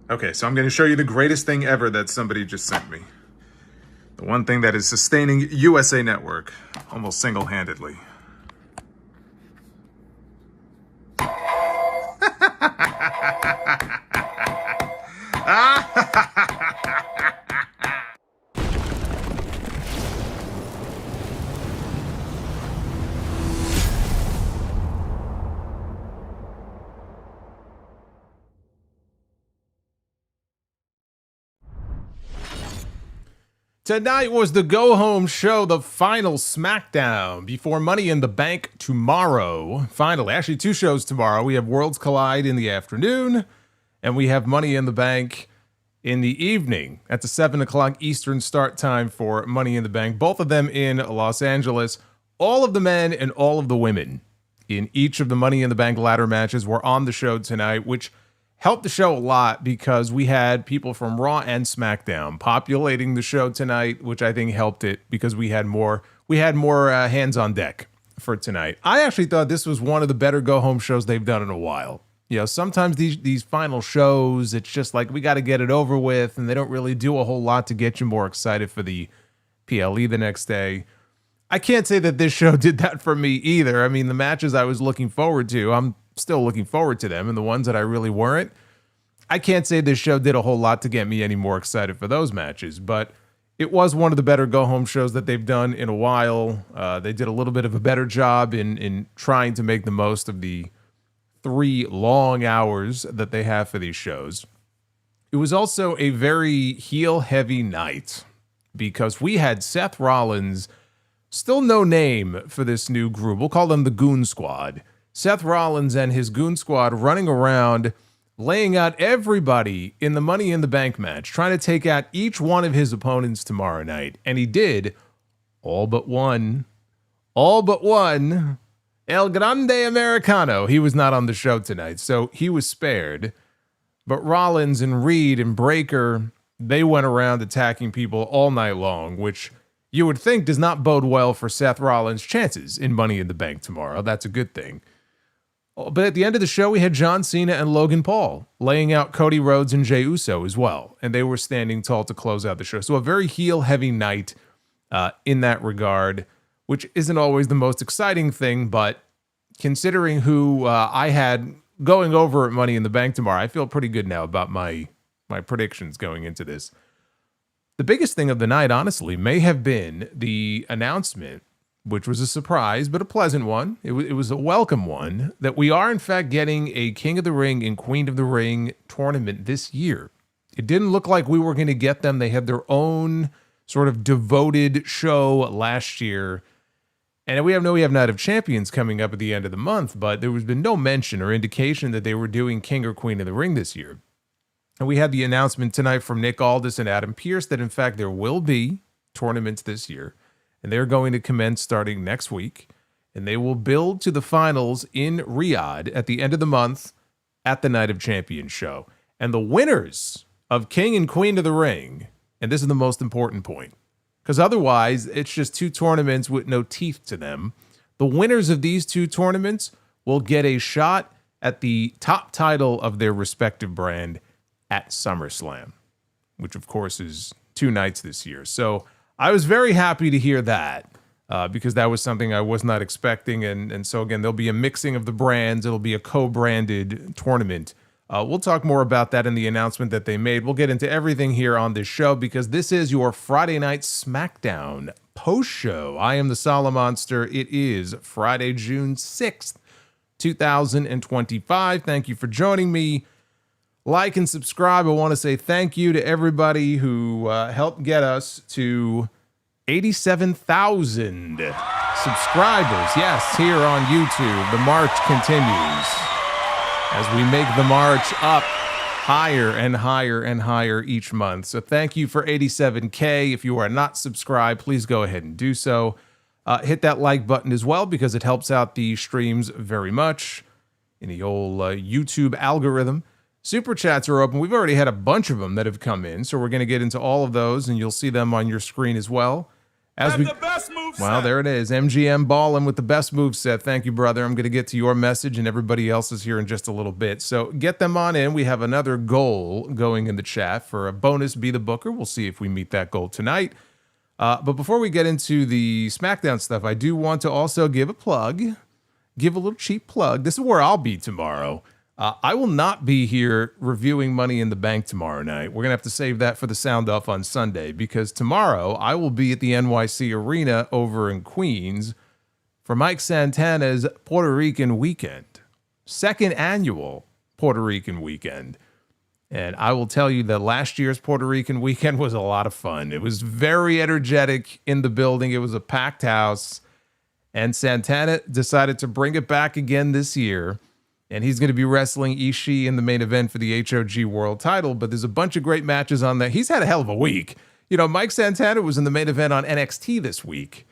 Okay, so I'm going to show you the greatest thing ever that somebody just sent me. The one thing that is sustaining USA Network almost single-handedly. Tonight was the go-home show, the final Smackdown before Money in the Bank tomorrow. Finally, actually 2 shows tomorrow. We have Worlds Collide in the afternoon, and we have Money in the Bank in the evening. That's a 7 o'clock Eastern start time for Money in the Bank. Both of them in Los Angeles. All of the men and all of the women in each of the Money in the Bank ladder matches were on the show tonight, which helped the show a lot because we had people from Raw and SmackDown populating the show tonight, which I think helped it because we had more hands on deck for tonight. I actually thought this was one of the better go-home shows they've done in a while. You know, sometimes these final shows, it's just like we got to get it over with, and they don't really do a whole lot to get you more excited for the PLE the next day. I can't say that this show did that for me either. I mean, the matches I was looking forward to, I'm still looking forward to them, and the ones that I really weren't, I can't say this show did a whole lot to get me any more excited for those matches, but it was one of the better go-home shows that they've done in a while. They did a little bit of a better job in trying to make the most of the 3 long hours that they have for these shows. It was also a very heel-heavy night because we had Seth Rollins, still no name for this new group. We'll call them the Goon Squad. Seth Rollins and his Goon Squad running around, laying out everybody in the Money in the Bank match, trying to take out each one of his opponents tomorrow night. And he did, all but one. All but one. El Grande Americano. He was not on the show tonight, so he was spared. But Rollins and Reed and Breaker, they went around attacking people all night long, which you would think does not bode well for Seth Rollins' chances in Money in the Bank tomorrow. That's a good thing. But at the end of the show, we had John Cena and Logan Paul laying out Cody Rhodes and Jey Uso as well. And they were standing tall to close out the show. So a very heel-heavy night in that regard, which isn't always the most exciting thing. But considering who I had going over at Money in the Bank tomorrow, I feel pretty good now about my predictions going into this. The biggest thing of the night, honestly, may have been the announcement, which was a surprise, but a pleasant one. It was a welcome one, that we are, in fact, getting a King of the Ring and Queen of the Ring tournament this year. It didn't look like we were going to get them. They had their own sort of devoted show last year. And we have Night of Champions coming up at the end of the month, but there has been no mention or indication that they were doing King or Queen of the Ring this year. And we had the announcement tonight from Nick Aldis and Adam Pearce that, in fact, there will be tournaments this year. And they're going to commence starting next week. And they will build to the finals in Riyadh at the end of the month at the Night of Champions show. And the winners of King and Queen of the Ring, and this is the most important point, because otherwise it's just 2 tournaments with no teeth to them. The winners of these 2 tournaments will get a shot at the top title of their respective brand at SummerSlam, which of course is 2 nights this year. So I was very happy to hear that because that was something I was not expecting. And so, again, there'll be a mixing of the brands. It'll be a co-branded tournament. We'll talk more about that in the announcement that they made. We'll get into everything here on this show because this is your Friday Night Smackdown post-show. I am the Solomonster. It is Friday, June 6th, 2025. Thank you for joining me. Like and subscribe. I want to say thank you to everybody who helped get us to 87,000 subscribers. Yes, here on YouTube. The march continues as we make the march up higher and higher and higher each month. So thank you for 87K. If you are not subscribed, please go ahead and do so. Hit that like button as well because it helps out the streams very much in the old YouTube algorithm. Super chats are open. We've already had a bunch of them that have come in, so we're going to get into all of those, and you'll see them on your screen as well. The best move Well, there it is. MGM balling with the best move set. Thank you, brother. I'm going to get to your message and everybody else's here in just a little bit. So get them on in. We have another goal going in the chat for a bonus Be the Booker. We'll see if we meet that goal tonight. But before we get into the SmackDown stuff, I do want to also give a plug, give a little cheap plug. This is where I'll be tomorrow. I will not be here reviewing Money in the Bank tomorrow night. We're going to have to save that for the Sound Off on Sunday, because tomorrow I will be at the NYC Arena over in Queens for Mike Santana's Puerto Rican weekend, second annual Puerto Rican weekend. And I will tell you that last year's Puerto Rican weekend was a lot of fun. It was very energetic in the building. It was a packed house. And Santana decided to bring it back again this year. And he's going to be wrestling Ishii in the main event for the HOG World title. But there's a bunch of great matches on there. He's had a hell of a week. You know, Mike Santana was in the main event on NXT this week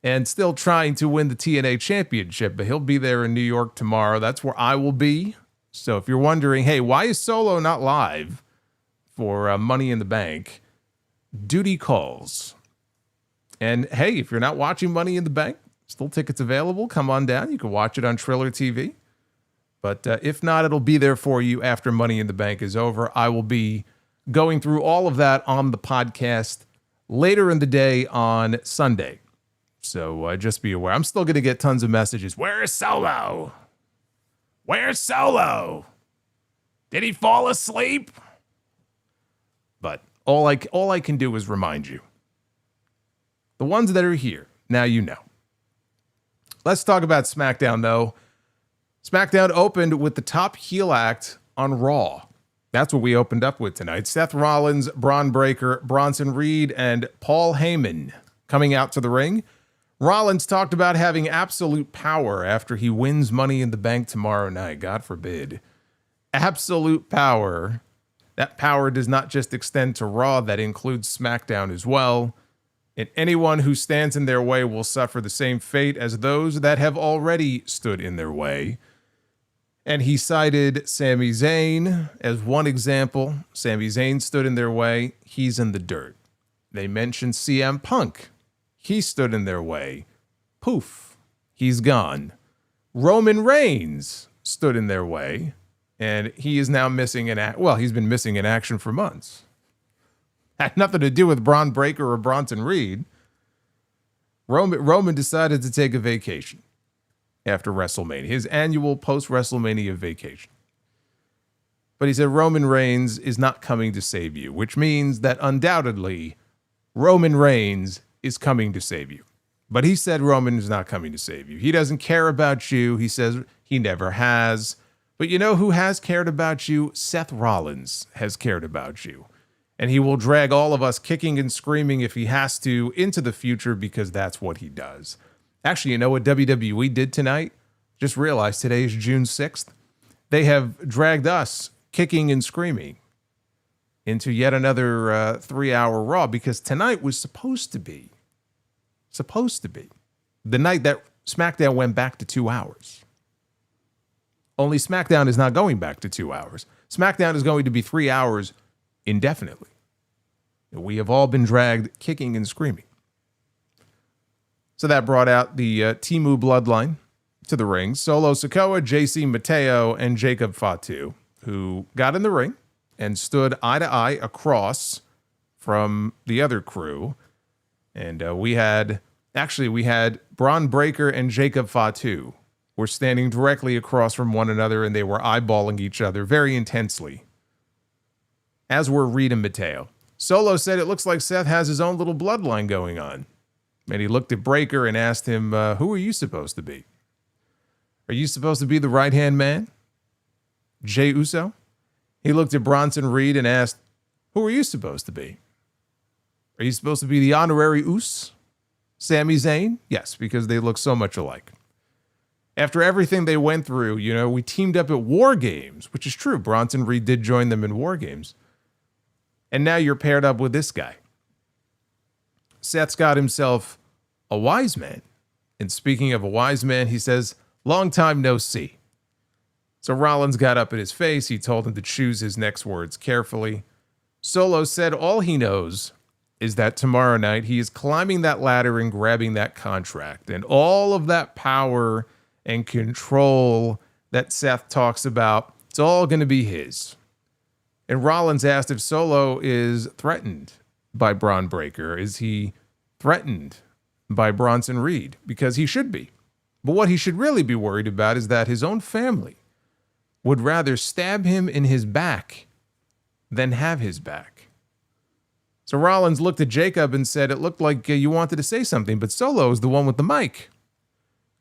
and still trying to win the TNA Championship. But he'll be there in New York tomorrow. That's where I will be. So if you're wondering, hey, why is Solo not live for Money in the Bank? Duty calls. And hey, if you're not watching Money in the Bank, still tickets available. Come on down. You can watch it on Triller TV. But if not, it'll be there for you after Money in the Bank is over. I will be going through all of that on the podcast later in the day on Sunday. So just be aware. I'm still going to get tons of messages. Where's Solo? Where's Solo? Did he fall asleep? But all I can do is remind you. The ones that are here, now you know. Let's talk about SmackDown, though. SmackDown opened with the top heel act on Raw. That's what we opened up with tonight. Seth Rollins, Braun Breaker, Bronson Reed, and Paul Heyman coming out to the ring. Rollins talked about having absolute power after he wins Money in the Bank tomorrow night. God forbid. Absolute power. That power does not just extend to Raw. That includes SmackDown as well. And anyone who stands in their way will suffer the same fate as those that have already stood in their way. And he cited Sami Zayn as one example. Sami Zayn stood in their way. He's in the dirt. They mentioned CM Punk. He stood in their way. Poof. He's gone. Roman Reigns stood in their way. And he is now missing he's been missing in action for months. Had nothing to do with Braun Breaker or Bronson Reed. Roman decided to take a vacation after WrestleMania, his annual post-WrestleMania vacation. But he said Roman Reigns is not coming to save you, which means that undoubtedly Roman Reigns is coming to save you. But he said Roman is not coming to save you. He doesn't care about you. He says he never has. But you know who has cared about you? Seth Rollins has cared about you. And he will drag all of us kicking and screaming if he has to into the future, because that's what he does. Actually, you know what WWE did tonight? Just realized today is June 6th. They have dragged us kicking and screaming into yet another 3-hour Raw, because tonight was supposed to be the night that SmackDown went back to 2 hours. Only SmackDown is not going back to 2 hours. SmackDown is going to be 3 hours indefinitely. We have all been dragged kicking and screaming. So that brought out the Timu bloodline to the ring. Solo Sikoa, JC Mateo, and Jacob Fatu, who got in the ring and stood eye to eye across from the other crew. And we had Braun Breaker and Jacob Fatu were standing directly across from one another, and they were eyeballing each other very intensely, as were Reed and Mateo. Solo said it looks like Seth has his own little bloodline going on. And he looked at Breaker and asked him, who are you supposed to be? Are you supposed to be the right-hand man? Jey Uso? He looked at Bronson Reed and asked, who are you supposed to be? Are you supposed to be the honorary Us? Sami Zayn? Yes, because they look so much alike. After everything they went through, you know, we teamed up at War Games, which is true. Bronson Reed did join them in War Games. And now you're paired up with this guy. Seth's got himself a wise man. And speaking of a wise man, he says, long time no see. So Rollins got up in his face. He told him to choose his next words carefully. Solo said all he knows is that tomorrow night he is climbing that ladder and grabbing that contract. And all of that power and control that Seth talks about, it's all going to be his. And Rollins asked if Solo is threatened by Braun Breaker. Is he threatened by Bronson Reed? Because he should be. But what he should really be worried about is that his own family would rather stab him in his back than have his back. So Rollins looked at Jacob and said, it looked like you wanted to say something, but Solo is the one with the mic.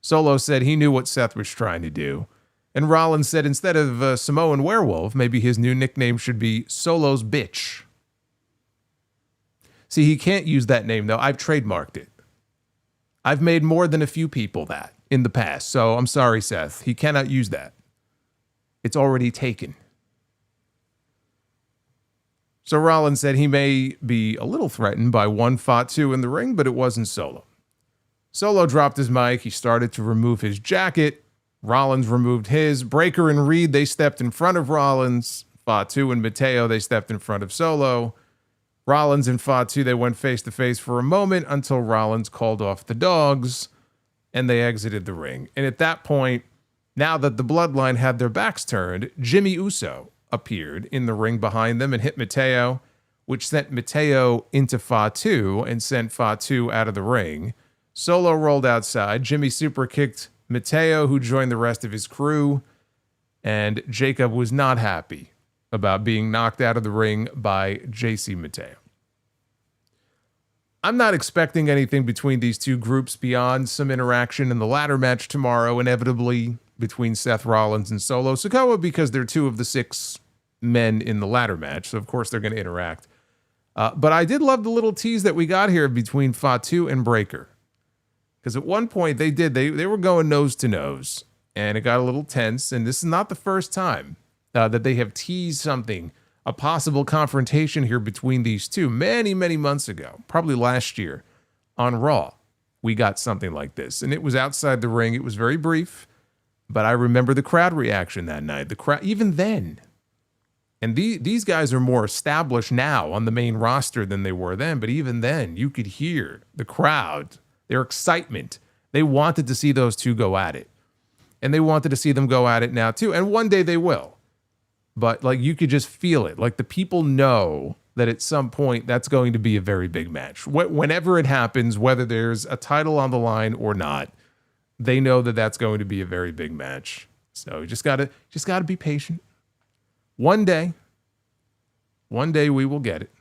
Solo said he knew what Seth was trying to do. And Rollins said instead of Samoan Werewolf, maybe his new nickname should be Solo's Bitch. See, he can't use that name, though. I've trademarked it. I've made more than a few people that in the past, so I'm sorry, Seth. He cannot use that. It's already taken. So Rollins said he may be a little threatened by one Fatu in the ring, but it wasn't Solo. Solo dropped his mic. He started to remove his jacket. Rollins removed his. Breaker and Reed, they stepped in front of Rollins. Fatu and Mateo, they stepped in front of Solo. Rollins and Fatu, they went face-to-face for a moment until Rollins called off the dogs, and they exited the ring. And at that point, now that the Bloodline had their backs turned, Jimmy Uso appeared in the ring behind them and hit Mateo, which sent Mateo into Fatu and sent Fatu out of the ring. Solo rolled outside. Jimmy super kicked Mateo, who joined the rest of his crew, and Jacob was not happy about being knocked out of the ring by JC Mateo. I'm not expecting anything between these two groups beyond some interaction in the ladder match tomorrow, inevitably between Seth Rollins and Solo Sikoa, because they're two of the 6 men in the ladder match, so of course they're going to interact. But I did love the little tease that we got here between Fatu and Breaker, because at one point they were going nose to nose, and it got a little tense, and this is not the first time that they have teased something, a possible confrontation here between these two. Many, many months ago, probably last year, on Raw, we got something like this, and it was outside the ring. It was very brief, but I remember the crowd reaction that night. The crowd, even then, and these guys are more established now on the main roster than they were then, but even then, you could hear the crowd, their excitement. They wanted to see those two go at it, and they wanted to see them go at it now too, and one day they will. But like you could just feel it. Like the people know that at some point that's going to be a very big match. Whenever it happens, whether there's a title on the line or not, they know that that's going to be a very big match. So you just gotta be patient. One day we will get it.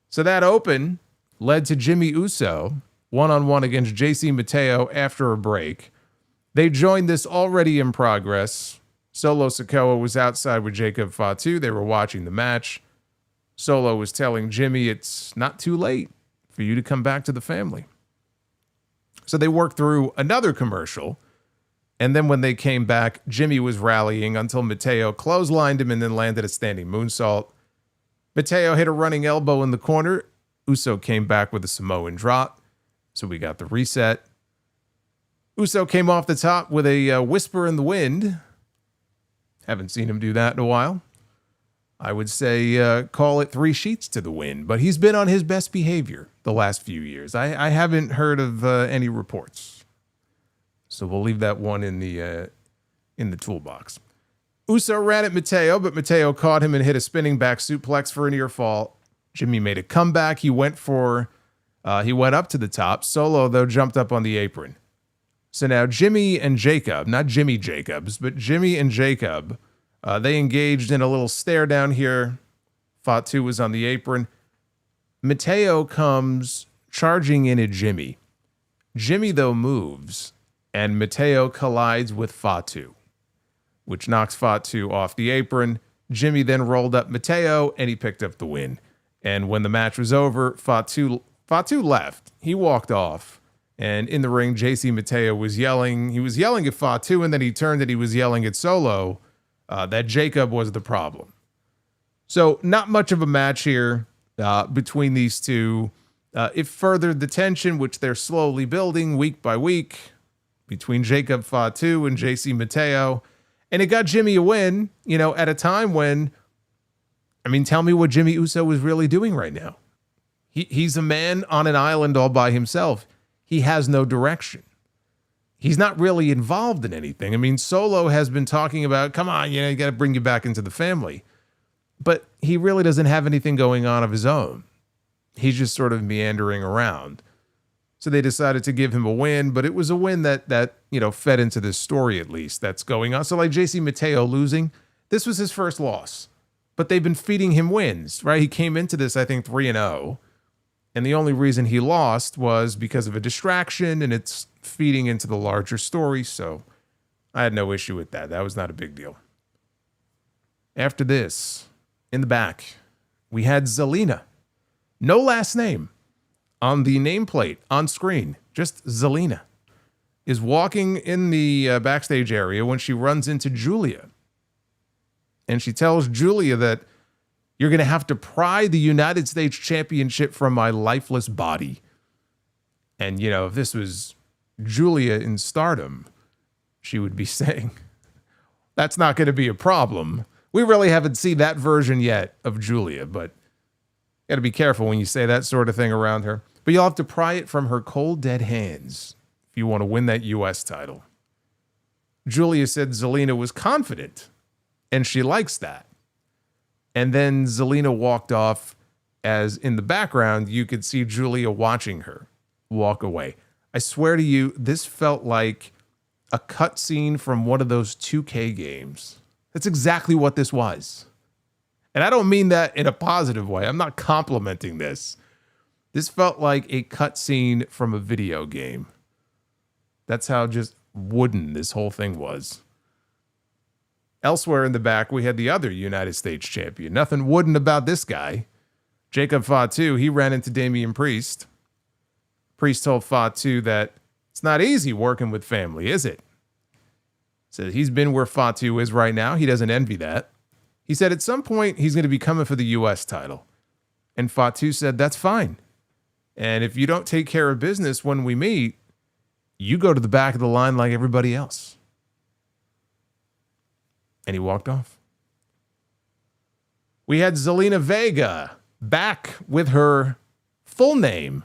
So that open led to Jimmy Uso one-on-one against JC Mateo after a break. They joined this already in progress. Solo Sikoa was outside with Jacob Fatu. They were watching the match. Solo was telling Jimmy it's not too late for you to come back to the family. So they worked through another commercial, and then when they came back, Jimmy was rallying until Mateo clotheslined him and then landed a standing moonsault. Mateo hit a running elbow in the corner. Uso came back with a Samoan drop, so we got the reset. Uso came off the top with a whisper in the wind. Haven't seen him do that in a while. I would say call it 3 sheets to the wind, but he's been on his best behavior the last few years. I haven't heard of any reports, so we'll leave that one in the toolbox. Uso ran at Mateo, but Mateo caught him and hit a spinning back suplex for a near fall. Jimmy made a comeback. He went up to the top. Solo, though, jumped up on the apron. So now Jimmy and Jacob, not Jimmy Jacobs, but Jimmy and Jacob, they engaged in a little stare down here. Fatu was on the apron. Mateo comes charging in at Jimmy. Jimmy, though, moves, and Mateo collides with Fatu, which knocks Fatu off the apron. Jimmy then rolled up Mateo, and he picked up the win. And when the match was over, Fatu left. He walked off. And in the ring, JC Mateo was yelling. He was yelling at Fatu, and then he turned and he was yelling at Solo that Jacob was the problem. So not much of a match here between these two. It furthered the tension, which they're slowly building week by week between Jacob Fatu and JC Mateo. And it got Jimmy a win, at a time when I mean, tell me what Jimmy Uso is really doing right now. He's a man on an island all by himself. He has no direction. He's not really involved in anything. I mean, Solo has been talking about, come on, you got to bring you back into the family. But he really doesn't have anything going on of his own. He's just sort of meandering around. So they decided to give him a win, but it was a win that fed into this story at least that's going on. So like JC Mateo losing, this was his first loss. But they've been feeding him wins, right? He came into this, I think, 3-0. And the only reason he lost was because of a distraction, and it's feeding into the larger story. So I had no issue with that. That was not a big deal. After this, in the back, we had Zelina. No last name on the nameplate on screen. Just Zelina is walking in the backstage area when she runs into Giulia. And she tells Giulia that you're going to have to pry the United States Championship from my lifeless body. And, if this was Giulia in Stardom, she would be saying, that's not going to be a problem. We really haven't seen that version yet of Giulia, but you got to be careful when you say that sort of thing around her. But you'll have to pry it from her cold, dead hands if you want to win that U.S. title. Giulia said Zelina was confident, and she likes that. And then Zelina walked off as in the background, you could see Giulia watching her walk away. I swear to you, this felt like a cutscene from one of those 2K games. That's exactly what this was. And I don't mean that in a positive way. I'm not complimenting this. This felt like a cutscene from a video game. That's how just wooden this whole thing was. Elsewhere in the back, we had the other United States champion. Nothing wooden about this guy. Jacob Fatu, he ran into Damian Priest. Priest told Fatu that it's not easy working with family, is it? Said he's been where Fatu is right now. He doesn't envy that. He said at some point he's going to be coming for the U.S. title. And Fatu said, that's fine. And if you don't take care of business when we meet, you go to the back of the line like everybody else. And he walked off. We had Zelina Vega back with her full name.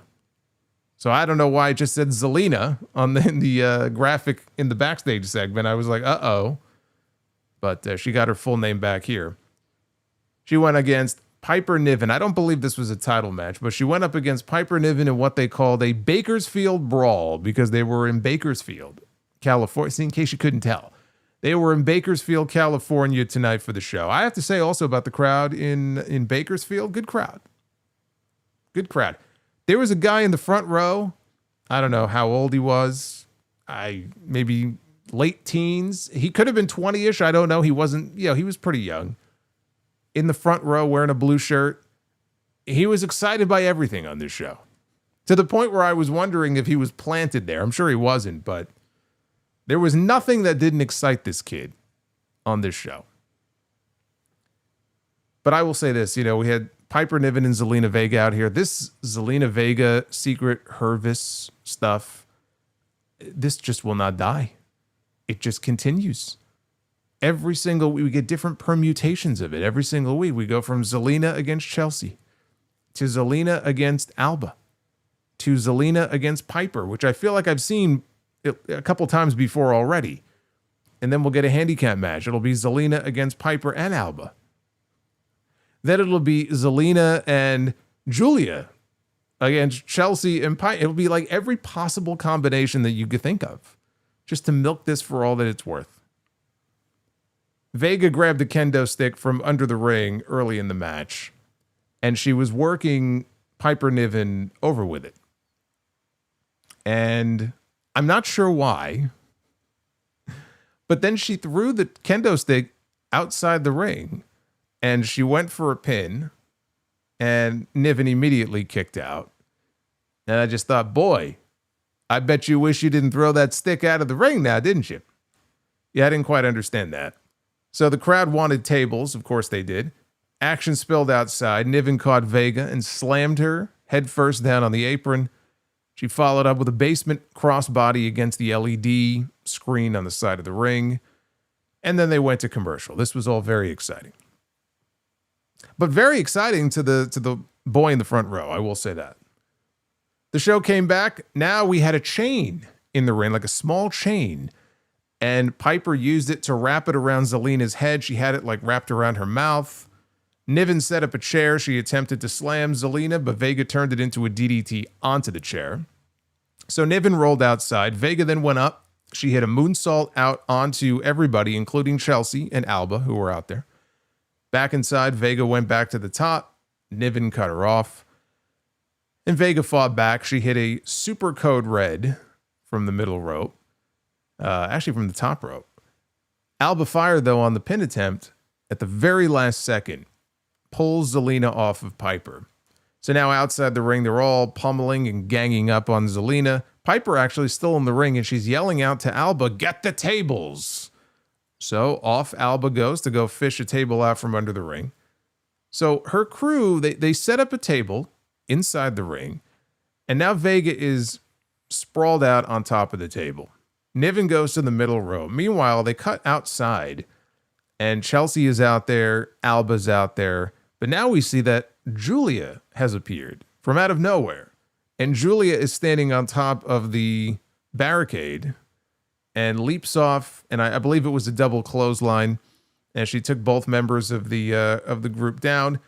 So I don't know why it just said Zelina on the graphic in the backstage segment. I was like, uh-oh. But she got her full name back here. She went against Piper Niven. I don't believe this was a title match, but she went up against Piper Niven in what they called a Bakersfield brawl because they were in Bakersfield, California. See, in case you couldn't tell. They were in Bakersfield, California tonight for the show. I have to say also about the crowd in Bakersfield, good crowd. Good crowd. There was a guy in the front row. I don't know how old he was. Maybe late teens. He could have been 20-ish. I don't know. He wasn't, he was pretty young. In the front row wearing a blue shirt. He was excited by everything on this show. To the point where I was wondering if he was planted there. I'm sure he wasn't, but there was nothing that didn't excite this kid on this show. But I will say this, we had Piper Niven and Zelina Vega out here. This Zelina Vega Secret Hervis stuff, this just will not die. It just continues. Every single week, we get different permutations of it. Every single week, we go from Zelina against Chelsea to Zelina against Alba to Zelina against Piper, which I feel like I've seen a couple times before already. And then we'll get a handicap match. It'll be Zelina against Piper and Alba. Then it'll be Zelina and Giulia against Chelsea and Piper. It'll be like every possible combination that you could think of, just to milk this for all that it's worth. Vega grabbed the kendo stick from under the ring early in the match, and she was working Piper Niven over with it. And I'm not sure why, but then she threw the kendo stick outside the ring and she went for a pin and Niven immediately kicked out. And I just thought, boy, I bet you wish you didn't throw that stick out of the ring now, didn't you? Yeah, I didn't quite understand that. So the crowd wanted tables. Of course they did. Action spilled outside. Niven caught Vega and slammed her head first down on the apron. She followed up with a basement crossbody against the LED screen on the side of the ring. And then they went to commercial. This was all very exciting. But very exciting to the boy in the front row. I will say that. The show came back. Now we had a chain in the ring, like a small chain. And Piper used it to wrap it around Zelina's head. She had it like wrapped around her mouth. Niven set up a chair. She attempted to slam Zelina, but Vega turned it into a DDT onto the chair. So Niven rolled outside. Vega then went up. She hit a moonsault out onto everybody, including Chelsea and Alba, who were out there. Back inside, Vega went back to the top. Niven cut her off. And Vega fought back. She hit a super code red from the middle rope. Actually, from the top rope. Alba fired, though, on the pin attempt at the very last second. Pulls Zelina off of Piper. So now outside the ring, they're all pummeling and ganging up on Zelina. Piper actually still in the ring, and she's yelling out to Alba, "Get the tables!" So off Alba goes to go fish a table out from under the ring. So her crew, they set up a table inside the ring, and now Vega is sprawled out on top of the table. Niven goes to the middle row. Meanwhile, they cut outside, and Chelsea is out there, Alba's out there. But now we see that Giulia has appeared from out of nowhere. And Giulia is standing on top of the barricade and leaps off, and I believe it was a double clothesline, and she took both members of the group down.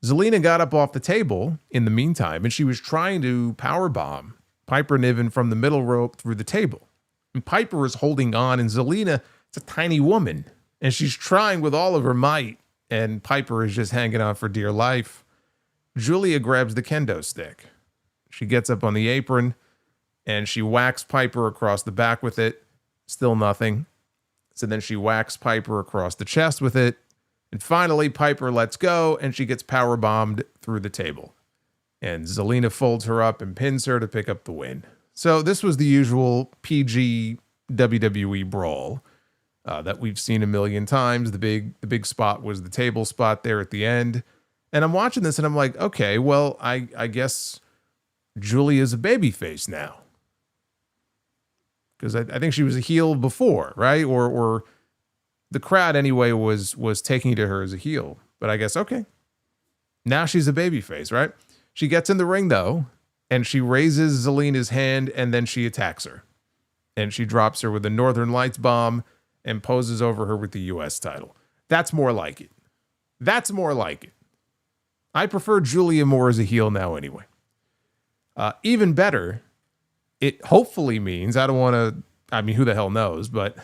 Zelina got up off the table in the meantime, and she was trying to powerbomb Piper Niven from the middle rope through the table. And Piper is holding on, and Zelina, it's a tiny woman, and she's trying with all of her might, and Piper is just hanging on for dear life. Giulia grabs the kendo stick. She gets up on the apron, and she whacks Piper across the back with it. Still nothing. So then she whacks Piper across the chest with it. And finally, Piper lets go, and she gets powerbombed through the table. And Zelina folds her up and pins her to pick up the win. So this was the usual PG WWE brawl that we've seen a million times. The big spot was the table spot there at the end. And I'm watching this, and I'm like, okay, well, I guess Giulia's a babyface now. Because I think she was a heel before, right? Or the crowd anyway was taking to her as a heel. But I guess, okay, now she's a babyface, right? She gets in the ring, though, and she raises Zelina's hand, and then she attacks her. And she drops her with a Northern Lights bomb and poses over her with the U.S. title. That's more like it. That's more like it. I prefer Giulia more as a heel now anyway. Even better, it hopefully means, who the hell knows, but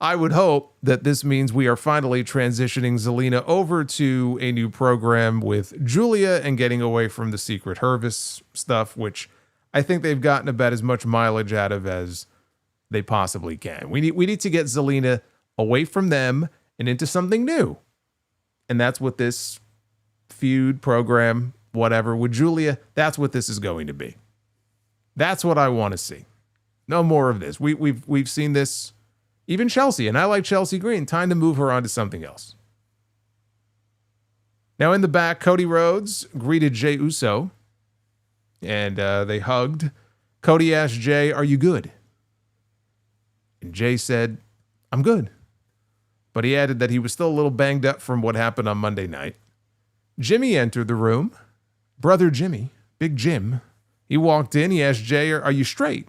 I would hope that this means we are finally transitioning Zelina over to a new program with Giulia and getting away from the Secret Hervis stuff, which I think they've gotten about as much mileage out of as they possibly can. We need to get Zelina away from them and into something new. And that's what this feud program, whatever, with Giulia, that's what this is going to be. That's what I want to see. No more of this. We've seen this. Even Chelsea, and I like Chelsea Green. Time to move her on to something else. Now in the back, Cody Rhodes greeted Jey Uso, and they hugged. Cody asked Jey, "Are you good?" And Jey said, "I'm good." But he added that he was still a little banged up from what happened on Monday night. Jimmy entered the room. Brother Jimmy, Big Jim. He walked in. He asked Jey, "Are you straight?"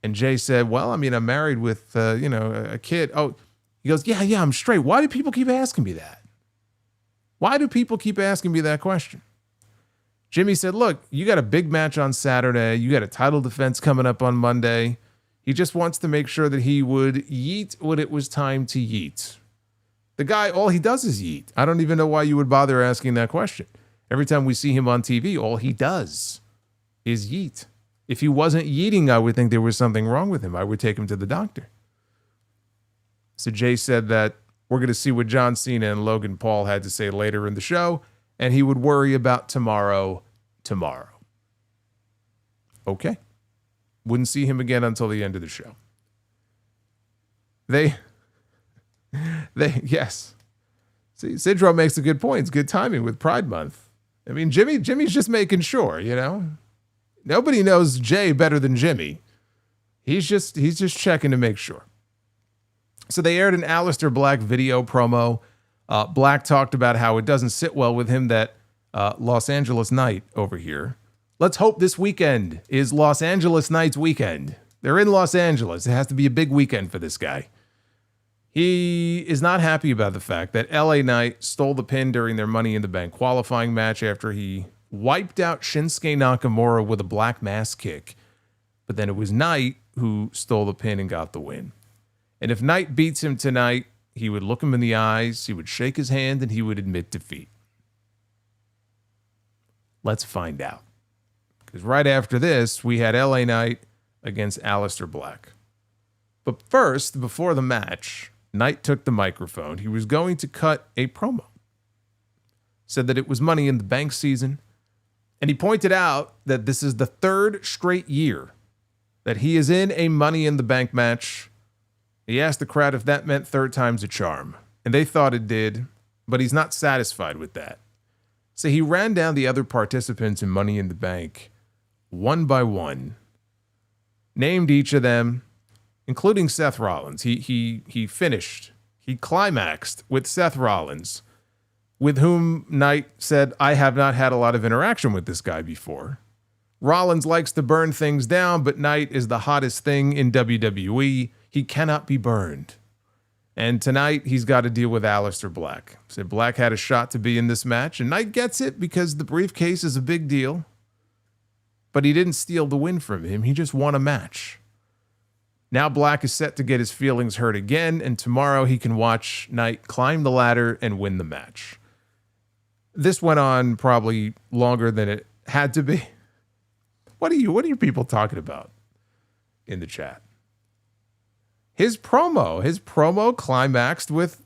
And Jey said, "Well, I'm married with, a kid." Oh, he goes, yeah, I'm straight. Why do people keep asking me that? Why do people keep asking me that question? Jimmy said, "Look, you got a big match on Saturday. You got a title defense coming up on Monday. He just wants to make sure that he would yeet when it was time to yeet." The guy, all he does is yeet. I don't even know why you would bother asking that question. Every time we see him on TV, all he does is yeet. If he wasn't yeeting, I would think there was something wrong with him. I would take him to the doctor. So Jey said that we're going to see what John Cena and Logan Paul had to say later in the show, and he would worry about tomorrow. Okay. Wouldn't see him again until the end of the show. Yes. See, Sidro makes a good point. It's good timing with Pride Month. Jimmy's just making sure, Nobody knows Jey better than Jimmy. He's just checking to make sure. So they aired an Aleister Black video promo. Black talked about how it doesn't sit well with him that Los Angeles night over here. Let's hope this weekend is Los Angeles night's weekend. They're in Los Angeles. It has to be a big weekend for this guy. He is not happy about the fact that LA Knight stole the pin during their Money in the Bank qualifying match after he wiped out Shinsuke Nakamura with a black mass kick. But then it was Knight who stole the pin and got the win. And if Knight beats him tonight, he would look him in the eyes, he would shake his hand, and he would admit defeat. Let's find out. Because right after this, we had LA Knight against Aleister Black. But first, before the match, Knight took the microphone. He was going to cut a promo. Said that it was Money in the Bank season. And he pointed out that this is the third straight year that he is in a Money in the Bank match. He asked the crowd if that meant third time's a charm. And they thought it did, but he's not satisfied with that. So he ran down the other participants in Money in the Bank one by one, named each of them, including Seth Rollins. He finished. He climaxed with Seth Rollins, with whom Knight said, I have not had a lot of interaction with this guy before. Rollins likes to burn things down, but Knight is the hottest thing in WWE. He cannot be burned. And tonight, he's got to deal with Aleister Black. Said Black had a shot to be in this match, and Knight gets it because the briefcase is a big deal. But he didn't steal the win from him. He just won a match. Now Black is set to get his feelings hurt again, and tomorrow he can watch Knight climb the ladder and win the match. This went on probably longer than it had to be. What are you people talking about in the chat? His promo climaxed with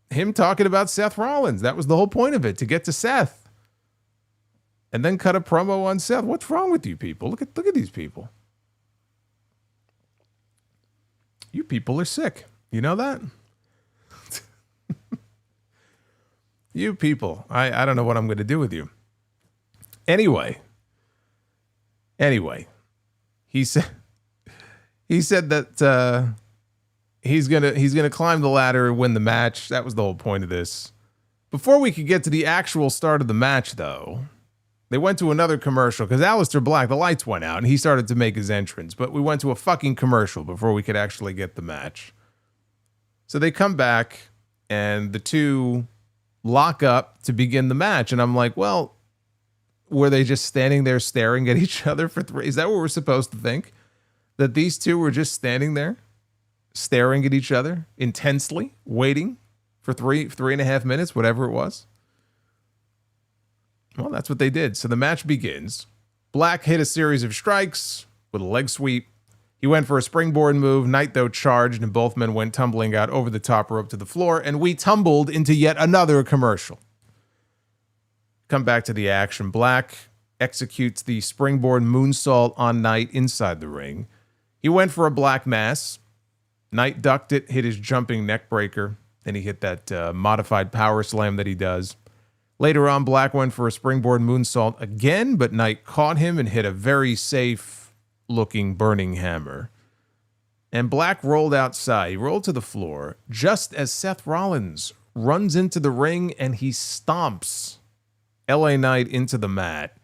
him talking about Seth Rollins. That was the whole point of it, to get to Seth. And then cut a promo on Seth. What's wrong with you people? Look at these people. You people are sick. You know that? You people. I don't know what I'm going to do with you. Anyway, he said that he's gonna climb the ladder and win the match. That was the whole point of this. Before we could get to the actual start of the match, though, they went to another commercial because Aleister Black, the lights went out and he started to make his entrance. But we went to a fucking commercial before we could actually get the match. So they come back and the two lock up to begin the match. And I'm like, well, were they just standing there staring at each other for three? Is that what we're supposed to think? That these two were just standing there staring at each other intensely, waiting for 3.5 minutes, whatever it was? Well, that's what they did. So the match begins. Black hit a series of strikes with a leg sweep. He went for a springboard move. Knight, though, charged, and both men went tumbling out over the top rope to the floor, and we tumbled into yet another commercial. Come back to the action. Black executes the springboard moonsault on Knight inside the ring. He went for a black mass. Knight ducked it, hit his jumping neck breaker. Then he hit that modified power slam that he does. Later on, Black went for a springboard moonsault again, but Knight caught him and hit a very safe-looking burning hammer. And Black rolled outside. He rolled to the floor just as Seth Rollins runs into the ring and he stomps LA Knight into the mat.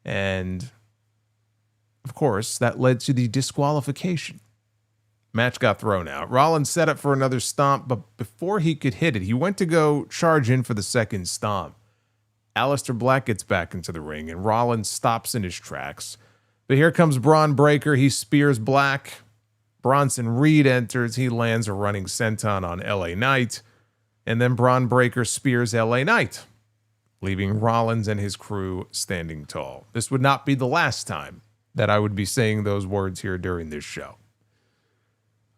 And, of course, that led to the disqualification. Match got thrown out. Rollins set up for another stomp, but before he could hit it, he went to go charge in for the second stomp. Aleister Black gets back into the ring, and Rollins stops in his tracks. But here comes Braun Breaker. He spears Black. Bronson Reed enters. He lands a running senton on LA Knight. And then Braun Breaker spears LA Knight, leaving Rollins and his crew standing tall. This would not be the last time that I would be saying those words here during this show.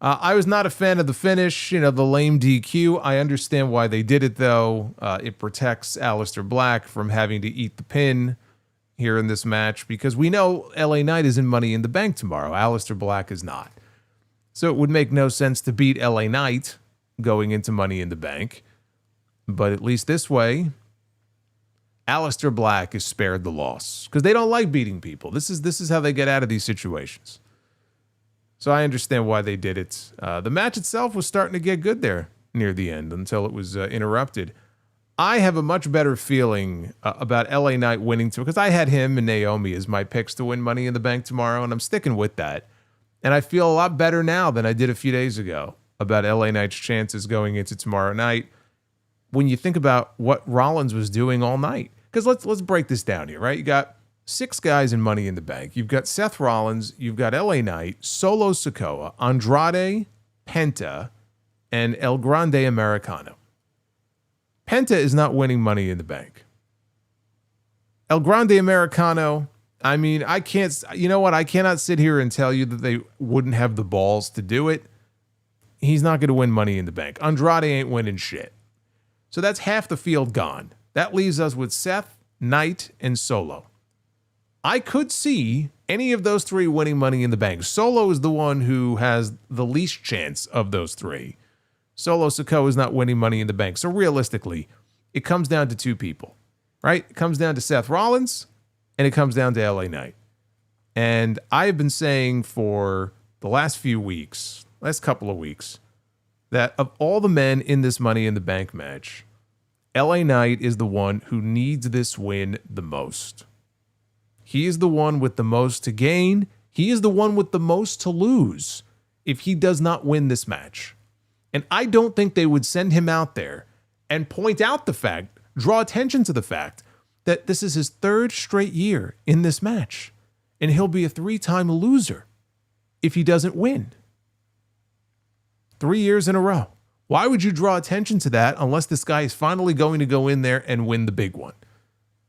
I was not a fan of the finish, the lame DQ. I understand why they did it, though. It protects Aleister Black from having to eat the pin here in this match because we know LA Knight is in Money in the Bank tomorrow. Aleister Black is not. So it would make no sense to beat LA Knight going into Money in the Bank. But at least this way, Aleister Black is spared the loss because they don't like beating people. This is how they get out of these situations. So I understand why they did it. The match itself was starting to get good there. near the end until it was interrupted. I have a much better feeling about LA Knight winning too, because I had him and Naomi as my picks to win Money in the Bank tomorrow, and I'm sticking with that. And I feel a lot better now than I did a few days ago about LA Knight's chances going into tomorrow night when you think about what Rollins was doing all night. Because let's break this down here, right? You got 6 guys in Money in the Bank. You've got Seth Rollins, you've got LA Knight, Solo Sikoa, Andrade, Penta, and El Grande Americano. Penta is not winning Money in the Bank. El Grande Americano, I mean, I cannot sit here and tell you that they wouldn't have the balls to do it. He's not going to win Money in the Bank. Andrade ain't winning shit. So that's half the field gone. That leaves us with Seth, Knight, and Solo. I could see any of those 3 winning Money in the Bank. Solo is the one who has the least chance of those 3. Solo Sikoa is not winning Money in the Bank. So realistically, it comes down to 2 people, right? It comes down to Seth Rollins, and it comes down to LA Knight. And I have been saying for the last couple of weeks, that of all the men in this Money in the Bank match, LA Knight is the one who needs this win the most. He is the one with the most to gain. He is the one with the most to lose if he does not win this match. And I don't think they would send him out there and point out the fact, draw attention to the fact that this is his 3rd straight year in this match. And he'll be a 3-time loser if he doesn't win. 3 years in a row. Why would you draw attention to that unless this guy is finally going to go in there and win the big one?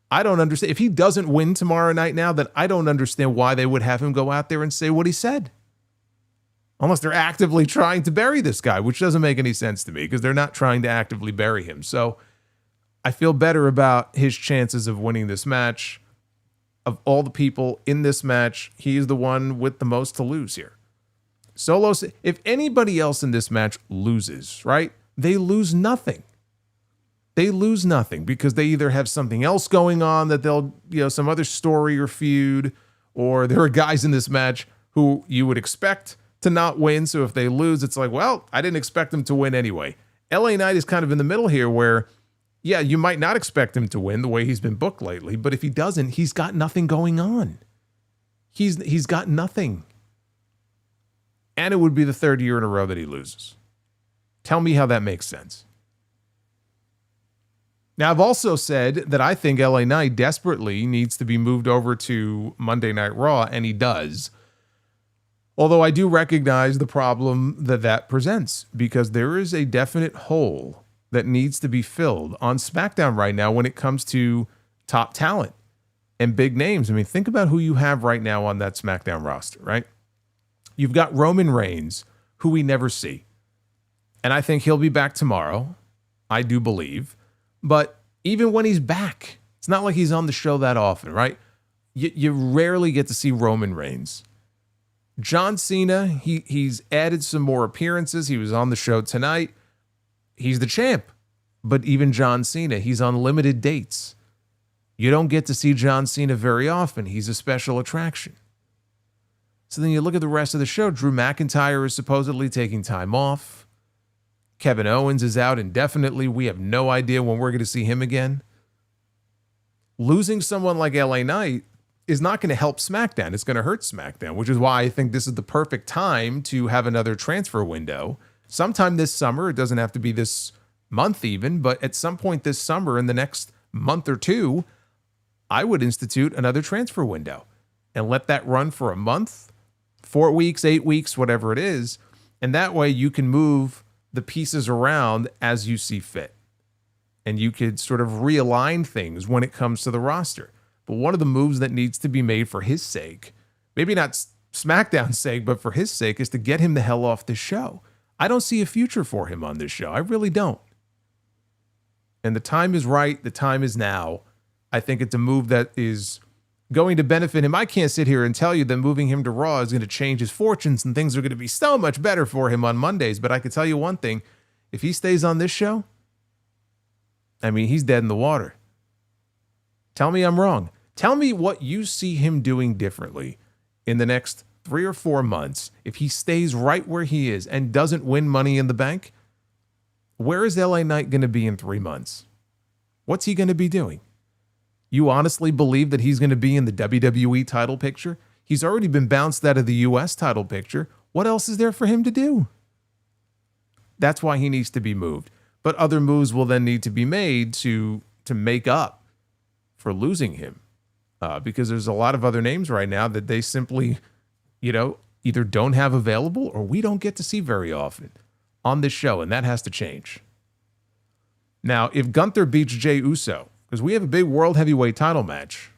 I don't understand. If he doesn't win tomorrow night now, then I don't understand why they would have him go out there and say what he said. Unless they're actively trying to bury this guy, which doesn't make any sense to me because they're not trying to actively bury him. So I feel better about his chances of winning this match. Of all the people in this match, he is the one with the most to lose here. Solo, if anybody else in this match loses, right? They lose nothing. They lose nothing because they either have something else going on that they'll, some other story or feud, or there are guys in this match who you would expect to not win. So if they lose, it's like, well, I didn't expect them to win anyway. LA Knight is kind of in the middle here where, yeah, you might not expect him to win the way he's been booked lately, but if he doesn't, he's got nothing going on. He's got nothing. And it would be the 3rd year in a row that he loses. Tell me how that makes sense. Now, I've also said that I think LA Knight desperately needs to be moved over to Monday Night Raw, and he does. Although I do recognize the problem that presents, because there is a definite hole that needs to be filled on SmackDown right now when it comes to top talent and big names. I mean, think about who you have right now on that SmackDown roster, right? You've got Roman Reigns, who we never see. And I think he'll be back tomorrow. I do believe. But even when he's back, it's not like he's on the show that often, right? You rarely get to see Roman Reigns. John Cena, he's added some more appearances. He was on the show tonight. He's the champ. But even John Cena, he's on limited dates. You don't get to see John Cena very often. He's a special attraction. So then you look at the rest of the show. Drew McIntyre is supposedly taking time off. Kevin Owens is out indefinitely. We have no idea when we're going to see him again. Losing someone like LA Knight is not going to help SmackDown. It's going to hurt SmackDown, which is why I think this is the perfect time to have another transfer window. Sometime this summer, it doesn't have to be this month even, but at some point this summer in the next month or 2, I would institute another transfer window and let that run for a month, 4 weeks, 8 weeks, whatever it is. And that way you can move the pieces around as you see fit. And you could sort of realign things when it comes to the roster. But one of the moves that needs to be made for his sake, maybe not SmackDown's sake, but for his sake, is to get him the hell off this show. I don't see a future for him on this show. I really don't. And the time is right. The time is now. I think it's a move that is going to benefit him. I can't sit here and tell you that moving him to Raw is going to change his fortunes and things are going to be so much better for him on Mondays. But I can tell you one thing. If he stays on this show, I mean, he's dead in the water. Tell me I'm wrong. Tell me what you see him doing differently in the next 3 or 4 months if he stays right where he is and doesn't win Money in the Bank. where is LA Knight going to be in 3 months? What's he going to be doing? You honestly believe that he's going to be in the WWE title picture? He's already been bounced out of the US title picture. What else is there for him to do? That's why he needs to be moved. But other moves will then need to be made to make up for losing him. Because there's a lot of other names right now that they simply, either don't have available or we don't get to see very often on this show, and that has to change. Now, if Gunther beats Jey Uso, because we have a big World Heavyweight title match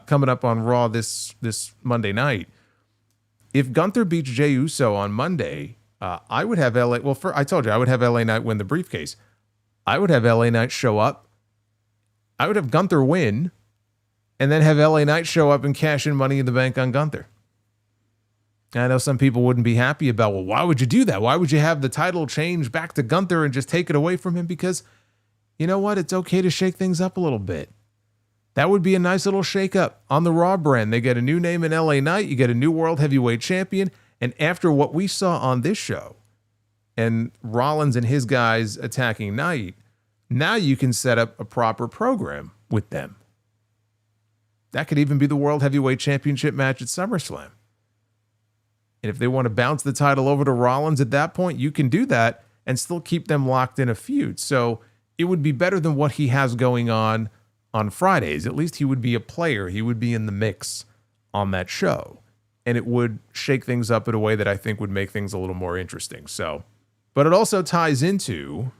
coming up on Raw this Monday night. If Gunther beats Jey Uso on Monday, I would have LA... Well, I told you, I would have LA Knight win the briefcase. I would have LA Knight show up. I would have Gunther win, and then have LA Knight show up and cash in Money in the Bank on Gunther. I know some people wouldn't be happy about, well, why would you do that? Why would you have the title change back to Gunther and just take it away from him? Because, you know what? It's okay to shake things up a little bit. That would be a nice little shake-up on the Raw brand. They get a new name in LA Knight. You get a new World Heavyweight Champion. And after what we saw on this show, and Rollins and his guys attacking Knight, now you can set up a proper program with them. That could even be the World Heavyweight Championship match at SummerSlam. And if they want to bounce the title over to Rollins at that point, you can do that and still keep them locked in a feud. So it would be better than what he has going on Fridays. At least he would be a player. He would be in the mix on that show. And it would shake things up in a way that I think would make things a little more interesting. So, but it also ties into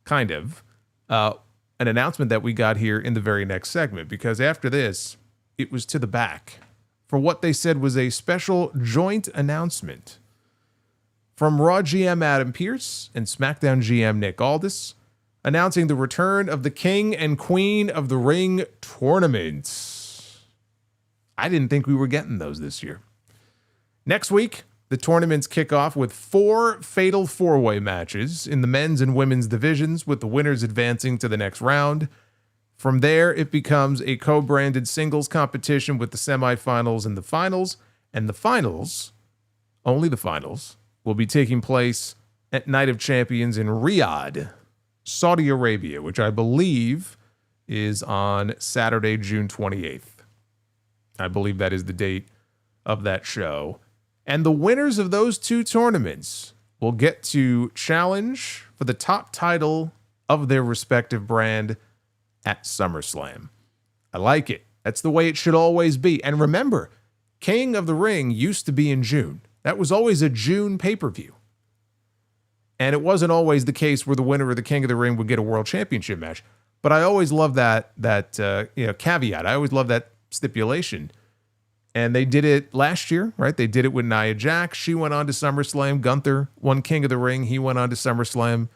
kind of an announcement that we got here in the very next segment, because after this, it was to the back for what they said was a special joint announcement from Raw GM Adam Pearce and SmackDown GM Nick Aldis, announcing the return of the King and Queen of the Ring tournaments. I didn't think we were getting those this year. Next week, the tournaments kick off with 4 fatal 4-way matches in the men's and women's divisions, with the winners advancing to the next round. From there, it becomes a co-branded singles competition with the semifinals and the finals. And the finals, only the finals, will be taking place at Night of Champions in Riyadh, Saudi Arabia, which I believe is on Saturday, June 28th. I believe that is the date of that show. And the winners of those 2 tournaments will get to challenge for the top title of their respective brand at SummerSlam. I like it. That's the way it should always be. And remember, King of the Ring used to be in June. That was always a June pay-per-view. And it wasn't always the case where the winner of the King of the Ring would get a world championship match. But I always love that caveat. I always love that stipulation. And they did it last year, right? They did it with Nia Jax. She went on to SummerSlam. Gunther won King of the Ring. He went on to SummerSlam.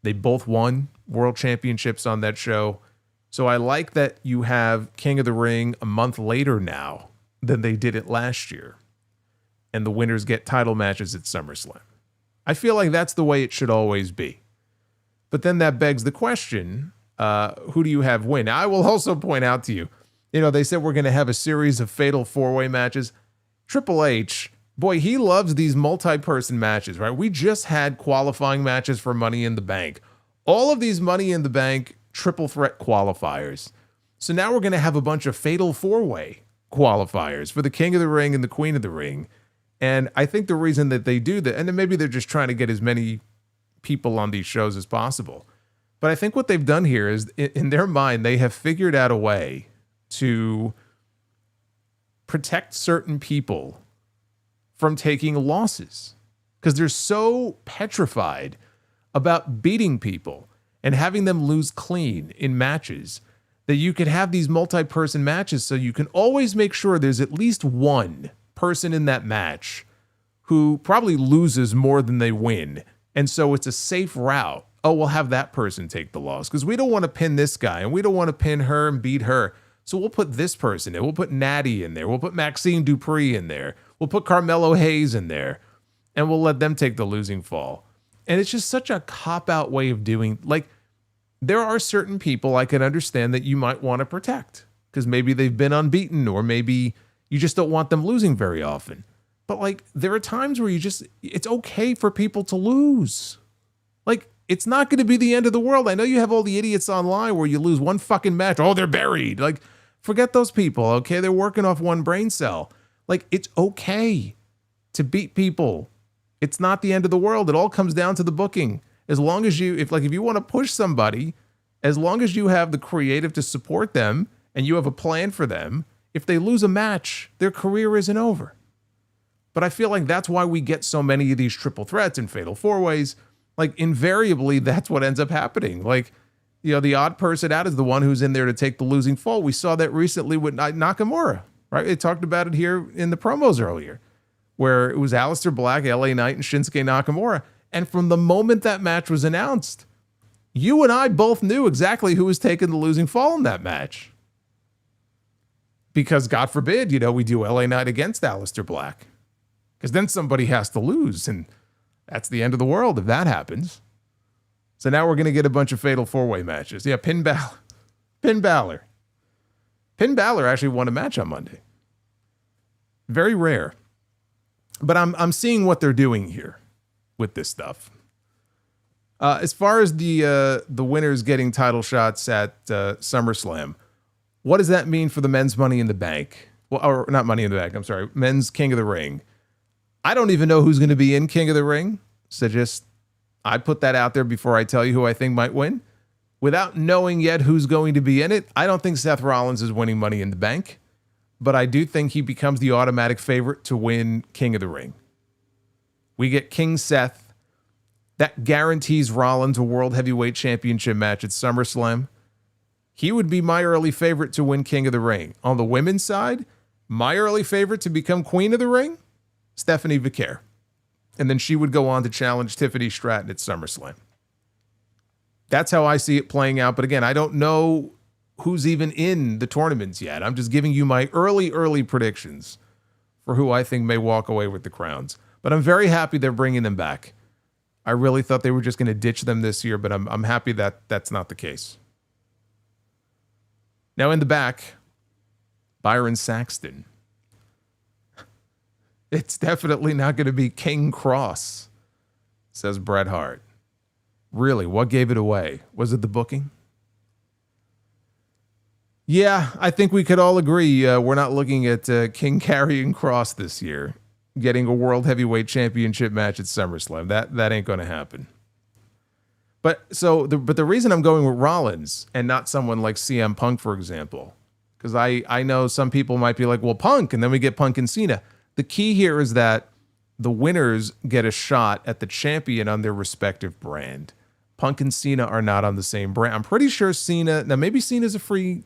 They both won world championships on that show. So I like that you have King of the Ring a month later now than they did it last year. And the winners get title matches at SummerSlam. I feel like that's the way it should always be. But then that begs the question, who do you have win? I will also point out to you, they said we're going to have a series of fatal 4-way matches. Triple H, boy, he loves these multi-person matches, right? We just had qualifying matches for Money in the Bank. All of these Money in the Bank triple threat qualifiers. So now we're going to have a bunch of fatal 4-way qualifiers for the King of the Ring and the Queen of the Ring. And I think the reason that they do that, and then maybe they're just trying to get as many people on these shows as possible. But I think what they've done here is, in their mind, they have figured out a way to protect certain people from taking losses, because they're so petrified about beating people and having them lose clean in matches that you could have these multi-person matches, so you can always make sure there's at least one person in that match who probably loses more than they win. And so it's a safe route. Oh, we'll have that person take the loss because we don't want to pin this guy and we don't want to pin her and beat her. So we'll put this person in. We'll put Natty in there. We'll put Maxine Dupree in there. We'll put Carmelo Hayes in there, and we'll let them take the losing fall. And it's just such a cop-out way of doing. Like, there are certain people I can understand that you might want to protect because maybe they've been unbeaten, or maybe you just don't want them losing very often. But like, there are times where it's okay for people to lose. Like, it's not going to be the end of the world. I know you have all the idiots online where you lose one fucking match. Oh, they're buried. Like, forget those people, okay? They're working off one brain cell. Like, it's okay to beat people. It's not the end of the world. It all comes down to the booking. As long as if you want to push somebody, as long as you have the creative to support them and you have a plan for them, if they lose a match, their career isn't over. But I feel like that's why we get so many of these triple threats and fatal four-ways. Like, invariably, that's what ends up happening. Like, the odd person out is the one who's in there to take the losing fall. We saw that recently with Nakamura, right? They talked about it here in the promos earlier, where it was Aleister Black, LA Knight, and Shinsuke Nakamura. And from the moment that match was announced, you and I both knew exactly who was taking the losing fall in that match. Because God forbid, we do LA Knight against Aleister Black. Because then somebody has to lose, and that's the end of the world if that happens. So now we're going to get a bunch of fatal four-way matches. Yeah, Finn Balor. Finn Balor actually won a match on Monday. Very rare. But I'm seeing what they're doing here with this stuff. As far as the winners getting title shots at SummerSlam, what does that mean for the men's Money in the Bank? Well, or not Money in the Bank, I'm sorry, men's King of the Ring. I don't even know who's going to be in King of the Ring, so I put that out there before I tell you who I think might win. Without knowing yet who's going to be in it, I don't think Seth Rollins is winning Money in the Bank, but I do think he becomes the automatic favorite to win King of the Ring. We get King Seth. That guarantees Rollins a World Heavyweight Championship match at SummerSlam. He would be my early favorite to win King of the Ring. On the women's side, my early favorite to become Queen of the Ring, Stephanie Vaquer. And then she would go on to challenge Tiffany Stratton at SummerSlam. That's how I see it playing out. But again, I don't know who's even in the tournaments yet. I'm just giving you my early predictions for who I think may walk away with the crowns. But I'm very happy they're bringing them back. I really thought they were just going to ditch them this year, but I'm happy that that's not the case. Now in the back, Byron Saxton. It's definitely not going to be King Cross, says Bret Hart. Really, what gave it away? Was it the booking? Yeah, I think we could all agree we're not looking at King carrying Cross this year, getting a World Heavyweight Championship match at SummerSlam. That ain't going to happen. But the reason I'm going with Rollins and not someone like CM Punk, for example, because I know some people might be like, well, Punk, and then we get Punk and Cena. The key here is that the winners get a shot at the champion on their respective brand. Punk and Cena are not on the same brand. I'm pretty sure Cena, now maybe Cena's a free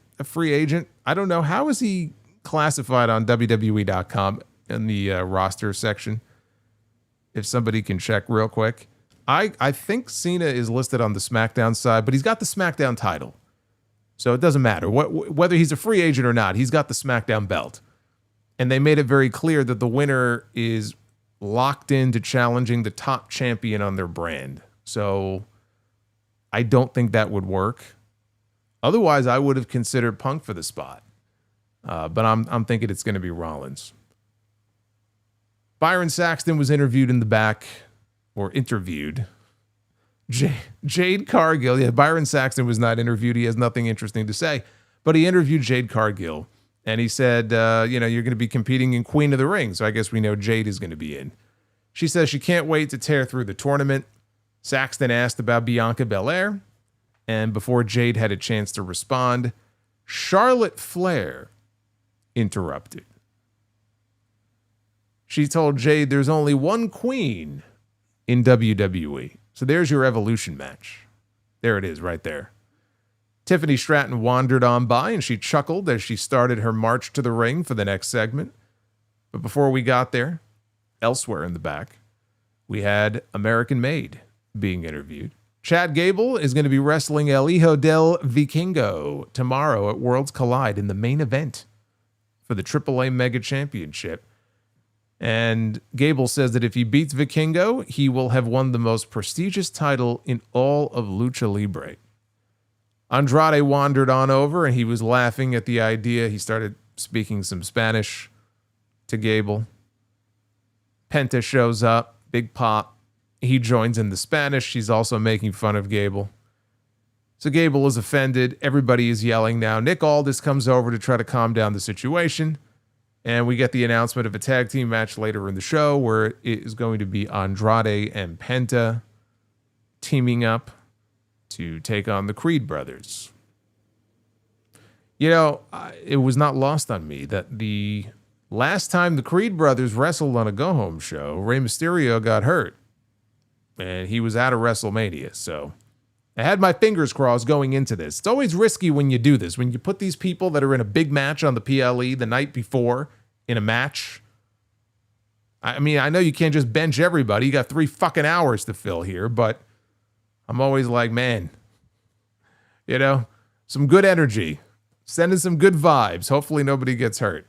agent. I don't know. How is he classified on WWE.com in the roster section? If somebody can check real quick. I think Cena is listed on the SmackDown side, but he's got the SmackDown title. So it doesn't matter. Whether he's a free agent or not, he's got the SmackDown belt. And they made it very clear that the winner is locked into challenging the top champion on their brand. So I don't think that would work. Otherwise, I would have considered Punk for the spot. But I'm thinking it's going to be Rollins. Byron Saxton was interviewed in the back, or interviewed. Jade Cargill. Yeah, Byron Saxton was not interviewed. He has nothing interesting to say. But he interviewed Jade Cargill. And he said, you're going to be competing in Queen of the Ring. So I guess we know Jade is going to be in. She says she can't wait to tear through the tournament. Saxton asked about Bianca Belair. And before Jade had a chance to respond, Charlotte Flair interrupted. She told Jade there's only one queen in WWE. So there's your Evolution match. There it is right there. Tiffany Stratton wandered on by and she chuckled as she started her march to the ring for the next segment. But before we got there, elsewhere in the back, we had American Made being interviewed. Chad Gable is going to be wrestling El Hijo del Vikingo tomorrow at Worlds Collide in the main event for the AAA Mega Championship. And Gable says that if he beats Vikingo, he will have won the most prestigious title in all of Lucha Libre. Andrade wandered on over and he was laughing at the idea. He started speaking some Spanish to Gable. Penta shows up, big pop. he joins in the Spanish. She's also making fun of Gable. So Gable is offended. Everybody is yelling now. Nick Aldis comes over to try to calm down the situation. And we get the announcement of a tag team match later in the show where it is going to be Andrade and Penta teaming up to take on the Creed brothers. You know, it was not lost on me that the last time the Creed brothers wrestled on a go-home show, Rey Mysterio got hurt. And he was out of WrestleMania, so I had my fingers crossed going into this. It's always risky when you do this. When you put these people that are in a big match on the PLE the night before in a match. I mean, I know you can't just bench everybody. You got 3 fucking hours to fill here, but I'm always like, man, you know, some good energy. Sending some good vibes. Hopefully nobody gets hurt.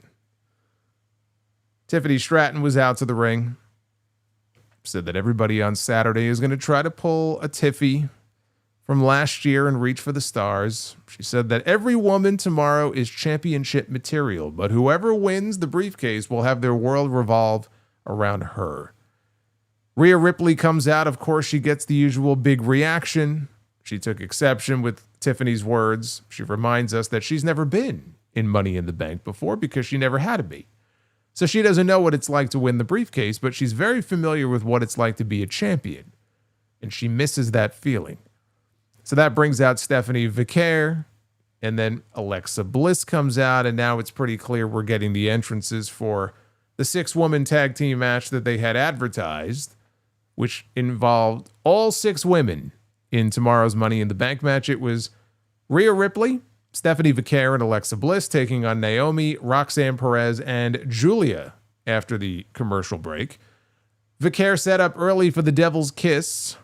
Tiffany Stratton was out to the ring. Said that everybody on Saturday is going to try to pull a Tiffy from last year and reach for the stars. She said that every woman tomorrow is championship material, but whoever wins the briefcase will have their world revolve around her. Rhea Ripley comes out. Of course, she gets the usual big reaction. She took exception with Tiffany's words. She reminds us that she's never been in Money in the Bank before because she never had to be. So she doesn't know what it's like to win the briefcase, but she's very familiar with what it's like to be a champion. And she misses that feeling. So that brings out Stephanie Vaquer, and then Alexa Bliss comes out, and now it's pretty clear we're getting the entrances for the 6-woman tag team match that they had advertised, which involved all 6 women in tomorrow's Money in the Bank match. It was Rhea Ripley, Stephanie Vaquer, and Alexa Bliss taking on Naomi, Roxanne Perez, and Giulia after the commercial break. Vaquer set up early for the Devil's Kiss,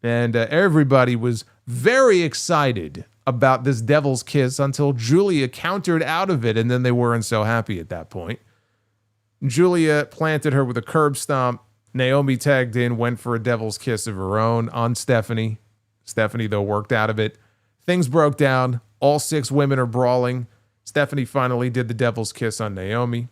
and everybody was very excited about this Devil's Kiss until Giulia countered out of it, and then they weren't so happy at that point. Giulia planted her with a curb stomp. Naomi tagged in, went for a Devil's Kiss of her own on Stephanie. Stephanie, though, worked out of it. Things broke down. All 6 women are brawling. Stephanie finally did the Devil's Kiss on Naomi.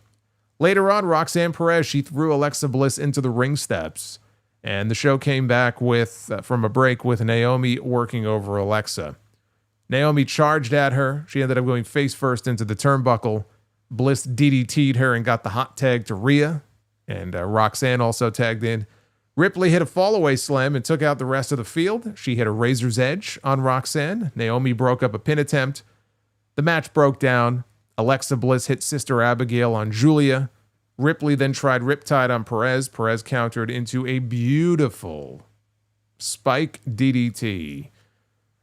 Later on, Roxanne Perez, she threw Alexa Bliss into the ring steps. And the show came back with from a break with Naomi working over Alexa. Naomi charged at her. She ended up going face first into the turnbuckle. Bliss DDT'd her and got the hot tag to Rhea. And Roxanne also tagged in. Ripley hit a fallaway slam and took out the rest of the field. She hit a razor's edge on Roxanne. Naomi broke up a pin attempt. The match broke down. Alexa Bliss hit Sister Abigail on Giulia. Ripley then tried Riptide on Perez. Perez countered into a beautiful spike DDT.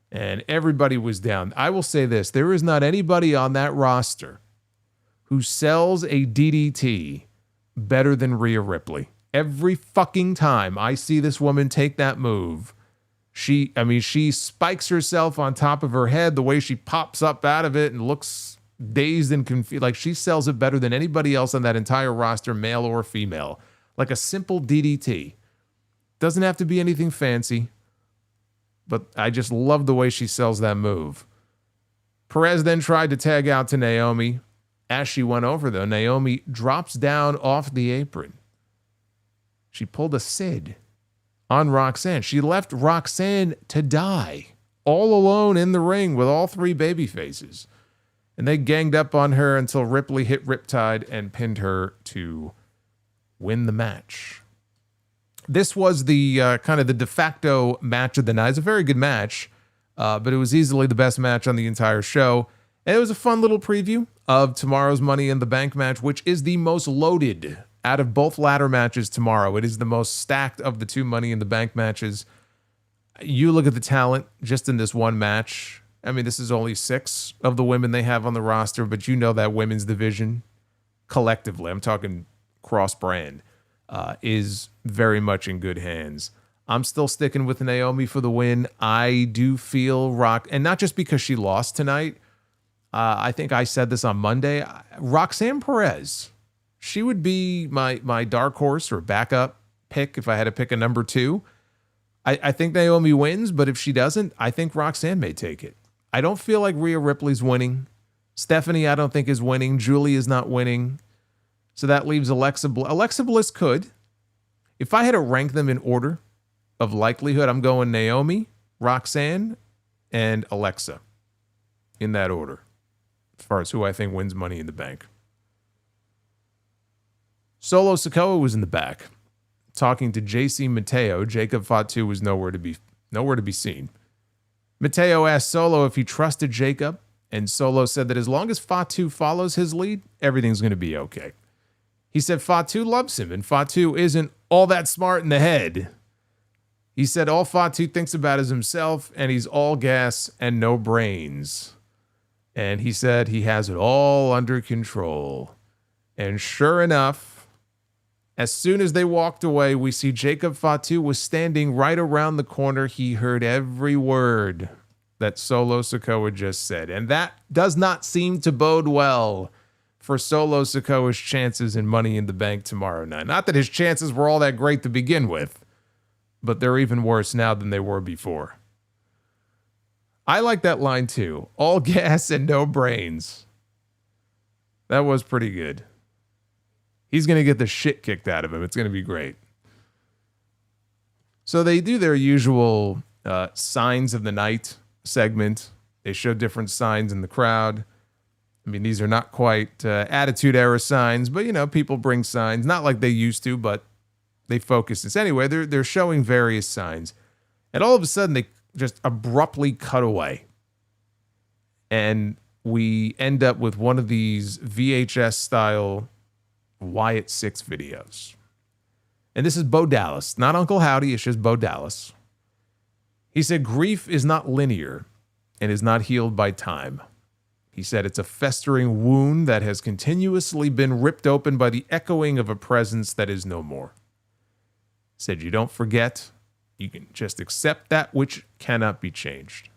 And everybody was down. I will say this. There is not anybody on that roster who sells a DDT better than Rhea Ripley. Every fucking time I see this woman take that move, she spikes herself on top of her head, the way she pops up out of it and looks dazed and confused. Like, she sells it better than anybody else on that entire roster, male or female. Like a simple DDT. Doesn't have to be anything fancy, but I just love the way she sells that move. Perez then tried to tag out to Naomi. As she went over, though, Naomi drops down off the apron. She pulled a Sid on Roxanne. She left Roxanne to die all alone in the ring with all 3 baby faces. And they ganged up on her until Ripley hit Riptide and pinned her to win the match. This was the kind of the de facto match of the night. It's a very good match, but it was easily the best match on the entire show. And it was a fun little preview of tomorrow's Money in the Bank match, which is the most loaded out of both ladder matches tomorrow. It is the most stacked of the 2 Money in the Bank matches. You look at the talent just in this one match. I mean, this is only 6 of the women they have on the roster, but you know that women's division collectively, I'm talking cross-brand, is very much in good hands. I'm still sticking with Naomi for the win. I do feel and not just because she lost tonight. I think I said this on Monday. Roxanne Perez, she would be my dark horse or backup pick if I had to pick a number 2. I think Naomi wins, but if she doesn't, I think Roxanne may take it. I don't feel like Rhea Ripley's winning. Stephanie, I don't think, is winning. Giulia is not winning. So that leaves Alexa Bliss. Alexa Bliss could. If I had to rank them in order of likelihood, I'm going Naomi, Roxanne, and Alexa in that order as far as who I think wins Money in the Bank. Solo Sikoa was in the back talking to JC Mateo. Jacob Fatu was nowhere to be seen. Mateo asked Solo if he trusted Jacob, and Solo said that as long as Fatu follows his lead, everything's going to be okay. He said Fatu loves him, and Fatu isn't all that smart in the head. He said all Fatu thinks about is himself, and he's all gas and no brains. And he said he has it all under control. And sure enough, as soon as they walked away, we see Jacob Fatu was standing right around the corner. He heard every word that Solo Sikoa just said. And that does not seem to bode well for Solo Sikoa's chances in Money in the Bank tomorrow night. Not that his chances were all that great to begin with, but they're even worse now than they were before. I like that line too. All gas and no brains. That was pretty good. He's going to get the shit kicked out of him. It's going to be great. So they do their usual signs of the night segment. They show different signs in the crowd. I mean, these are not quite attitude era signs, but, you know, people bring signs. Not like they used to, but they focus this. Anyway, they're showing various signs. And all of a sudden, they just abruptly cut away. And we end up with one of these VHS-style Wyatt 6 videos. And this is Bo Dallas. Not Uncle Howdy, it's just Bo Dallas. He said, grief is not linear and is not healed by time. He said it's a festering wound that has continuously been ripped open by the echoing of a presence that is no more. He said, you don't forget. You can just accept that which cannot be changed.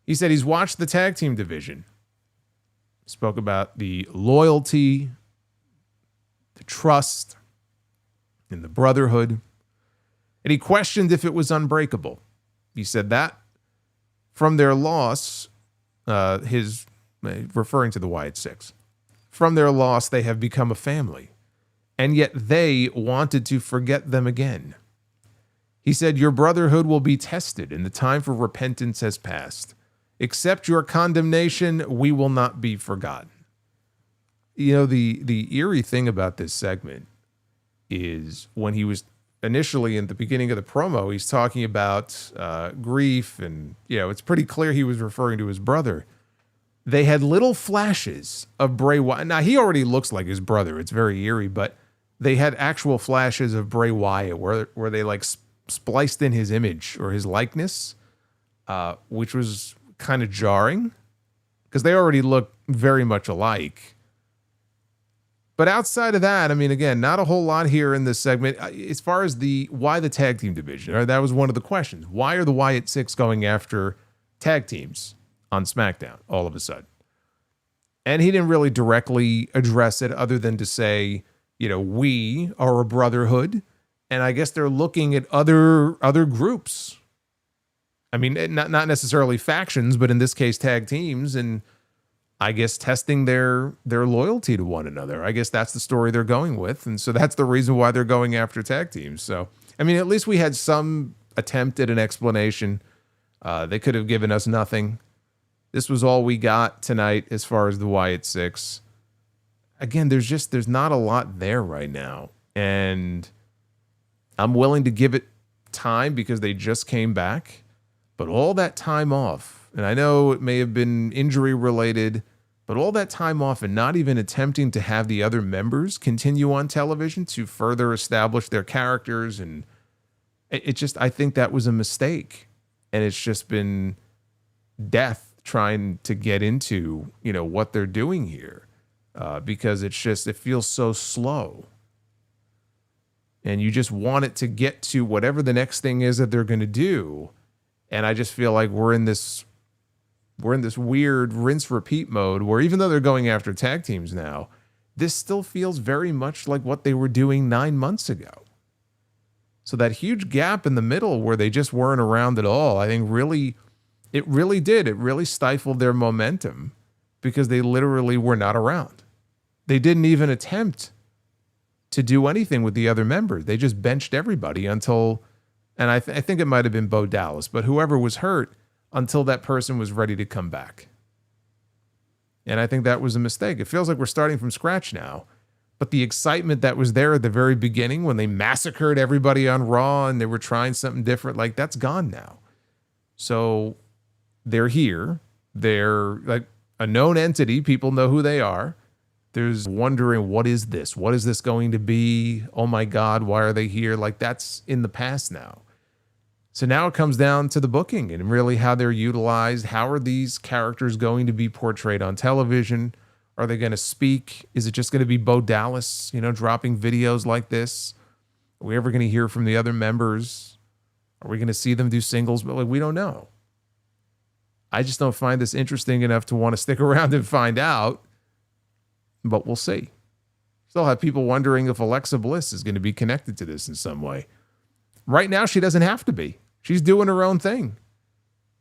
He said he's watched the tag team division. Spoke about the loyalty, the trust, and the brotherhood. And he questioned if it was unbreakable. He said that from their loss, referring to the Wyatt Six, from their loss, they have become a family. And yet they wanted to forget them again. He said, your brotherhood will be tested and the time for repentance has passed. Accept your condemnation, we will not be forgotten. You know, the eerie thing about this segment is when he was initially in the beginning of the promo, he's talking about grief and, you know, it's pretty clear he was referring to his brother. They had little flashes of Bray Wyatt. Now, he already looks like his brother. It's very eerie, but they had actual flashes of Bray Wyatt where they like spliced in his image or his likeness, which was kind of jarring because they already look very much alike. But outside of that, I mean, again, not a whole lot here in this segment. As far as why the tag team division, or that was one of the questions. Why are the Wyatt Six going after tag teams on SmackDown all of a sudden? And he didn't really directly address it other than to say, you know, we are a brotherhood. And I guess they're looking at other groups. I mean, not necessarily factions, but in this case, tag teams, and I guess testing their loyalty to one another. I guess that's the story they're going with. And so that's the reason why they're going after tag teams. So, I mean, at least we had some attempt at an explanation. They could have given us nothing. This was all we got tonight as far as the Wyatt Six. Again, there's not a lot there right now. And I'm willing to give it time because they just came back. But all that time off, and I know it may have been injury related, but all that time off and not even attempting to have the other members continue on television to further establish their characters. And I think that was a mistake. And it's just been death trying to get into, you know, what they're doing here. Because it feels so slow. And you just want it to get to whatever the next thing is that they're going to do. And I just feel like we're in this weird rinse repeat mode where even though they're going after tag teams now, this still feels very much like what they were doing 9 months ago. So that huge gap in the middle where they just weren't around at all, I think it really stifled their momentum because they literally were not around. They didn't even attempt to do anything with the other members. They just benched everybody until And I think it might have been Bo Dallas, but whoever was hurt until that person was ready to come back. And I think that was a mistake. It feels like we're starting from scratch now. But the excitement that was there at the very beginning when they massacred everybody on Raw and they were trying something different, like that's gone now. So they're here. They're like a known entity. People know who they are. There's wondering, what is this? What is this going to be? Oh my God, why are they here? Like that's in the past now. So now it comes down to the booking and really how they're utilized. How are these characters going to be portrayed on television? Are they going to speak? Is it just going to be Bo Dallas, dropping videos like this? Are we ever going to hear from the other members? Are we going to see them do singles? But we don't know. I just don't find this interesting enough to want to stick around and find out. But we'll see. Still have people wondering if Alexa Bliss is going to be connected to this in some way. Right now, she doesn't have to be. She's doing her own thing.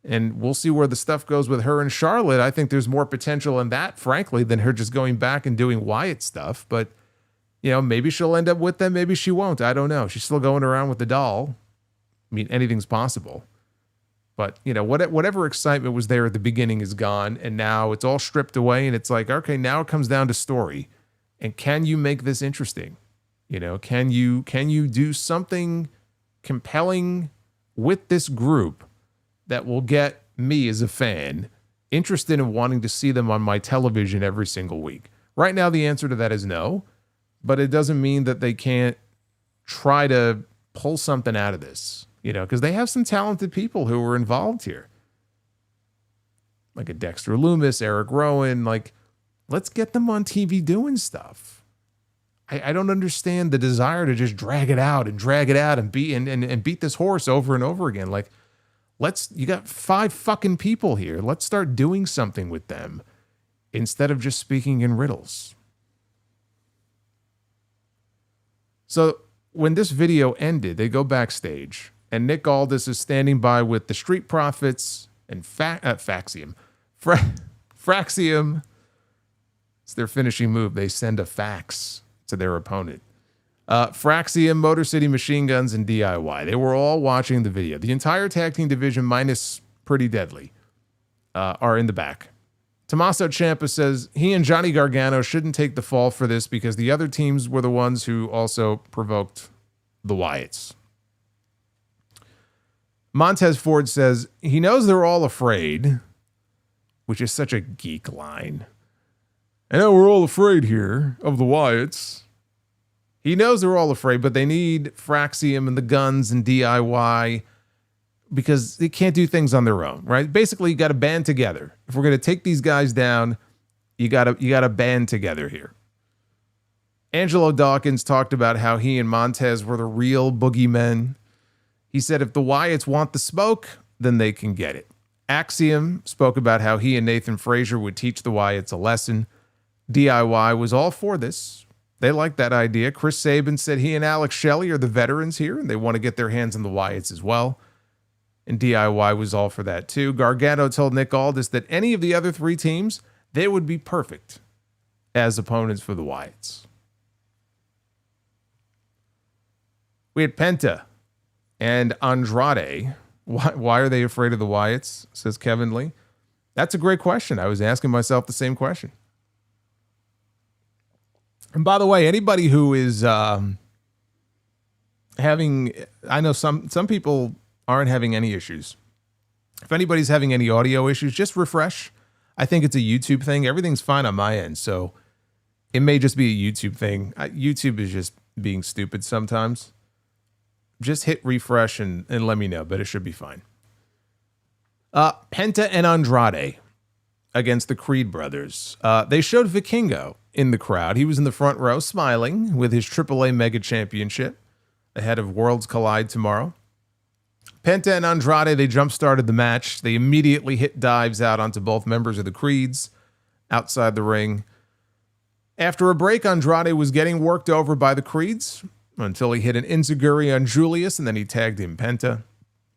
And we'll see where the stuff goes with her and Charlotte. I think there's more potential in that, frankly, than her just going back and doing Wyatt stuff. But, maybe she'll end up with them. Maybe she won't. I don't know. She's still going around with the doll. I mean, anything's possible. But, whatever excitement was there at the beginning is gone. And now it's all stripped away. And it's like, okay, now it comes down to story. And can you make this interesting? Can you do something compelling with this group that will get me as a fan interested in wanting to see them on my television every single week? Right now, the answer to that is no, but it doesn't mean that they can't try to pull something out of this, because they have some talented people who are involved here. Like a Dexter Lumis, Eric Rowan, let's get them on TV doing stuff. I don't understand the desire to just drag it out and beat this horse over and over again. You got 5 fucking people here. Let's start doing something with them instead of just speaking in riddles. So when this video ended, they go backstage and Nick Aldis is standing by with the Street Profits and Faxium. Fraxium. It's their finishing move. They send a fax to their opponent. Fraxium, Motor City Machine Guns, and DIY. They were all watching the video. The entire tag team division, minus Pretty Deadly, are in the back. Tommaso Ciampa says he and Johnny Gargano shouldn't take the fall for this because the other teams were the ones who also provoked the Wyatts. Montez Ford says he knows they're all afraid, which is such a geek line. I know we're all afraid here of the Wyatts. He knows they're all afraid, but they need Fraxium and the Guns and DIY because they can't do things on their own, right? Basically, you got to band together. If we're going to take these guys down, you got to band together here. Angelo Dawkins talked about how he and Montez were the real boogeymen. He said if the Wyatts want the smoke, then they can get it. Axiom spoke about how he and Nathan Frazier would teach the Wyatts a lesson. DIY was all for this. They liked that idea. Chris Sabin said he and Alex Shelley are the veterans here, and they want to get their hands on the Wyatts as well. And DIY was all for that too. Gargano told Nick Aldis that any of the other 3 teams, they would be perfect as opponents for the Wyatts. We had Penta and Andrade. Why are they afraid of the Wyatts, says Kevin Lee. That's a great question. I was asking myself the same question. And by the way, anybody who is having, I know some people aren't having any issues. If anybody's having any audio issues, just refresh. I think it's a YouTube thing. Everything's fine on my end, so it may just be a YouTube thing. YouTube is just being stupid sometimes. Just hit refresh and let me know, but it should be fine. Penta and Andrade against the Creed brothers. They showed Vikingo in the crowd. He was in the front row smiling with his AAA Mega Championship ahead of Worlds Collide tomorrow. Penta and Andrade, they jump-started the match. They immediately hit dives out onto both members of the Creeds outside the ring. After a break, Andrade was getting worked over by the Creeds until he hit an enziguri on Julius, and then he tagged in Penta.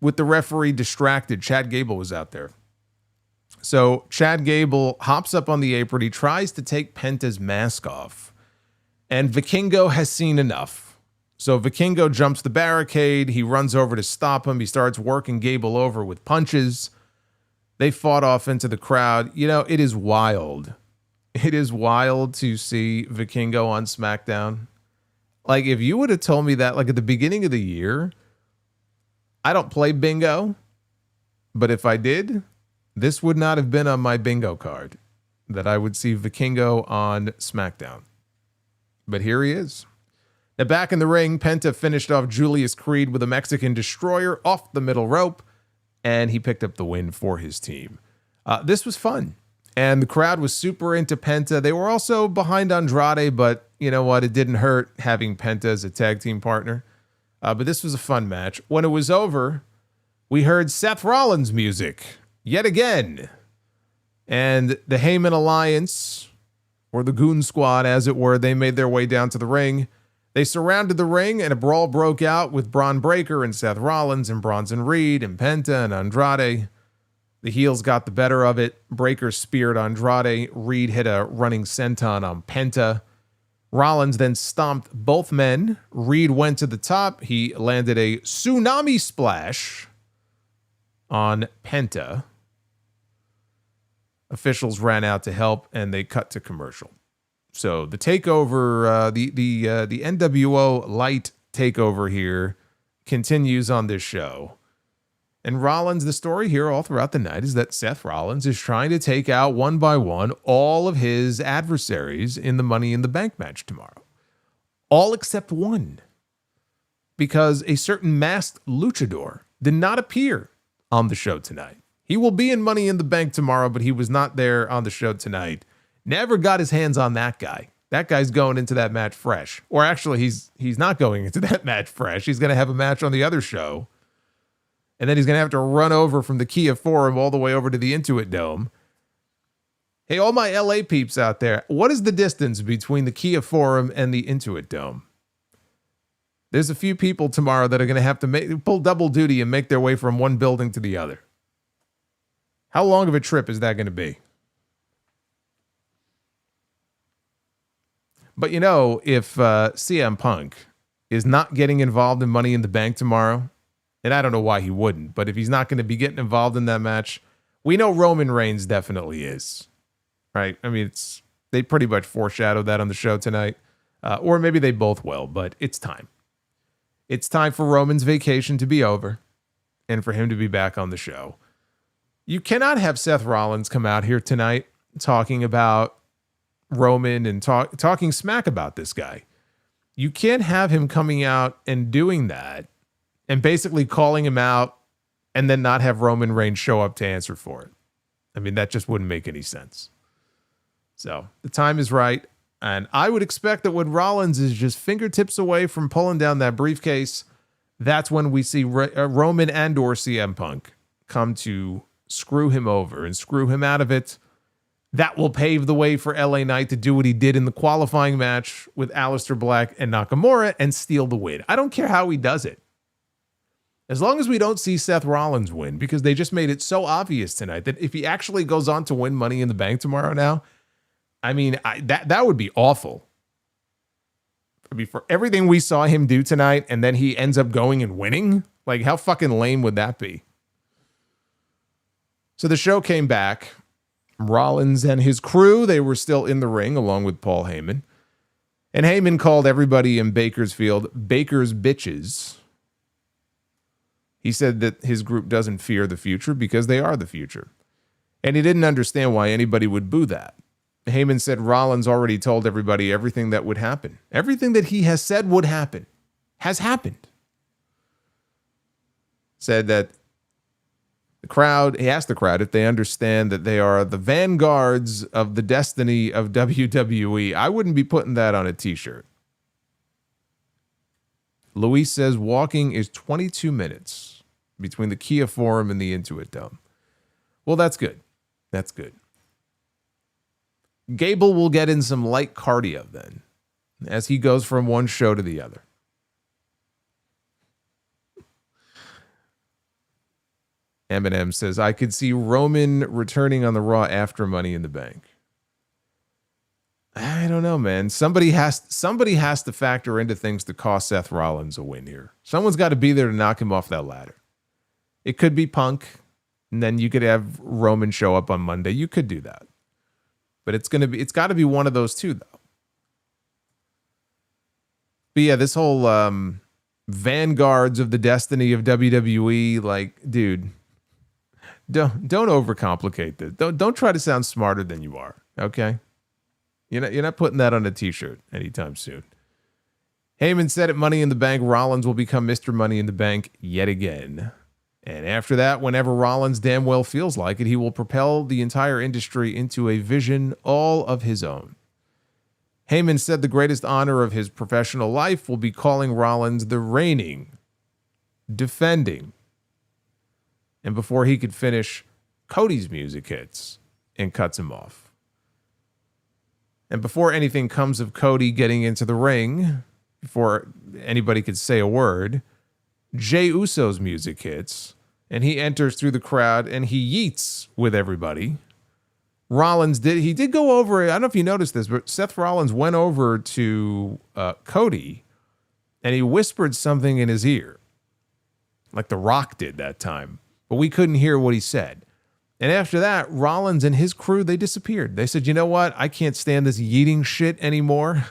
With the referee distracted, Chad Gable was out there. So Chad Gable hops up on the apron. He tries to take Penta's mask off. And Vikingo has seen enough. So Vikingo jumps the barricade. He runs over to stop him. He starts working Gable over with punches. They fought off into the crowd. You know, it is wild. It is wild to see Vikingo on SmackDown. Like, if you would have told me that, like, at the beginning of the year, I don't play bingo, but if I did, this would not have been on my bingo card, that I would see Vikingo on SmackDown. But here he is. Now, back in the ring, Penta finished off Julius Creed with a Mexican Destroyer off the middle rope, and he picked up the win for his team. This was fun, and the crowd was super into Penta. They were also behind Andrade, but you know what? It didn't hurt having Penta as a tag team partner. But this was a fun match. When it was over, we heard Seth Rollins music yet again. And the Heyman Alliance, or the Goon Squad, as it were, they made their way down to the ring. They surrounded the ring, and a brawl broke out with Braun Breaker and Seth Rollins and Bronson Reed and Penta and Andrade. The heels got the better of it. Breaker speared Andrade. Reed hit a running senton on Penta. Rollins then stomped both men. Reed went to the top. He landed a tsunami splash on Penta. Officials ran out to help, and they cut to commercial. So the takeover, the NWO light takeover here continues on this show. And Rollins, the story here all throughout the night is that Seth Rollins is trying to take out one by one all of his adversaries in the Money in the Bank match tomorrow. All except one. Because a certain masked luchador did not appear on the show tonight. He will be in Money in the Bank tomorrow, but he was not there on the show tonight. Never got his hands on that guy. That guy's going into that match fresh. Or actually, he's not going into that match fresh. He's going to have a match on the other show. And then he's going to have to run over from the Kia Forum all the way over to the Intuit Dome. Hey, all my LA peeps out there, what is the distance between the Kia Forum and the Intuit Dome? There's a few people tomorrow that are going to have to pull double duty and make their way from one building to the other. How long of a trip is that going to be? But you know, if CM Punk is not getting involved in Money in the Bank tomorrow, and I don't know why he wouldn't, but if he's not going to be getting involved in that match, we know Roman Reigns definitely is. Right? I mean, they pretty much foreshadowed that on the show tonight. Or maybe they both will, but it's time. It's time for Roman's vacation to be over and for him to be back on the show. You cannot have Seth Rollins come out here tonight talking about Roman and talking smack about this guy. You can't have him coming out and doing that and basically calling him out and then not have Roman Reigns show up to answer for it. I mean, that just wouldn't make any sense. So the time is right. And I would expect that when Rollins is just fingertips away from pulling down that briefcase, that's when we see Roman and or CM Punk come to screw him over and screw him out of it. That will pave the way for LA Knight to do what he did in the qualifying match with Aleister Black and Nakamura and steal the win. I don't care how he does it. As long as we don't see Seth Rollins win, because they just made it so obvious tonight that if he actually goes on to win Money in the Bank tomorrow now, I mean, that would be awful. I mean, for everything we saw him do tonight and then he ends up going and winning, like how fucking lame would that be? So the show came back. Rollins and his crew, they were still in the ring along with Paul Heyman. And Heyman called everybody in Bakersfield Baker's bitches. He said that his group doesn't fear the future because they are the future. And he didn't understand why anybody would boo that. Heyman said Rollins already told everybody everything that would happen. Everything that he has said would happen has happened. Said that he asked the crowd if they understand that they are the vanguards of the destiny of WWE. I wouldn't be putting that on a t-shirt. Luis says walking is 22 minutes between the Kia Forum and the Intuit Dome. Well, that's good. That's good. Gable will get in some light cardio then, as he goes from one show to the other. Eminem says, I could see Roman returning on the Raw after Money in the Bank. I don't don't know, man. Somebody has to factor into things to cost Seth Rollins a win here. Someone's got to be there to knock him off that ladder. It could be Punk, and then you could have Roman show up on Monday. You could do that. But it's got to be one of those two, though. But yeah, this whole vanguards of the destiny of WWE, like, dude, don't overcomplicate this. Don't try to sound smarter than you are, okay? You're not putting that on a t-shirt anytime soon. Heyman said at Money in the Bank, Rollins will become Mr. Money in the Bank yet again. And after that, whenever Rollins damn well feels like it, he will propel the entire industry into a vision all of his own. Heyman said the greatest honor of his professional life will be calling Rollins the reigning, defending. And before he could finish, Cody's music hits and cuts him off. And before anything comes of Cody getting into the ring, before anybody could say a word, Jey Uso's music hits, and he enters through the crowd, and he yeets with everybody. Rollins did go over, I don't know if you noticed this, but Seth Rollins went over to Cody, and he whispered something in his ear, like The Rock did that time, but we couldn't hear what he said. And after that, Rollins and his crew, they disappeared. They said, you know what? I can't stand this yeeting shit anymore.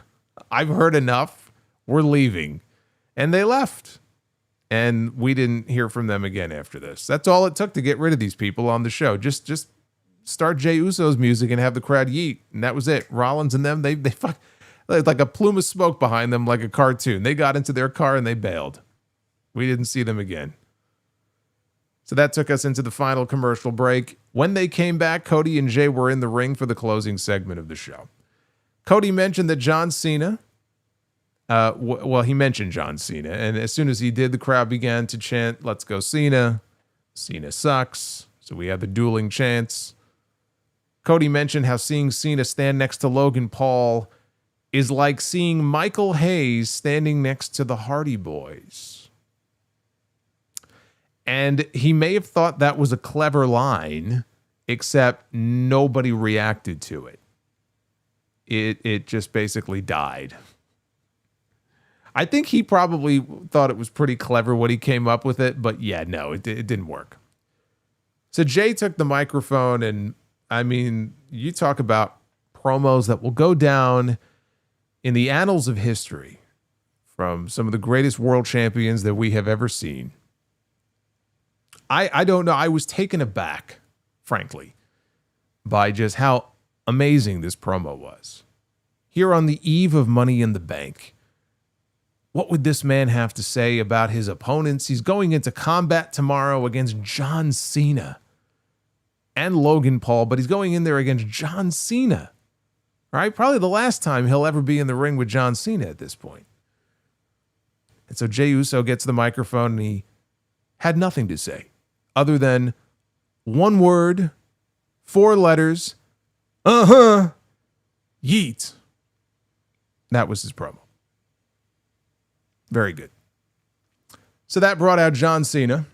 I've heard enough. We're leaving. And they left. And we didn't hear from them again after this. That's all it took to get rid of these people on the show. Just start Jey Uso's music and have the crowd yeet. And that was it. Rollins and them, they fuck like a plume of smoke behind them, like a cartoon. They got into their car and they bailed. We didn't see them again. So that took us into the final commercial break. When they came back, Cody and Jey were in the ring for the closing segment of the show. Cody mentioned that John Cena, he mentioned John Cena, and as soon as he did, the crowd began to chant, "Let's go Cena. Cena sucks." So we had the dueling chants. Cody mentioned how seeing Cena stand next to Logan Paul is like seeing Michael Hayes standing next to the Hardy Boys. And he may have thought that was a clever line, except nobody reacted to it. It just basically died. I think he probably thought it was pretty clever when he came up with it, but yeah, no, it didn't work. So Jey took the microphone, and I mean, you talk about promos that will go down in the annals of history from some of the greatest world champions that we have ever seen. I don't know. I was taken aback, frankly, by just how amazing this promo was. Here on the eve of Money in the Bank, what would this man have to say about his opponents? He's going into combat tomorrow against John Cena and Logan Paul, but he's going in there against John Cena. Right? Probably the last time he'll ever be in the ring with John Cena at this point. And so Jey Uso gets the microphone, and he had nothing to say other than one word, 4 letters, yeet. That was his promo. Very good. So that brought out John Cena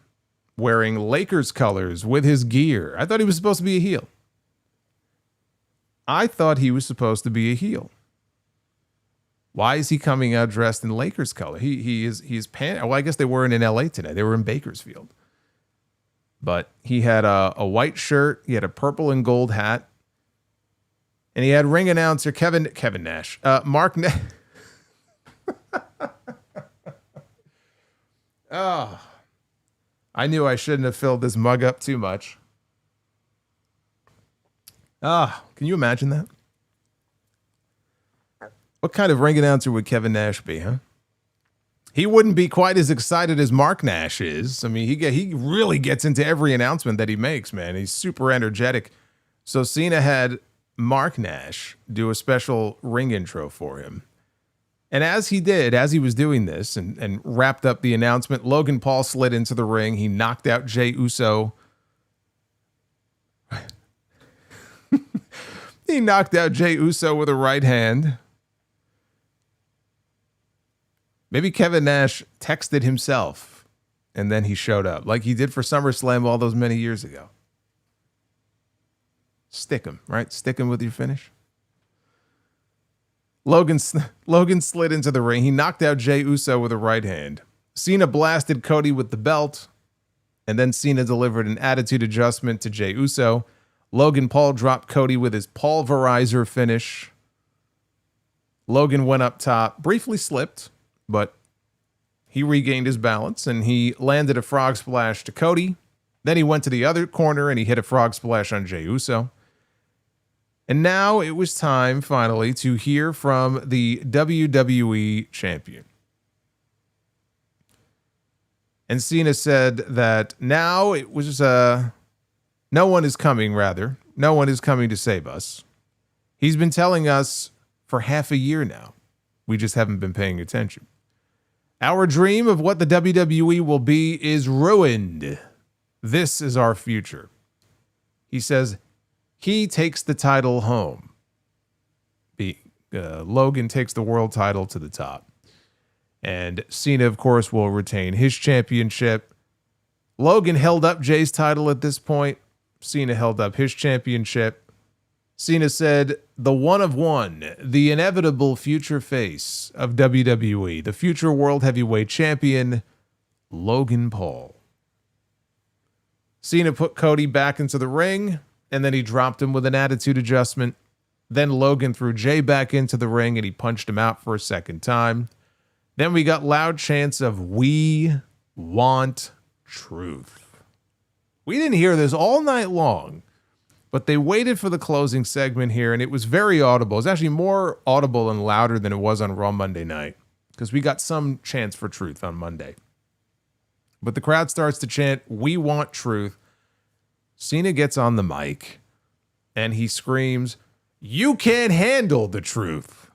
wearing Lakers colors with his gear. I thought he was supposed to be a heel. Why is he coming out dressed in Lakers color? He's well, I guess they weren't in LA today. They were in Bakersfield. But he had a white shirt, he had a purple and gold hat, and he had ring announcer Kevin Nash. Mark Nash. Oh, I knew I shouldn't have filled this mug up too much. Can you imagine that? What kind of ring announcer would Kevin Nash be, huh? He wouldn't be quite as excited as Mark Nash is. I mean, he really gets into every announcement that he makes, man. He's super energetic. So Cena had Mark Nash do a special ring intro for him. And as he was doing this and wrapped up the announcement, Logan Paul slid into the ring. He knocked out Jey Uso. He knocked out Jey Uso with a right hand. Maybe Kevin Nash texted himself and then he showed up like he did for SummerSlam all those many years ago. Stick him, right? Stick him with your finish. Logan slid into the ring. He knocked out Jey Uso with a right hand. Cena blasted Cody with the belt. And then Cena delivered an attitude adjustment to Jey Uso. Logan Paul dropped Cody with his pulverizer finish. Logan went up top, briefly slipped, but he regained his balance and he landed a frog splash to Cody. Then he went to the other corner and he hit a frog splash on Jey Uso. And now it was time, finally, to hear from the WWE champion. And Cena said that now it was, no one is coming to save us. He's been telling us for half a year now. We just haven't been paying attention. Our dream of what the WWE will be is ruined. This is our future. He says he takes the title home. Logan takes the world title to the top. And Cena, of course, will retain his championship. Logan held up Jay's title at this point. Cena held up his championship. Cena said, the one of one, the inevitable future face of WWE, the future world heavyweight champion, Logan Paul. Cena put Cody back into the ring, and then he dropped him with an attitude adjustment. Then Logan threw Jay back into the ring, and he punched him out for a second time. Then we got loud chants of, "We want truth." We didn't hear this all night long, but they waited for the closing segment here, and it was very audible. It was actually more audible and louder than it was on Raw Monday night, because we got some chants for truth on Monday. But the crowd starts to chant, "We want truth." Cena gets on the mic, and he screams, "You can't handle the truth."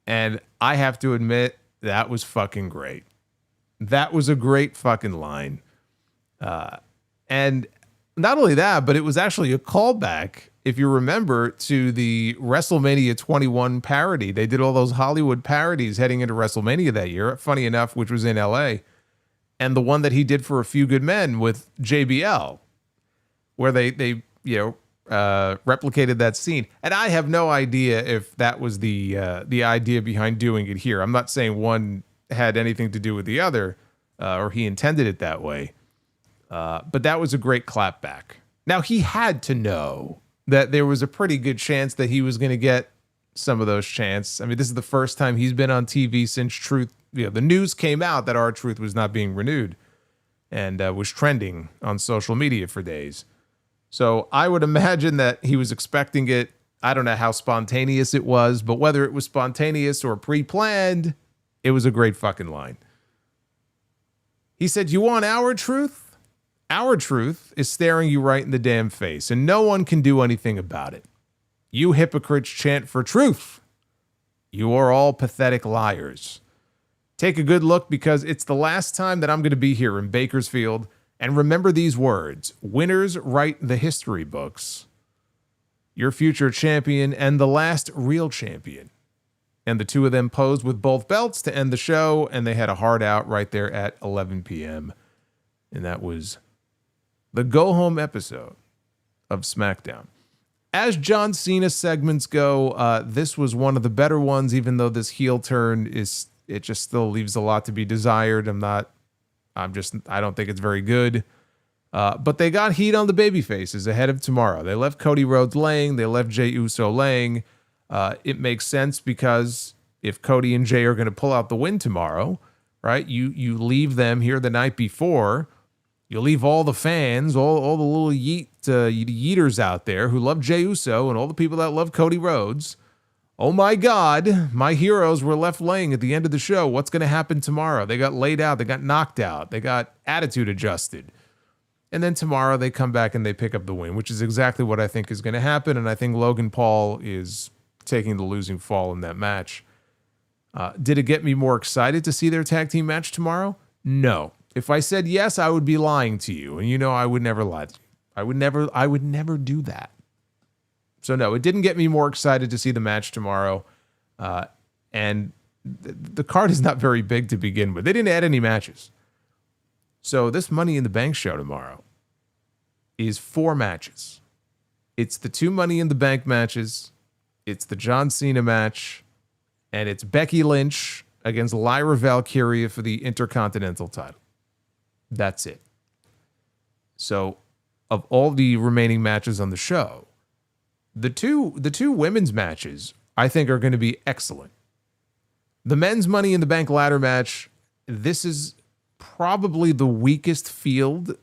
And I have to admit, that was fucking great. That was a great fucking line. And not only that, but it was actually a callback, if you remember, to the WrestleMania 21 parody. They did all those Hollywood parodies heading into WrestleMania that year, funny enough, which was in LA. And the one that he did for A Few Good Men with JBL, where they replicated that scene. And I have no idea if that was the idea behind doing it here. I'm not saying one had anything to do with the other, or he intended it that way. But that was a great clapback. Now, he had to know that there was a pretty good chance that he was going to get some of those chants. I mean, this is the first time he's been on TV since Truth. The news came out that R-Truth was not being renewed and was trending on social media for days. So I would imagine that he was expecting it. I don't know how spontaneous it was, but whether it was spontaneous or pre-planned, it was a great fucking line. He said, "You want our truth? Our truth is staring you right in the damn face, and no one can do anything about it. You hypocrites chant for truth. You are all pathetic liars. Take a good look, because it's the last time that I'm going to be here in Bakersfield. And remember these words: winners write the history books. Your future champion and the last real champion." And the two of them posed with both belts to end the show, and they had a hard out right there at 11 p.m. And that was the go-home episode of SmackDown. As John Cena segments go, this was one of the better ones, even though this heel turn it just still leaves a lot to be desired. I don't think it's very good. But they got heat on the babyfaces ahead of tomorrow. They left Cody Rhodes laying. They left Jey Uso laying. It makes sense, because if Cody and Jey are going to pull out the win tomorrow, right, you leave them here the night before. You leave all the fans, all the little yeeters out there who love Jey Uso and all the people that love Cody Rhodes. Oh my God, my heroes were left laying at the end of the show. What's going to happen tomorrow? They got laid out. They got knocked out. They got attitude adjusted. And then tomorrow they come back and they pick up the win, which is exactly what I think is going to happen. And I think Logan Paul is taking the losing fall in that match. Did it get me more excited to see their tag team match tomorrow? No. If I said yes, I would be lying to you. And I would never lie to you. I would never do that. So no, it didn't get me more excited to see the match tomorrow. And the card is not very big to begin with. They didn't add any matches. So this Money in the Bank show tomorrow is 4 matches. It's the 2 Money in the Bank matches. It's the John Cena match, and it's Becky Lynch against Lyra Valkyria for the Intercontinental title. That's it. So, of all the remaining matches on the show, the two women's matches I think are going to be excellent. The men's Money in the Bank ladder match, this is probably the weakest field.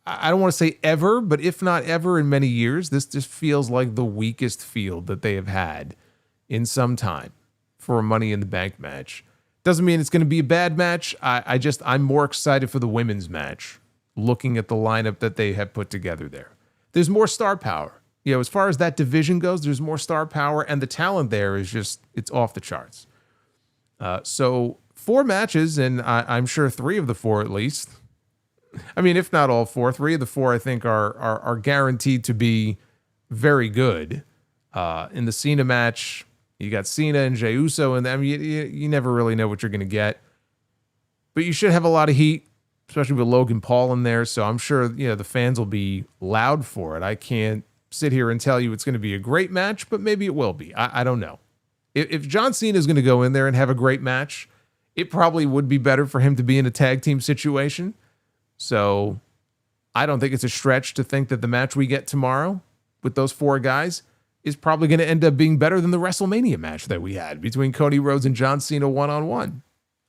I don't want to say ever, but if not ever in many years, this just feels like the weakest field that they have had in some time for a Money in the Bank match. Doesn't mean it's going to be a bad match. I'm more excited for the women's match, looking at the lineup that they have put together there. There's more star power. You know, as far as that division goes, there's more star power, and the talent there is just, it's off the charts. So 4 matches, and I'm sure 3 of the 4 at least. I mean, if not all 4, 3 of the 4 I think are guaranteed to be very good. In the Cena match, you got Cena and Jey Uso, and you never really know what you're going to get. But you should have a lot of heat, especially with Logan Paul in there. So I'm sure the fans will be loud for it. I can't sit here and tell you it's going to be a great match, but maybe it will be. I don't know. If John Cena is going to go in there and have a great match, it probably would be better for him to be in a tag team situation. So I don't think it's a stretch to think that the match we get tomorrow with those 4 guys is probably going to end up being better than the WrestleMania match that we had between Cody Rhodes and John Cena one-on-one.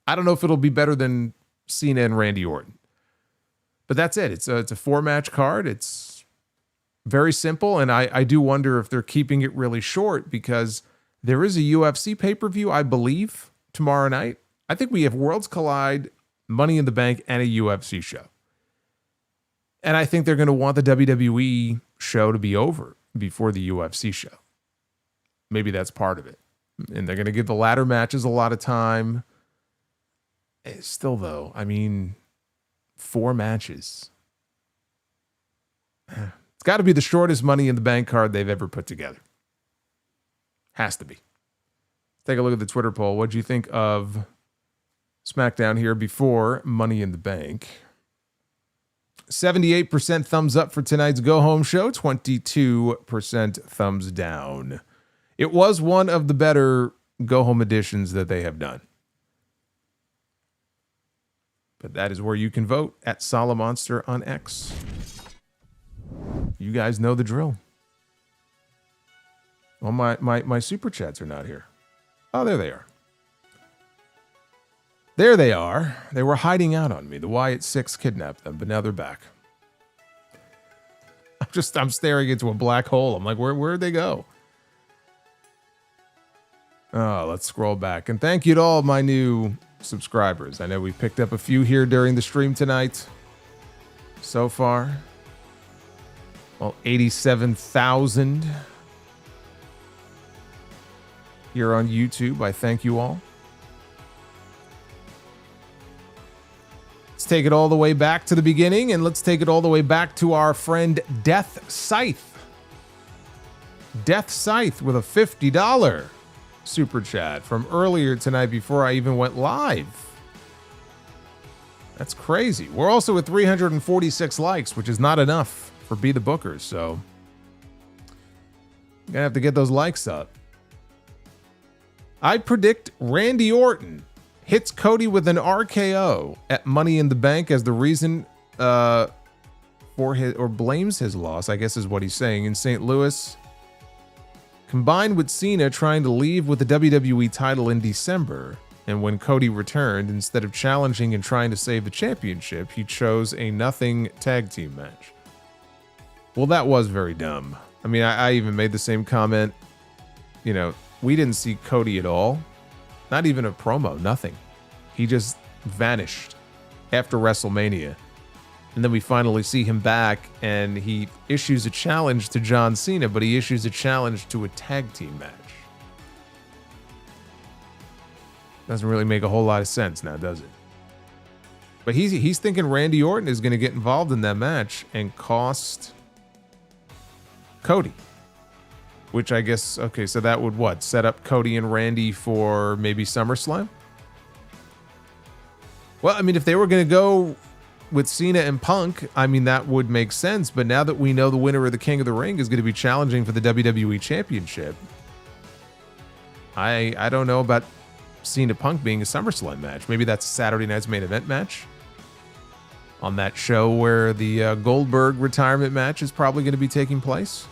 I don't know if it'll be better than Cena and Randy Orton. But that's it. It's a 4-match card. It's very simple, and I do wonder if they're keeping it really short because there is a UFC pay-per-view, I believe, tomorrow night. I think we have Worlds Collide, Money in the Bank, and a UFC show. And I think they're going to want the WWE show to be over before the UFC show. Maybe that's part of it. And they're going to give the ladder matches a lot of time. Still, though, I mean, 4 matches. It's got to be the shortest Money in the Bank card they've ever put together. Has to be. Take a look at the Twitter poll. What do you think of SmackDown here before Money in the Bank? 78% thumbs up for tonight's go-home show, 22% thumbs down. It was one of the better go-home editions that they have done. But that is where you can vote, at Solomonster on X. You guys know the drill. Well, my super chats are not here. Oh, there they are. There they are. They were hiding out on me. The Wyatt Six kidnapped them, but now they're back. I'm staring into a black hole. I'm like, where'd they go? Oh, let's scroll back. And thank you to all of my new subscribers. I know we picked up a few here during the stream tonight. So far. Well, 87,000 here on YouTube. I thank you all. Let's take it all the way back to the beginning, and let's take it all the way back to our friend Death Scythe. Death Scythe with a $50 super chat from earlier tonight before I even went live. That's crazy. We're also at 346 likes, which is not enough for Be the Bookers, so I'm gonna have to get those likes up. I predict Randy Orton hits Cody with an RKO at Money in the Bank as the reason for his, or blames his loss, I guess is what he's saying, in St. Louis. Combined with Cena trying to leave with the WWE title in December, and when Cody returned, instead of challenging and trying to save the championship, he chose a nothing tag team match. Well, that was very dumb. I mean, I even made the same comment. You know, we didn't see Cody at all. Not even a promo, nothing. He just vanished after WrestleMania. And then we finally see him back, and he issues a challenge to John Cena, but he issues a challenge to a tag team match. Doesn't really make a whole lot of sense now, does it? But he's thinking Randy Orton is going to get involved in that match and cost Cody. Which I guess, okay, so that would what? Set up Cody and Randy for maybe SummerSlam? Well, I mean, if they were going to go with Cena and Punk, I mean, that would make sense. But now that we know the winner of the King of the Ring is going to be challenging for the WWE Championship, I don't know about Cena Punk being a SummerSlam match. Maybe that's Saturday night's main event match. On that show where the Goldberg retirement match is probably going to be taking place.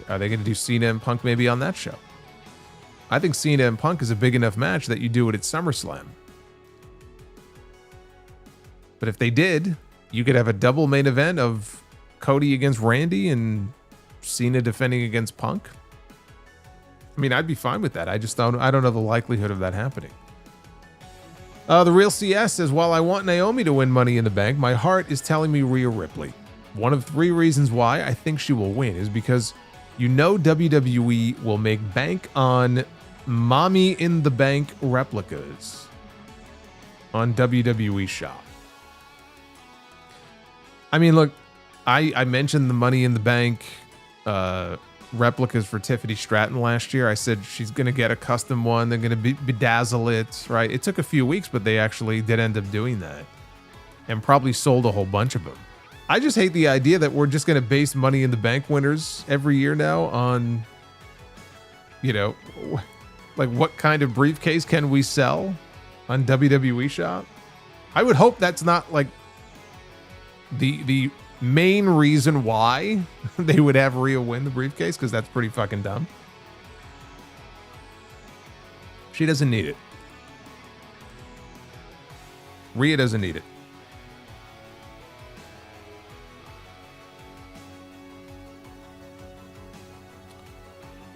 Are they going to do Cena and Punk maybe on that show? I think Cena and Punk is a big enough match that you do it at SummerSlam. But if they did, you could have a double main event of Cody against Randy and Cena defending against Punk. I mean, I'd be fine with that. I don't know the likelihood of that happening. The Real CS says, while I want Naomi to win Money in the Bank, my heart is telling me Rhea Ripley. One of 3 reasons why I think she will win is because you know WWE will make bank on Mommy in the Bank replicas on WWE Shop. I mean, look, I mentioned the Money in the Bank replicas for Tiffany Stratton last year. I said she's going to get a custom one. They're going to bedazzle it, right? It took a few weeks, but they actually did end up doing that and probably sold a whole bunch of them. I just hate the idea that we're just going to base Money in the Bank winners every year now on, you know, like what kind of briefcase can we sell on WWE Shop? I would hope that's not like the main reason why they would have Rhea win the briefcase, because that's pretty fucking dumb. She doesn't need it. Rhea doesn't need it.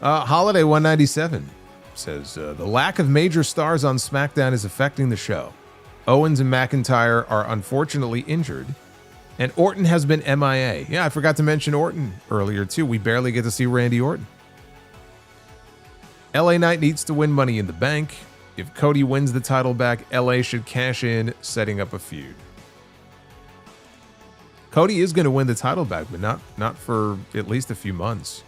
Holiday 197 says, the lack of major stars on SmackDown is affecting the show. Owens and McIntyre are unfortunately injured, and Orton has been MIA. Yeah, I forgot to mention Orton earlier, too. We barely get to see Randy Orton. LA Knight needs to win Money in the Bank. If Cody wins the title back, LA should cash in, setting up a feud. Cody is going to win the title back, but not for at least a few months.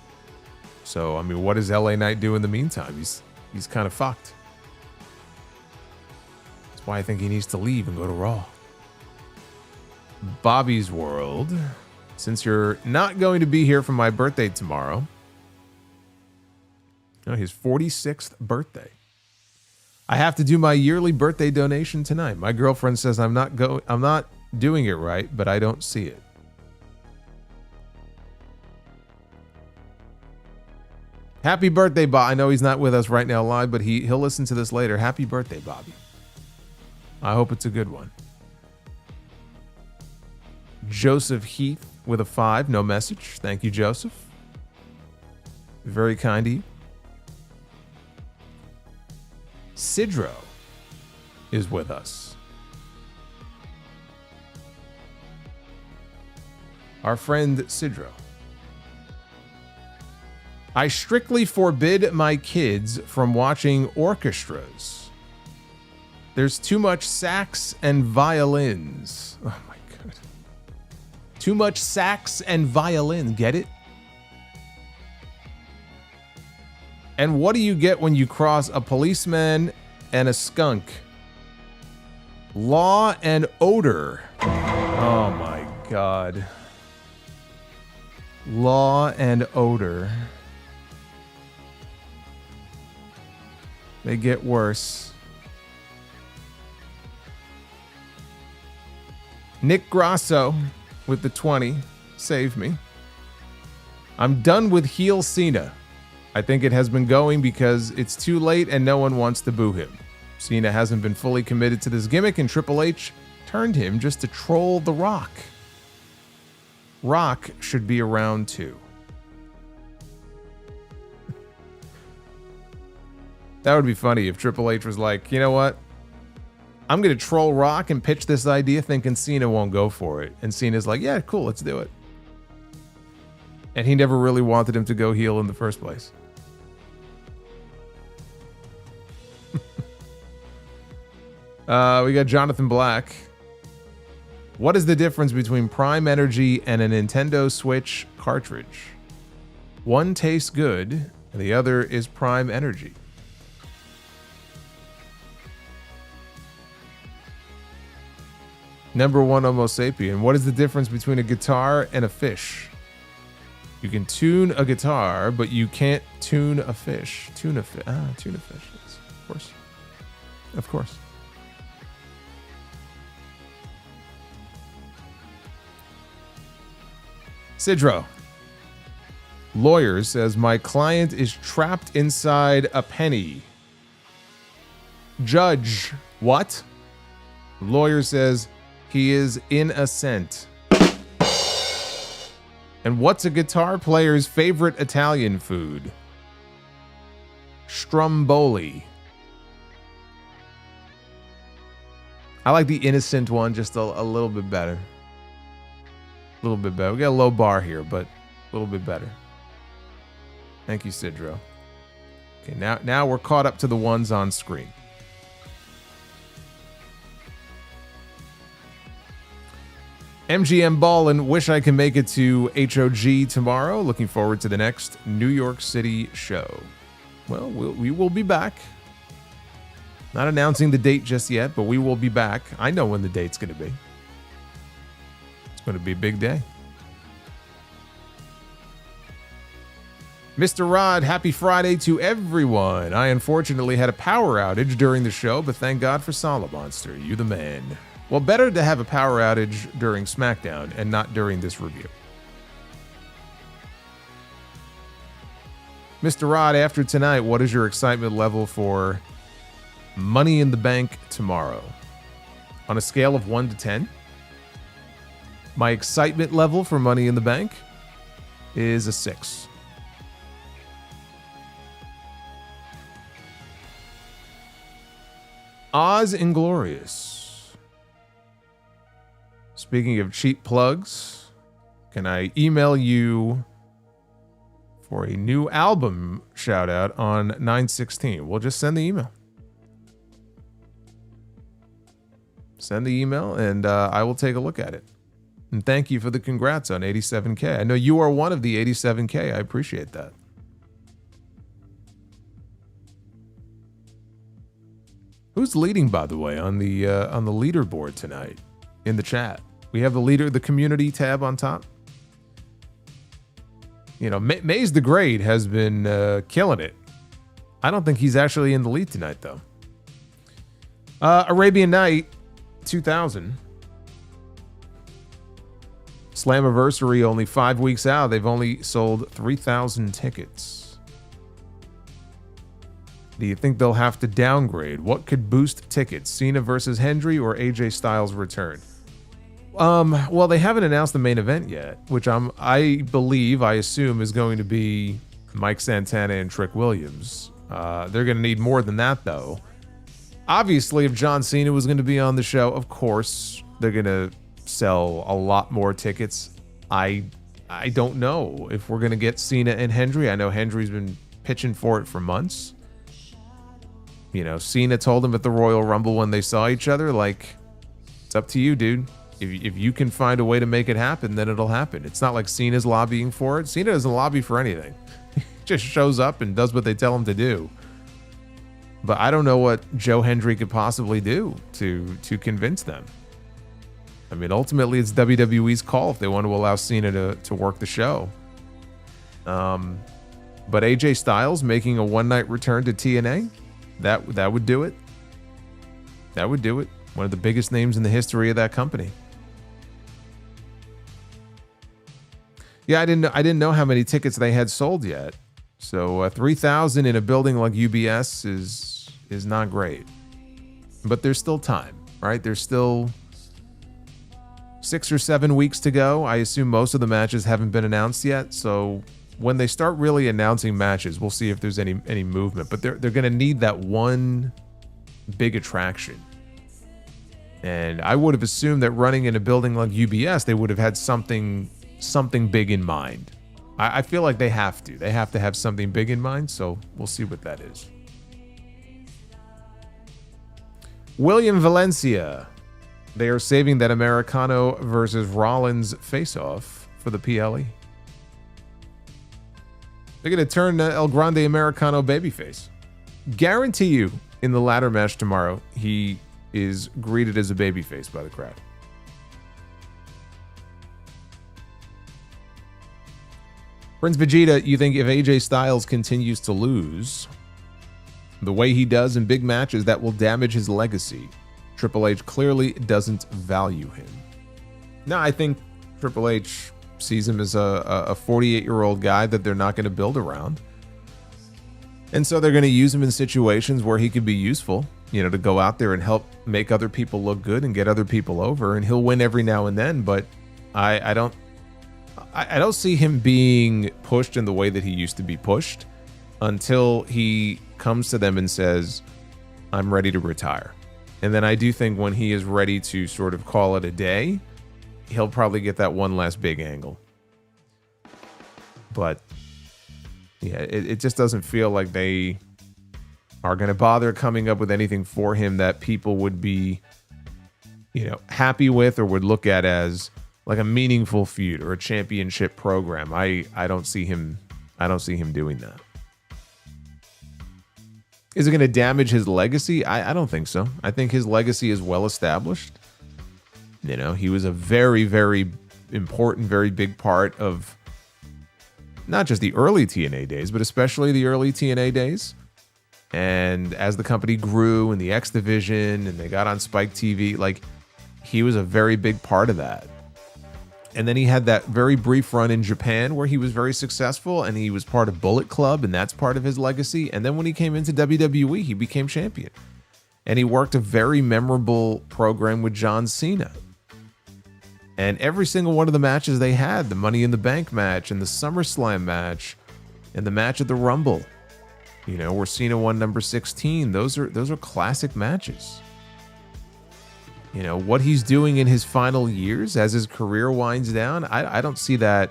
So, I mean, what does LA Knight do in the meantime? He's kind of fucked. That's why I think he needs to leave and go to Raw. Bobby's World. Since you're not going to be here for my birthday tomorrow. No, his 46th birthday. I have to do my yearly birthday donation tonight. My girlfriend says I'm not doing it right, but I don't see it. Happy birthday, Bob. I know he's not with us right now live, but he'll listen to this later. Happy birthday, Bobby. I hope it's a good one. Joseph Heath with a 5, no message. Thank you, Joseph. Very kind of you. Sidro is with us. Our friend Sidro. I strictly forbid my kids from watching orchestras. There's too much sax and violins. Oh my God. Too much sax and violin. Get it? And what do you get when you cross a policeman and a skunk? Law and Odor. Oh my God. Law and Odor. They get worse. Nick Grasso with the 20. Save me. I'm done with heel Cena. I think it has been going because it's too late and no one wants to boo him. Cena hasn't been fully committed to this gimmick, and Triple H turned him just to troll The Rock. Rock should be around too. That would be funny if Triple H was like, you know what? I'm going to troll Rock and pitch this idea thinking Cena won't go for it. And Cena's like, yeah, cool, let's do it. And he never really wanted him to go heel in the first place. We got Jonathan Black. What is the difference between Prime Energy and a Nintendo Switch cartridge? One tastes good, and the other is Prime Energy. Number 1 Homo sapien. What is the difference between a guitar and a fish? You can tune a guitar, but you can't tune a fish. Tune a fish. Tune a fish. Yes, of course. Of course. Sidro. Lawyer says, my client is trapped inside a penny. Judge. What? Lawyer says, he is innocent. And what's a guitar player's favorite Italian food? Stromboli. I like the innocent one just a little bit better. A little bit better. We got a low bar here, but a little bit better. Thank you, Sidro. Okay, now we're caught up to the ones on screen. MGM Ballin, wish I can make it to HOG tomorrow. Looking forward to the next New York City show. Well, we will be back. Not announcing the date just yet, but we will be back. I know when the date's going to be. It's going to be a big day. Mr. Rod, happy Friday to everyone. I unfortunately had a power outage during the show, but thank God for Solomonster. You the man. Well, better to have a power outage during SmackDown and not during this review. Mr. Rod, after tonight, what is your excitement level for Money in the Bank tomorrow? On a scale of 1 to 10, my excitement level for Money in the Bank is a 6. Oz Inglorious. Speaking of cheap plugs, can I email you for a new album shout out on 9/16? We'll just send the email. Send the email and I will take a look at it. And thank you for the congrats on 87K. I know you are one of the 87K. I appreciate that. Who's leading, by the way, on the leaderboard tonight in the chat? We have the community tab on top. You know, Maze the Great has been killing it. I don't think he's actually in the lead tonight, though. Arabian Night 2000. Slammiversary only 5 weeks out. They've only sold 3,000 tickets. Do you think they'll have to downgrade? What could boost tickets? Cena versus Hendry or AJ Styles' return? Well, they haven't announced the main event yet, which I assume is going to be Mike Santana and Trick Williams. They're going to need more than that, though. Obviously, if John Cena was going to be on the show, of course, they're going to sell a lot more tickets. I don't know if we're going to get Cena and Hendry. I know Hendry's been pitching for it for months. You know, Cena told him at the Royal Rumble when they saw each other, like, it's up to you, dude. If you can find a way to make it happen, then it'll happen. It's not like Cena's lobbying for it. Cena doesn't lobby for anything. He just shows up and does what they tell him to do. But I don't know what Joe Hendry could possibly do to convince them. I mean, ultimately, it's WWE's call if they want to allow Cena to work the show. But AJ Styles making a one-night return to TNA, that would do it. That would do it. One of the biggest names in the history of that company. Yeah, I didn't know how many tickets they had sold yet. So 3,000 in a building like UBS is not great. But there's still time, right? There's still 6 or 7 weeks to go. I assume most of the matches haven't been announced yet. So when they start really announcing matches, we'll see if there's any movement. But they're going to need that one big attraction. And I would have assumed that running in a building like UBS, they would have had something big in mind. I feel like they have to. They have to have something big in mind, so we'll see what that is. William Valencia. They are saving that Americano versus Rollins face-off for the PLE. They're going to turn El Grande Americano babyface. Guarantee you, in the ladder match tomorrow, he is greeted as a babyface by the crowd. Prince Vegeta, you think if AJ Styles continues to lose the way he does in big matches, that will damage his legacy? Triple H clearly doesn't value him. No, I think Triple H sees him as a 48-year-old guy that they're not going to build around. And so they're going to use him in situations where he could be useful, you know, to go out there and help make other people look good and get other people over. And he'll win every now and then, but I don't see him being pushed in the way that he used to be pushed until he comes to them and says, I'm ready to retire. And then I do think when he is ready to sort of call it a day, he'll probably get that one last big angle. But yeah, it just doesn't feel like they are going to bother coming up with anything for him that people would be, you know, happy with or would look at as like a meaningful feud or a championship program. I don't see him doing that. Is it going to damage his legacy? I don't think so. I think his legacy is well established. You know, he was a very, very important, very big part of not just the early TNA days, but especially the early TNA days. And as the company grew in the X division and they got on Spike TV, like, he was a very big part of that. And then he had that very brief run in Japan where he was very successful and he was part of Bullet Club, and that's part of his legacy. And then when he came into WWE, he became champion. And he worked a very memorable program with John Cena. And every single one of the matches they had, the Money in the Bank match and the SummerSlam match and the match at the Rumble, you know, where Cena won number 16, those are classic matches. You know, what he's doing in his final years as his career winds down, I don't see that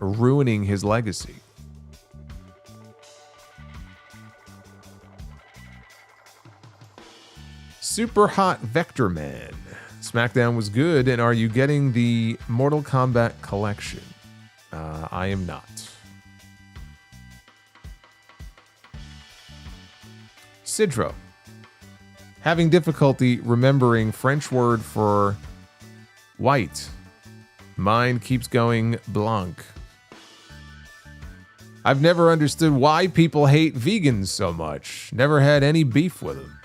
ruining his legacy. Super Hot Vector Man. SmackDown was good, and are you getting the Mortal Kombat collection? I am not. Sidro. Having difficulty remembering French word for white. Mine keeps going blanc. I've never understood why people hate vegans so much. Never had any beef with them.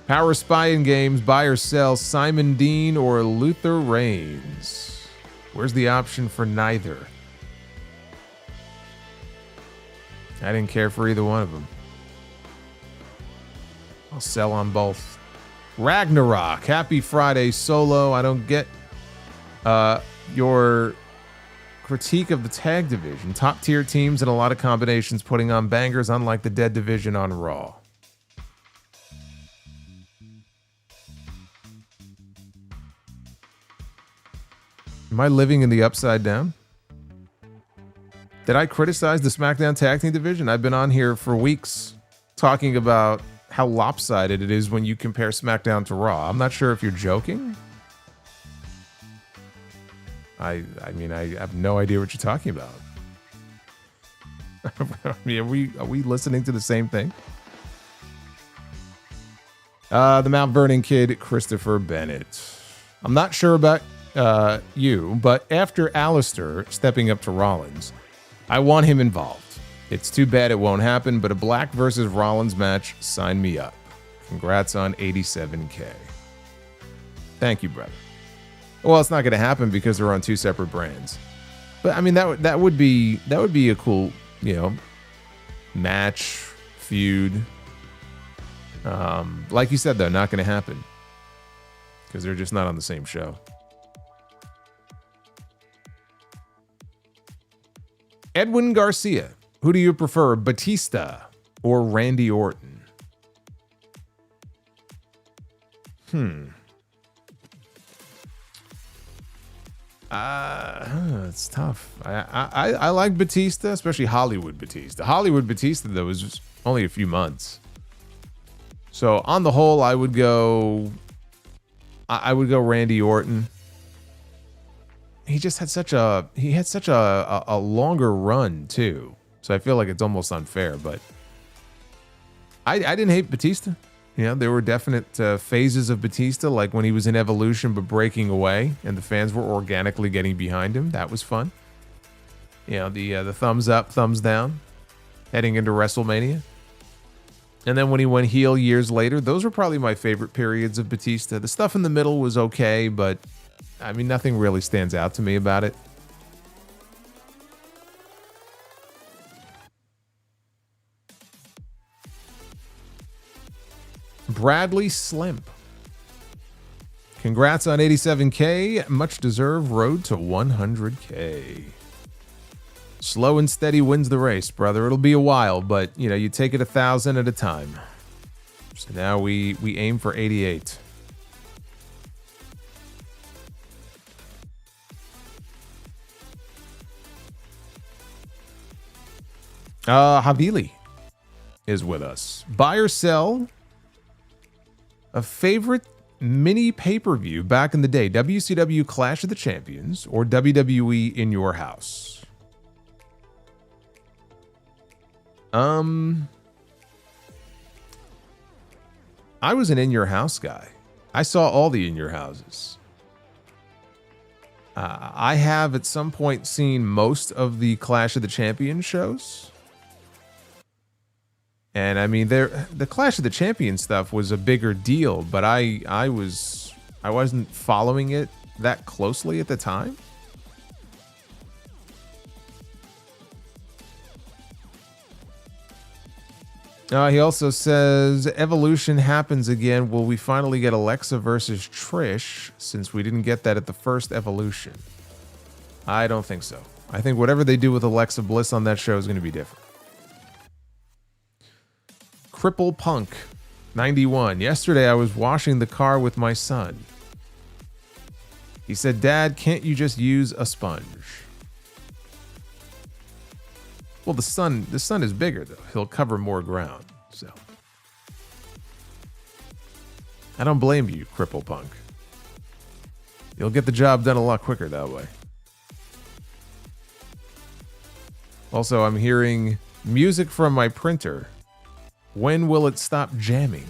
Power Spy-In Games, buy or sell Simon Dean or Luther Reigns. Where's the option for neither? I didn't care for either one of them. I'll sell on both. Ragnarok, happy Friday, Solo. I don't get your critique of the tag division. Top tier teams and a lot of combinations putting on bangers, unlike the dead division on Raw. Am I living in the upside down? Did I criticize the SmackDown Tag Team division? I've been on here for weeks talking about how lopsided it is when you compare SmackDown to Raw. I'm not sure if you're joking. I mean, I have no idea what you're talking about. I mean, are we listening to the same thing? The Mount Vernon kid, Christopher Bennett. I'm not sure about you, but after Aleister stepping up to Rollins, I want him involved. It's too bad it won't happen, but a Black versus Rollins match, sign me up. Congrats on 87K. Thank you, brother. Well, it's not going to happen because they're on two separate brands. But I mean, that would be a cool, you know, match, feud. Like you said, though, not going to happen because they're just not on the same show. Edwin Garcia. Who do you prefer, Batista or Randy Orton? It's tough. I like Batista, especially Hollywood Batista. Hollywood Batista, though, is only a few months. So on the whole, I would go Randy Orton. He just had such a longer run too, so I feel like it's almost unfair. But I didn't hate Batista. Yeah, there were definite phases of Batista, like when he was in Evolution but breaking away, and the fans were organically getting behind him. That was fun. You know, the thumbs up, thumbs down, heading into WrestleMania. And then when he went heel years later, those were probably my favorite periods of Batista. The stuff in the middle was okay, but I mean, nothing really stands out to me about it. Bradley Slimp. Congrats on 87K. Much deserved road to 100K. Slow and steady wins the race, brother. It'll be a while, but, you know, you take it 1,000 at a time. So now we aim for 88. Havili is with us. Buy or sell a favorite mini pay-per-view back in the day, WCW Clash of the Champions or WWE In Your House? I was an In Your House guy. I saw all the In Your Houses. I have at some point seen most of the Clash of the Champions shows. And I mean, the Clash of the Champions stuff was a bigger deal, but I wasn't following it that closely at the time. He also says, Evolution happens again. Will we finally get Alexa versus Trish, since we didn't get that at the first Evolution? I don't think so. I think whatever they do with Alexa Bliss on that show is going to be different. Cripple Punk 91. Yesterday I was washing the car with my son. He said, Dad, can't you just use a sponge? Well, the sun is bigger, though. He'll cover more ground, so. I don't blame you, Cripple Punk. You'll get the job done a lot quicker that way. Also, I'm hearing music from my printer. When will it stop jamming?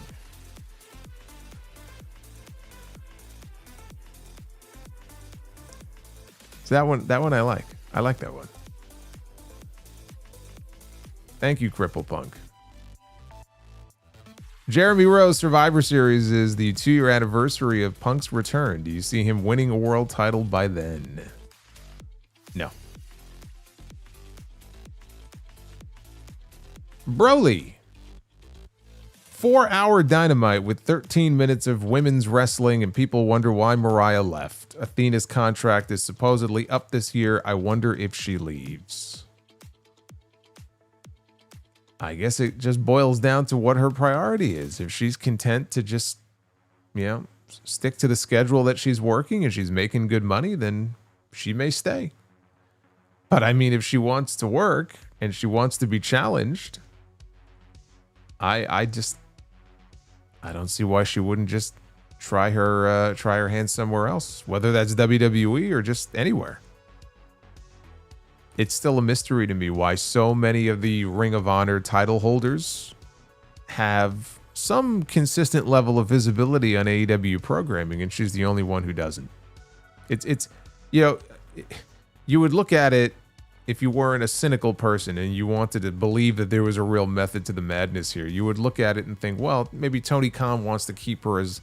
So that one I like. I like that one. Thank you, Cripple Punk. Jeremy Rose Survivor Series is the 2-year anniversary of Punk's return. Do you see him winning a world title by then? No. Broly. 4-hour Dynamite with 13 minutes of women's wrestling, and people wonder why Mariah left. Athena's contract is supposedly up this year. I wonder if she leaves. I guess it just boils down to what her priority is. If she's content to just, you know, stick to the schedule that she's working and she's making good money, then she may stay. But I mean, if she wants to work and she wants to be challenged, I don't see why she wouldn't just try her hand somewhere else, whether that's WWE or just anywhere. It's still a mystery to me why so many of the Ring of Honor title holders have some consistent level of visibility on AEW programming, and she's the only one who doesn't. It's you know, you would look at it if you weren't a cynical person and you wanted to believe that there was a real method to the madness here. You would look at it and think, well, maybe Tony Khan wants to keep her as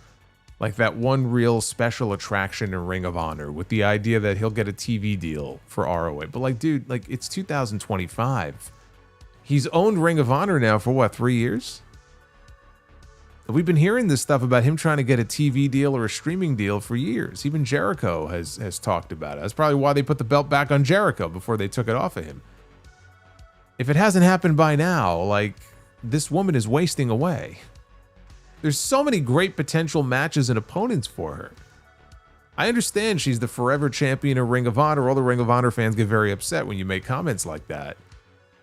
like that one real special attraction in Ring of Honor, with the idea that he'll get a TV deal for ROH. But like, dude, like, it's 2025. He's owned Ring of Honor now for what, 3 years? We've been hearing this stuff about him trying to get a TV deal or a streaming deal for years. Even Jericho has talked about it. That's probably why they put the belt back on Jericho before they took it off of him. If it hasn't happened by now, like, this woman is wasting away. There's so many great potential matches and opponents for her. I understand she's the forever champion of Ring of Honor. All the Ring of Honor fans get very upset when you make comments like that.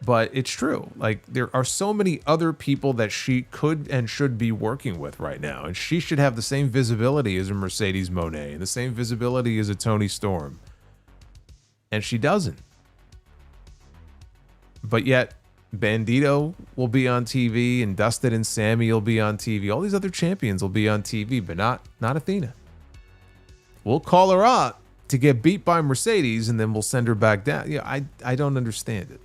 But it's true. Like, there are so many other people that she could and should be working with right now. And she should have the same visibility as a Mercedes Moné and the same visibility as a Toni Storm. And she doesn't. But yet, Bandito will be on TV, and Dustin and Sammy will be on TV. All these other champions will be on TV, but not Athena. We'll call her up to get beat by Mercedes, and then we'll send her back down. Yeah, I don't understand it.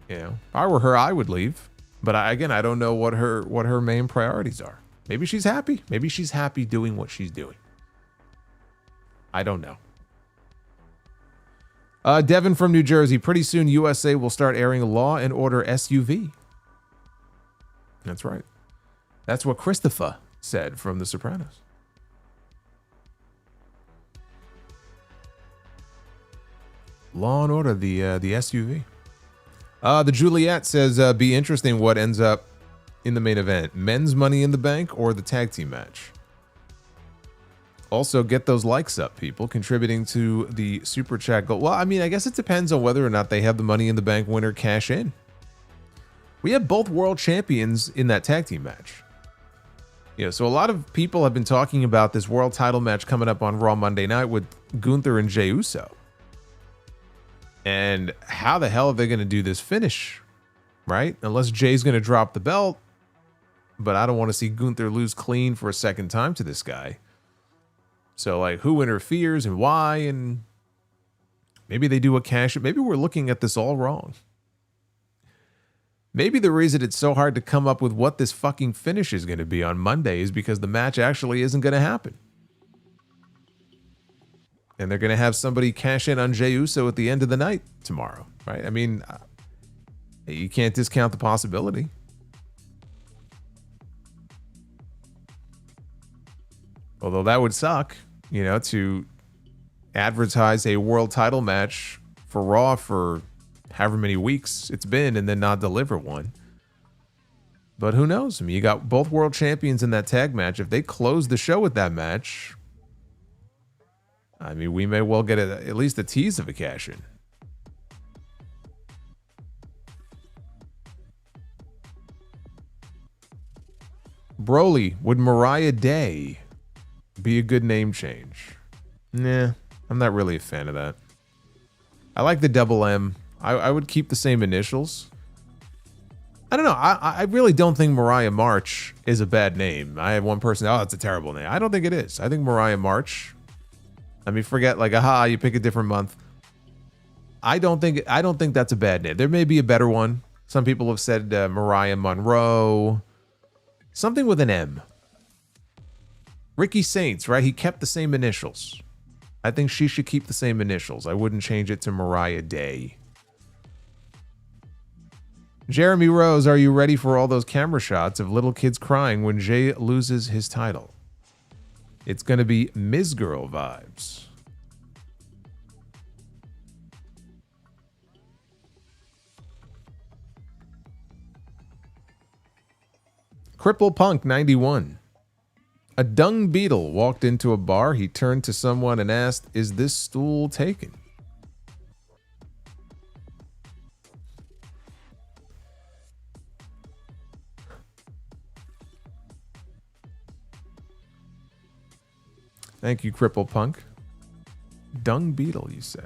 You know, if I were her, I would leave. But I don't know what her main priorities are. Maybe she's happy. Maybe she's happy doing what she's doing. I don't know. Devin from New Jersey. Pretty soon, USA will start airing Law and Order SUV. That's right. That's what Christopher said from The Sopranos. Law and Order, the SUV. The Juliet says, be interesting what ends up in the main event. Men's Money in the Bank or the tag team match. Also, get those likes up, people, contributing to the Super Chat goal. Well, I mean, I guess it depends on whether or not they have the Money in the Bank winner cash in. We have both world champions in that tag team match. Yeah, so a lot of people have been talking about this world title match coming up on Raw Monday night with Gunther and Jey Uso. And how the hell are they going to do this finish, right? Unless Jay's going to drop the belt. But I don't want to see Gunther lose clean for a second time to this guy. So, like, who interferes and why? And maybe they do a cash. Maybe we're looking at this all wrong. Maybe the reason it's so hard to come up with what this fucking finish is going to be on Monday is because the match actually isn't going to happen. And they're going to have somebody cash in on Jey Uso at the end of the night tomorrow, right? I mean, you can't discount the possibility. Although that would suck, you know, to advertise a world title match for Raw for however many weeks it's been and then not deliver one. But who knows? I mean, you got both world champions in that tag match. If they close the show with that match, I mean, we may well get at least a tease of a cash-in. Broly, would Mariah Day be a good name change? Nah, I'm not really a fan of that. I like the double M. I would keep the same initials. I don't know. I really don't think Mariah March is a bad name. I have one person, oh, that's a terrible name. I don't think it is. I think Mariah March, I mean, forget like, aha, you pick a different month. I don't think that's a bad name. There may be a better one. Some people have said Mariah Monroe. Something with an M. Ricky Saints, right? He kept the same initials. I think she should keep the same initials. I wouldn't change it to Mariah Day. Jeremy Rose, are you ready for all those camera shots of little kids crying when Jay loses his title? It's going to be Ms. Girl vibes. Cripple Punk 91. A dung beetle walked into a bar. He turned to someone and asked, "Is this stool taken?" Thank you, Cripple Punk. Dung beetle, you say?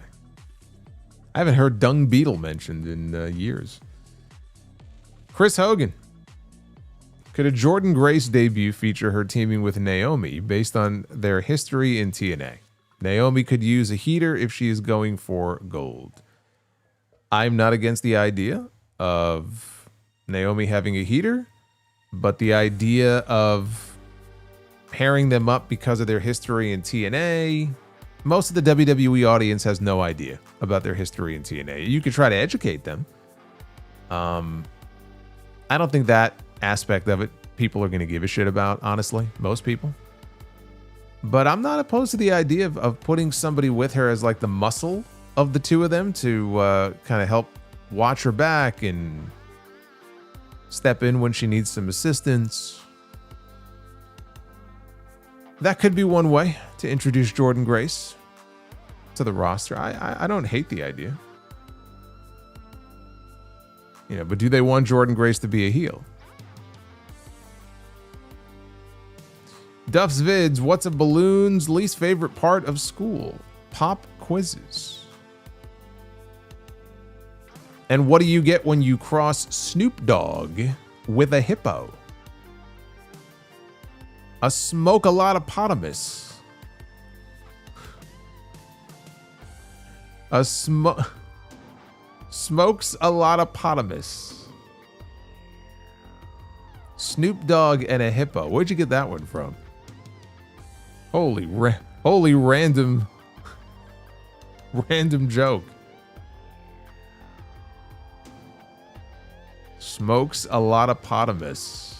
I haven't heard dung beetle mentioned in years. Chris Hogan. Could a Jordynne Grace debut feature her teaming with Naomi based on their history in TNA? Naomi could use a heater if she is going for gold. I'm not against the idea of Naomi having a heater, but the idea of pairing them up because of their history in TNA, most of the WWE audience has no idea about their history in TNA. You could try to educate them. I don't think that aspect of it people are going to give a shit about, honestly, most people. But I'm not opposed to the idea of putting somebody with her as like the muscle of the two of them to kind of help watch her back and step in when she needs some assistance. That could be one way to introduce Jordynne Grace to the roster. I don't hate the idea. You know, but do they want Jordynne Grace to be a heel? Duff's Vids, what's a balloon's least favorite part of school? Pop quizzes. And what do you get when you cross Snoop Dogg with a hippo? A smoke-a-lot-opotamus. A smokes-a-lot-opotamus. Snoop Dogg and a hippo. Where'd you get that one from? Holy random joke. Smokes-a-lot-opotamus.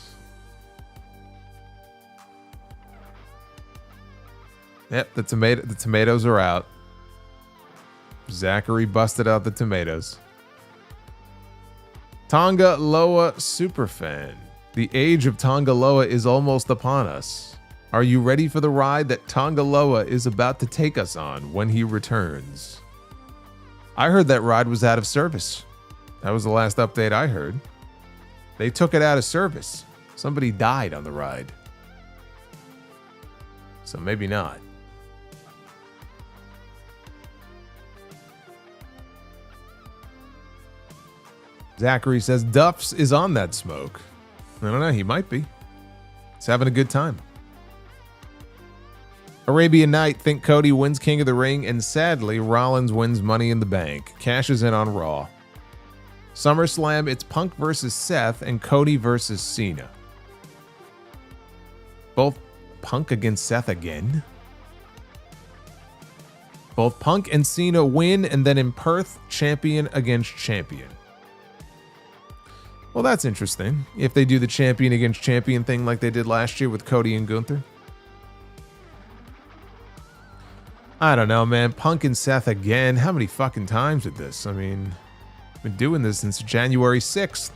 Yep, the tomatoes are out. Zachary busted out the tomatoes. Tonga Loa Superfan. The age of Tonga Loa is almost upon us. Are you ready for the ride that Tonga Loa is about to take us on when he returns? I heard that ride was out of service. That was the last update I heard. They took it out of service. Somebody died on the ride. So maybe not. Zachary says Duffs is on that smoke. I don't know, he might be. He's having a good time. Arabian Night, think Cody wins King of the Ring, and sadly, Rollins wins Money in the Bank. Cashes in on Raw. SummerSlam, it's Punk versus Seth and Cody versus Cena. Both Punk against Seth again. Both Punk and Cena win, and then in Perth, champion against champion. Well, that's interesting. If they do the champion against champion thing like they did last year with Cody and Gunther. I don't know, man. Punk and Seth again. How many fucking times with this? I mean, I've been doing this since January 6th.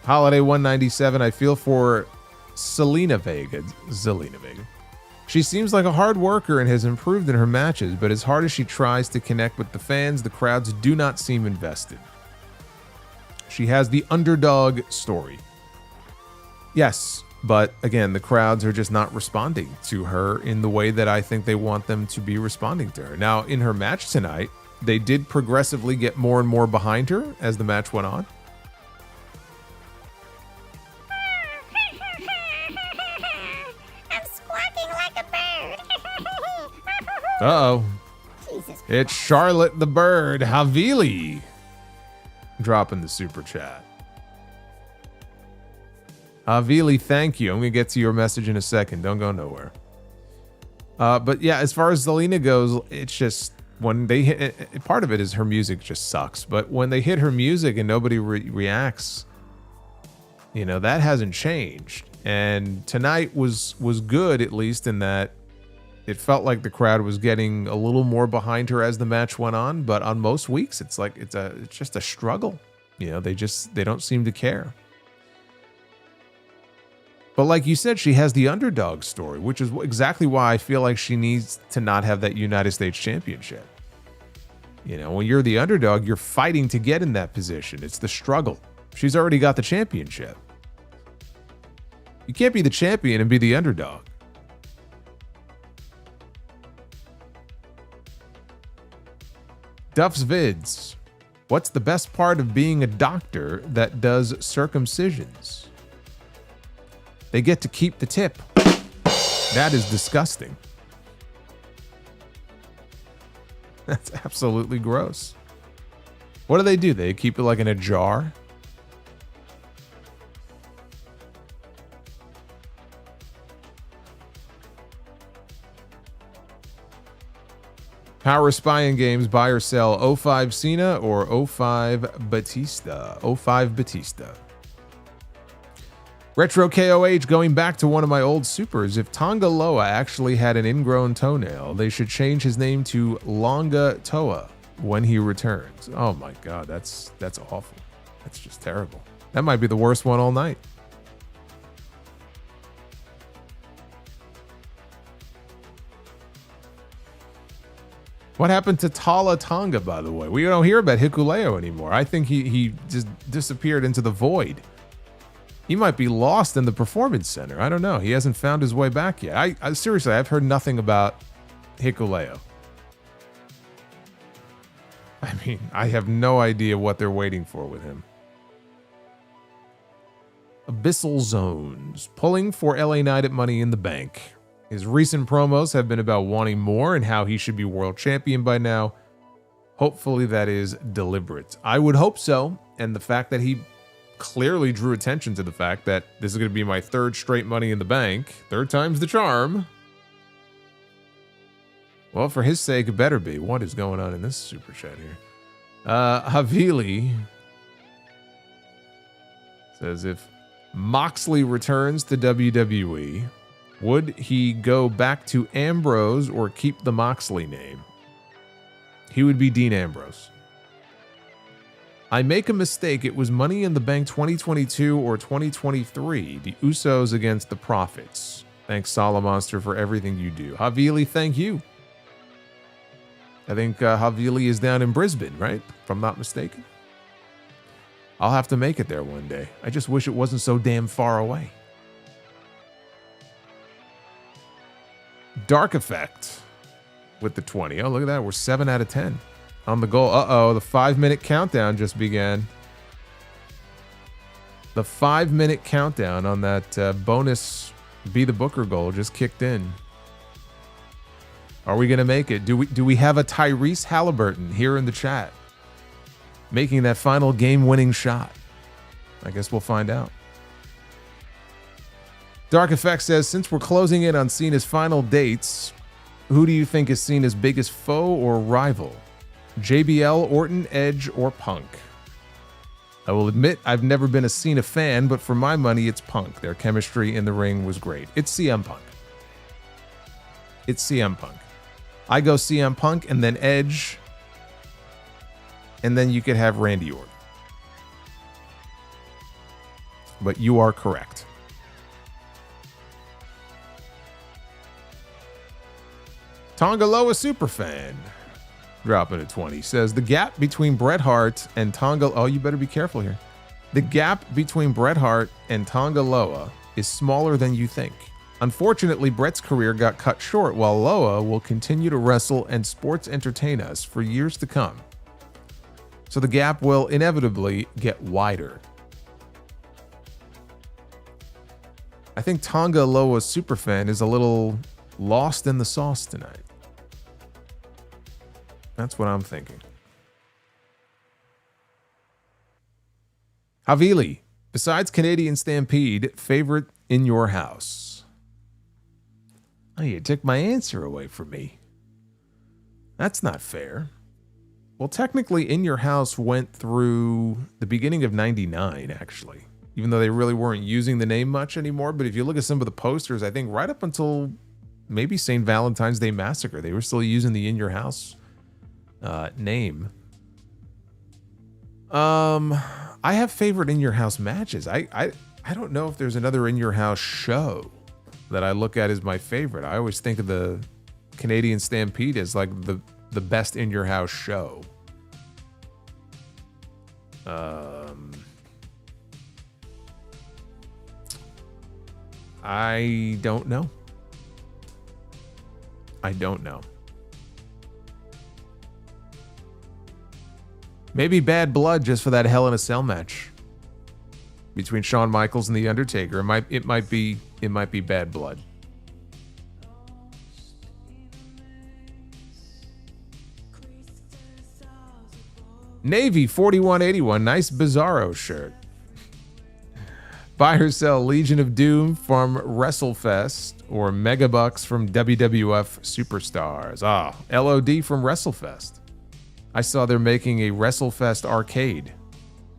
Holiday 197. I feel for Zelina Vega. She seems like a hard worker and has improved in her matches, but as hard as she tries to connect with the fans, the crowds do not seem invested. She has the underdog story. Yes, but again, the crowds are just not responding to her in the way that I think they want them to be responding to her. Now, in her match tonight, they did progressively get more and more behind her as the match went on. Uh-oh. It's Charlotte the Bird Havili dropping the super chat. Havili, thank you. I'm going to get to your message in a second. Don't go nowhere. But yeah, as far as Zelina goes, it's just when they hit, part of it is her music just sucks. But when they hit her music and nobody reacts, you know, that hasn't changed. And tonight was good, at least in that it felt like the crowd was getting a little more behind her as the match went on, but on most weeks it's like it's just a struggle. You know, they don't seem to care. But like you said, she has the underdog story, which is exactly why I feel like she needs to not have that United States Championship. You know, when you're the underdog, you're fighting to get in that position. It's the struggle. She's already got the championship. You can't be the champion and be the underdog. Duff's Vids. What's the best part of being a doctor that does circumcisions? They get to keep the tip. That is disgusting. That's absolutely gross. What do? They keep it like in a jar? Power Spying Games, buy or sell 05 Cena or 05 Batista. 05 Batista. Retro KOH, going back to one of my old supers. If Tonga Loa actually had an ingrown toenail, they should change his name to Longa Toa when he returns. Oh my God, that's awful. That's just terrible. That might be the worst one all night. What happened to Tala Tonga, by the way? We don't hear about Hikuleo anymore. I think he just disappeared into the void. He might be lost in the performance center. I don't know. He hasn't found his way back yet. I seriously, I've heard nothing about Hikuleo. I mean, I have no idea what they're waiting for with him. Abyssal Zones, pulling for LA Knight at Money in the Bank. His recent promos have been about wanting more and how he should be world champion by now. Hopefully that is deliberate. I would hope so, and the fact that he clearly drew attention to the fact that this is going to be my third straight Money in the Bank. Third time's the charm. Well, for his sake, it better be. What is going on in this super chat here? Havili says, if Moxley returns to WWE, would he go back to Ambrose or keep the Moxley name? He would be Dean Ambrose. I make a mistake. It was Money in the Bank 2022 or 2023. The Usos against the Profits. Thanks, Solomonster, for everything you do. Havili, thank you. I think Havili is down in Brisbane, right? If I'm not mistaken. I'll have to make it there one day. I just wish it wasn't so damn far away. Dark Effect with the 20. Oh, look at that. We're 7 out of 10 on the goal. Uh-oh, the 5-minute countdown just began. The 5-minute countdown on that bonus Be the Booker goal just kicked in. Are we going to make it? Do we have a Tyrese Halliburton here in the chat making that final game-winning shot? I guess we'll find out. Dark Effect says, since we're closing in on Cena's final dates, who do you think is Cena's biggest foe or rival? JBL, Orton, Edge, or Punk? I will admit I've never been a Cena fan, but for my money, it's Punk. Their chemistry in the ring was great. It's CM Punk. It's CM Punk. I go CM Punk and then Edge, and then you could have Randy Orton. But you are correct. Tongaloa Superfan, dropping a 20, says the gap between Bret Hart and Tonga. Oh, you better be careful here. The gap between Bret Hart and Tongaloa is smaller than you think. Unfortunately, Bret's career got cut short, while Loa will continue to wrestle and sports entertain us for years to come. So the gap will inevitably get wider. I think Tongaloa Superfan is a little lost in the sauce tonight. That's what I'm thinking. Havili, besides Canadian Stampede, favorite in your house? Oh, you took my answer away from me. That's not fair. Well, technically, In Your House went through the beginning of '99, actually. Even though they really weren't using the name much anymore. But if you look at some of the posters, I think right up until maybe St. Valentine's Day Massacre, they were still using the In Your House name. I have favorite In Your House matches. I don't know if there's another In Your House show that I look at as my favorite. I always think of the Canadian Stampede as like the best In Your House show. I don't know. I don't know. Maybe Bad Blood just for that Hell in a Cell match between Shawn Michaels and The Undertaker. It might be Bad Blood. Navy 4181, nice Bizarro shirt. Buy or sell Legion of Doom from WrestleFest or Megabucks from WWF Superstars. Ah, LOD from WrestleFest. I saw they're making a WrestleFest arcade.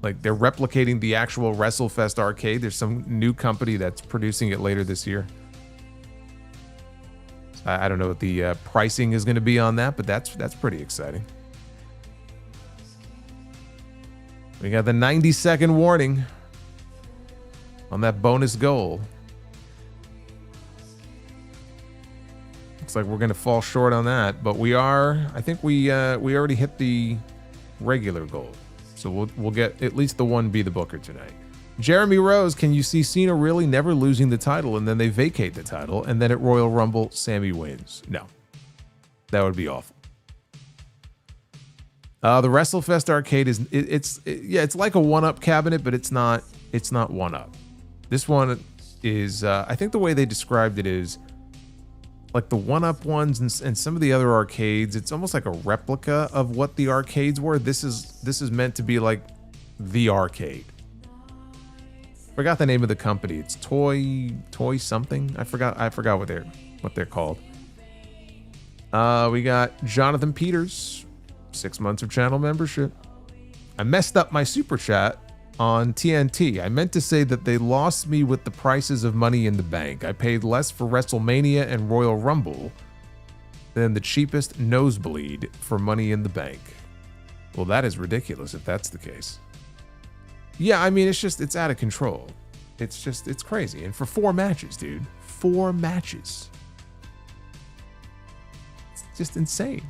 Like they're replicating the actual WrestleFest arcade. There's some new company that's producing it later this year. I don't know what the pricing is going to be on that, but that's pretty exciting. We got the 90-second warning on that bonus goal. Looks like we're going to fall short on that, but we are. I think we already hit the regular goal, so we'll get at least the one Be the Booker tonight. Jeremy Rose, can you see Cena really never losing the title and then they vacate the title and then at Royal Rumble Sammy wins? No, that would be awful. The WrestleFest arcade is it's like a 1-up cabinet, but it's not 1-up. This one is I think the way they described it is like the 1-up ones and some of the other arcades. It's almost like a replica of what the arcades were. This is meant to be like the arcade. Forgot the name of the company. It's Toy something. I forgot what they're called. We got Jonathan Peters, 6 months of channel membership. I messed up my super chat on TNT. I meant to say that they lost me with the prices of Money in the Bank. I paid less for WrestleMania and Royal Rumble than the cheapest nosebleed for Money in the Bank. Well, that is ridiculous if that's the case. Yeah, I mean, it's out of control. It's crazy. And for 4 matches, dude. 4 matches. It's just insane.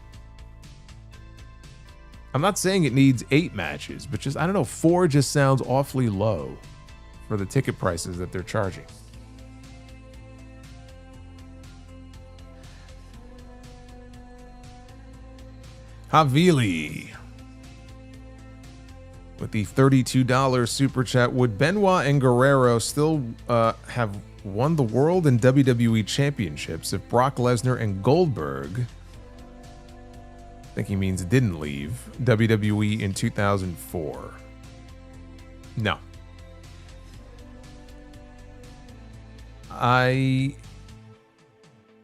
I'm not saying it needs 8 matches, but just, I don't know, 4 just sounds awfully low for the ticket prices that they're charging. Havili with the $32 super chat. Would Benoit and Guerrero still have won the World and WWE Championships if Brock Lesnar and Goldberg, I think he means didn't leave WWE in 2004? No.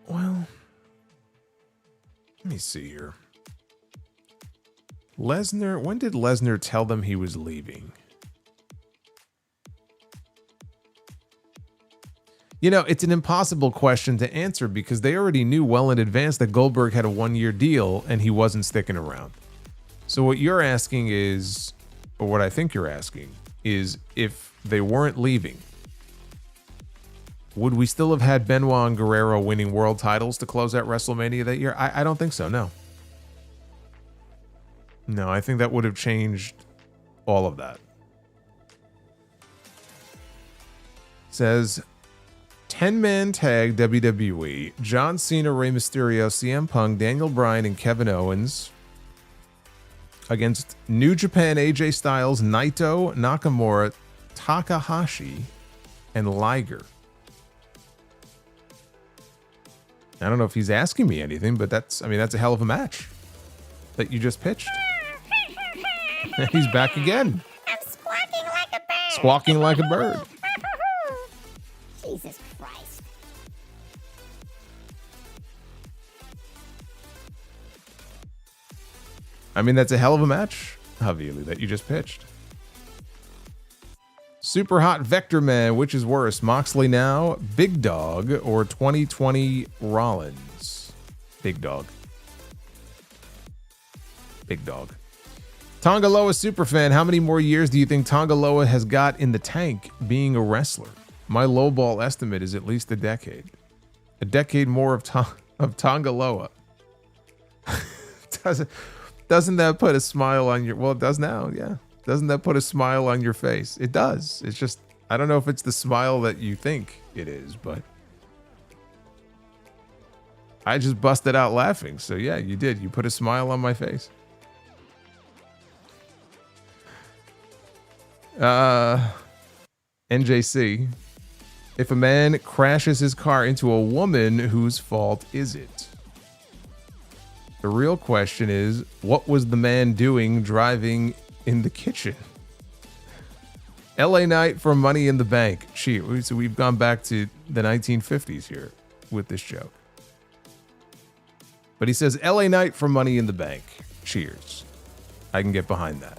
Well, let me see here. Lesnar, when did Lesnar tell them he was leaving? You know, it's an impossible question to answer because they already knew well in advance that Goldberg had a 1-year deal and he wasn't sticking around. So what you're asking is, or what I think you're asking, is if they weren't leaving, would we still have had Benoit and Guerrero winning world titles to close out WrestleMania that year? I don't think so, no. No, I think that would have changed all of that. Says 10-man tag WWE, John Cena, Rey Mysterio, CM Punk, Daniel Bryan, and Kevin Owens against New Japan, AJ Styles, Naito, Nakamura, Takahashi, and Liger. I don't know if he's asking me anything, but that's a hell of a match that you just pitched. He's back again. I'm squawking like a bird. Squawking like a bird. Jesus Christ. I mean, that's a hell of a match, Havili, that you just pitched. Super Hot Vector Man, which is worse, Moxley now, Big Dog, or 2020 Rollins? Big Dog. Big Dog. Tongaloa Superfan, how many more years do you think Tongaloa has got in the tank being a wrestler? My lowball estimate is at least a decade. A decade more of Tongaloa. Doesn't that put a smile on your... Well, it does now, yeah. Doesn't that put a smile on your face? It does. It's just... I don't know if it's the smile that you think it is, but... I just busted out laughing. So yeah, you did. You put a smile on my face. NJC. If a man crashes his car into a woman, whose fault is it? The real question is, what was the man doing driving in the kitchen? LA Knight from Money in the Bank. Cheers. So we've gone back to the 1950s here with this joke. But he says, LA Knight from Money in the Bank. Cheers. I can get behind that.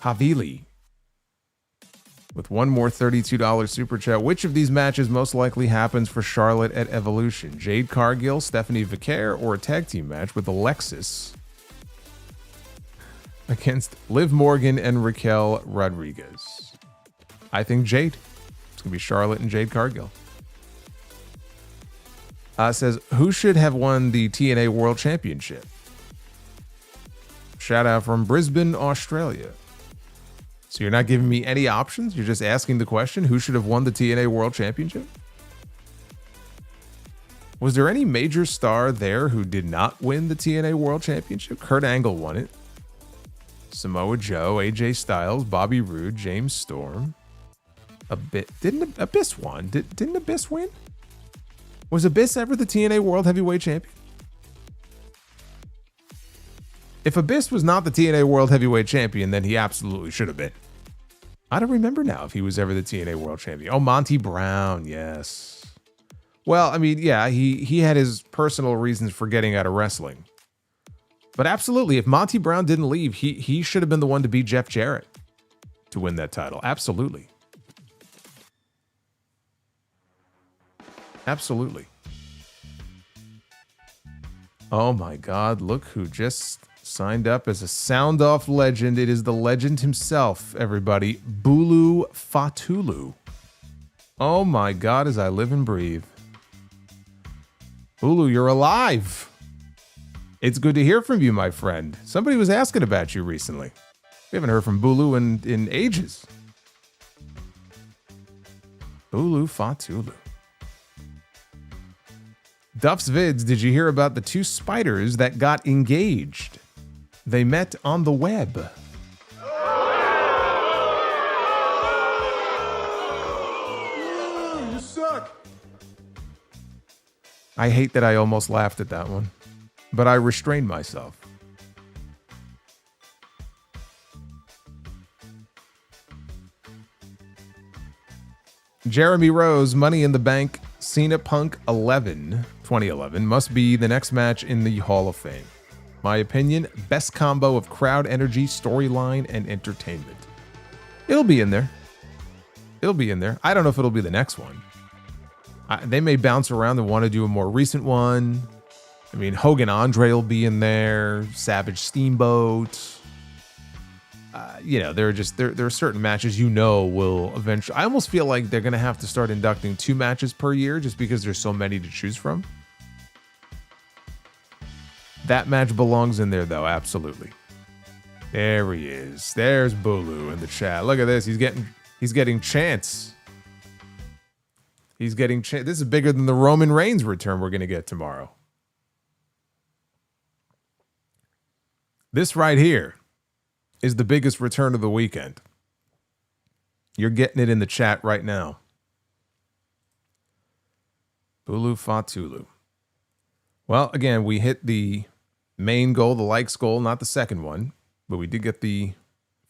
Havili with one more $32 super chat. Which of these matches most likely happens for Charlotte at Evolution? Jade Cargill, Stephanie Vaquer, or a tag team match with Alexis against Liv Morgan and Raquel Rodriguez? I think Jade. It's going to be Charlotte and Jade Cargill. Says, who should have won the TNA World Championship? Shout out from Brisbane, Australia. So you're not giving me any options? You're just asking the question, who should have won the TNA World Championship? Was there any major star there who did not win the TNA World Championship? Kurt Angle won it. Samoa Joe, AJ Styles, Bobby Roode, James Storm. Didn't Abyss won? Didn't Abyss win? Was Abyss ever the TNA World Heavyweight Champion? If Abyss was not the TNA World Heavyweight Champion, then he absolutely should have been. I don't remember now if he was ever the TNA World Champion. Oh, Monty Brown, yes. Well, I mean, yeah, he had his personal reasons for getting out of wrestling. But absolutely, if Monty Brown didn't leave, he should have been the one to beat Jeff Jarrett to win that title. Absolutely. Absolutely. Oh my God, look who just signed up as a Sound Off legend. It is the legend himself, everybody. Bulu Fatulu. Oh my God, as I live and breathe. Bulu, you're alive. It's good to hear from you, my friend. Somebody was asking about you recently. We haven't heard from Bulu in ages. Bulu Fatulu. Duff's Vids, did you hear about the two spiders that got engaged? They met on the web. You suck. I hate that I almost laughed at that one, but I restrained myself. Jeremy Rose, Money in the Bank, Cena Punk 2011 must be the next match in the Hall of Fame. My opinion, best combo of crowd energy, storyline, and entertainment. It'll be in there. It'll be in there. I don't know if it'll be the next one. They may bounce around and want to do a more recent one. I mean, Hogan Andre will be in there. Savage Steamboat. There are certain matches will eventually. I almost feel like they're going to have to start inducting 2 matches per year just because there's so many to choose from. That match belongs in there, though. Absolutely. There he is. There's Bulu in the chat. Look at this. He's getting Chants. This is bigger than the Roman Reigns return we're going to get tomorrow. This right here is the biggest return of the weekend. You're getting it in the chat right now. Bulu Fatulu. Well, again, we hit the main goal, the likes goal, not the second one, but we did get the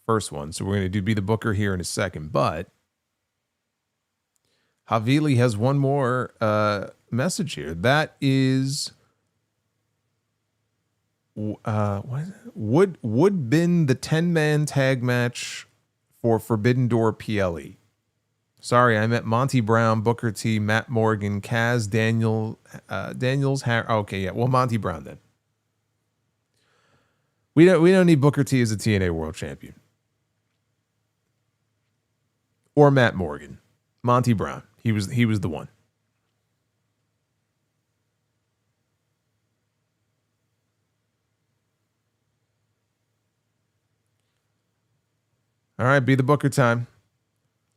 first one. So we're going to be the booker here in a second. But Havili has one more message here. That is what is it? Would been the 10-man tag match for Forbidden Door PLE. Sorry, I meant Monty Brown, Booker T, Matt Morgan, Kaz, Daniels. Okay, yeah. Well, Monty Brown then. We don't need Booker T as a TNA World Champion or Matt Morgan. Monty Brown. He was the one. All right, be the booker time.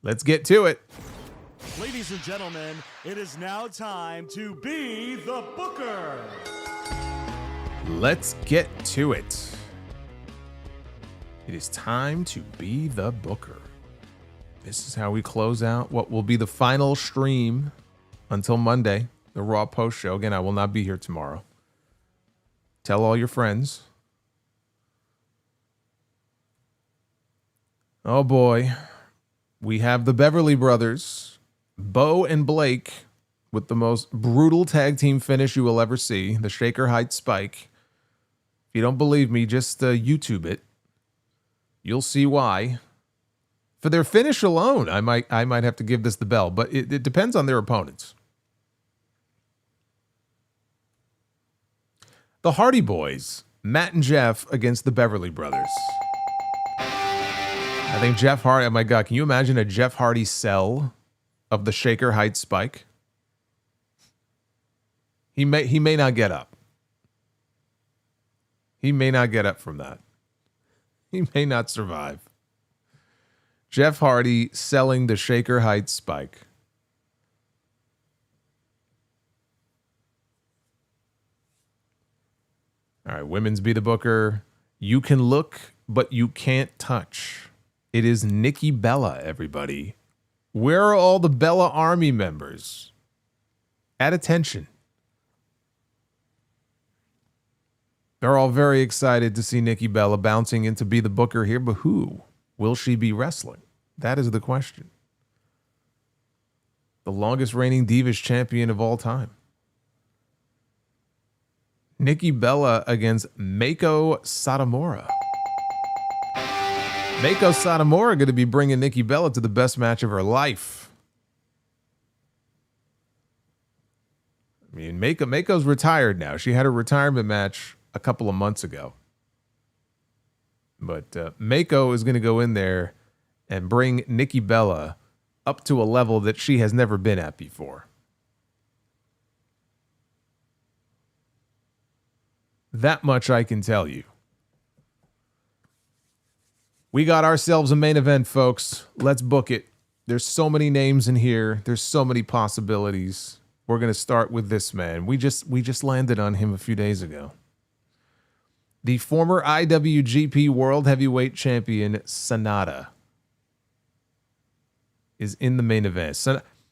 Let's get to it. Ladies and gentlemen, it is now time to be the booker. Let's get to it. It is time to be the booker. This is how we close out what will be the final stream until Monday, the Raw post show. Again, I will not be here tomorrow. Tell all your friends. Oh boy. We have the Beverly Brothers, Bo and Blake, with the most brutal tag team finish you will ever see, the Shaker Heights Spike. If you don't believe me, just YouTube it. You'll see why. For their finish alone, I might have to give this the bell, but it depends on their opponents. The Hardy Boys, Matt and Jeff against the Beverly Brothers. I think Jeff Hardy, oh my God, can you imagine a Jeff Hardy sell of the Shaker Heights Spike? He may not get up. He may not get up from that. He may not survive. Jeff Hardy selling the Shaker Heights Spike. All right, women's Be the Booker. You can look, but you can't touch. It is Nikki Bella, everybody. Where are all the Bella Army members? At attention. They're all very excited to see Nikki Bella bouncing into Be the Booker here, but who will she be wrestling? That is the question. The longest reigning Divas champion of all time. Nikki Bella against Meiko Satomura. Meiko Satomura going to be bringing Nikki Bella to the best match of her life. I mean, Meiko's retired now. She had a retirement match a couple of months ago. But Meiko is going to go in there and bring Nikki Bella up to a level that she has never been at before. That much I can tell you. We got ourselves a main event, folks. Let's book it. There's so many names in here. There's so many possibilities. We're going to start with this man. We just landed on him a few days ago. The former IWGP World Heavyweight Champion, Sanada, is in the main event.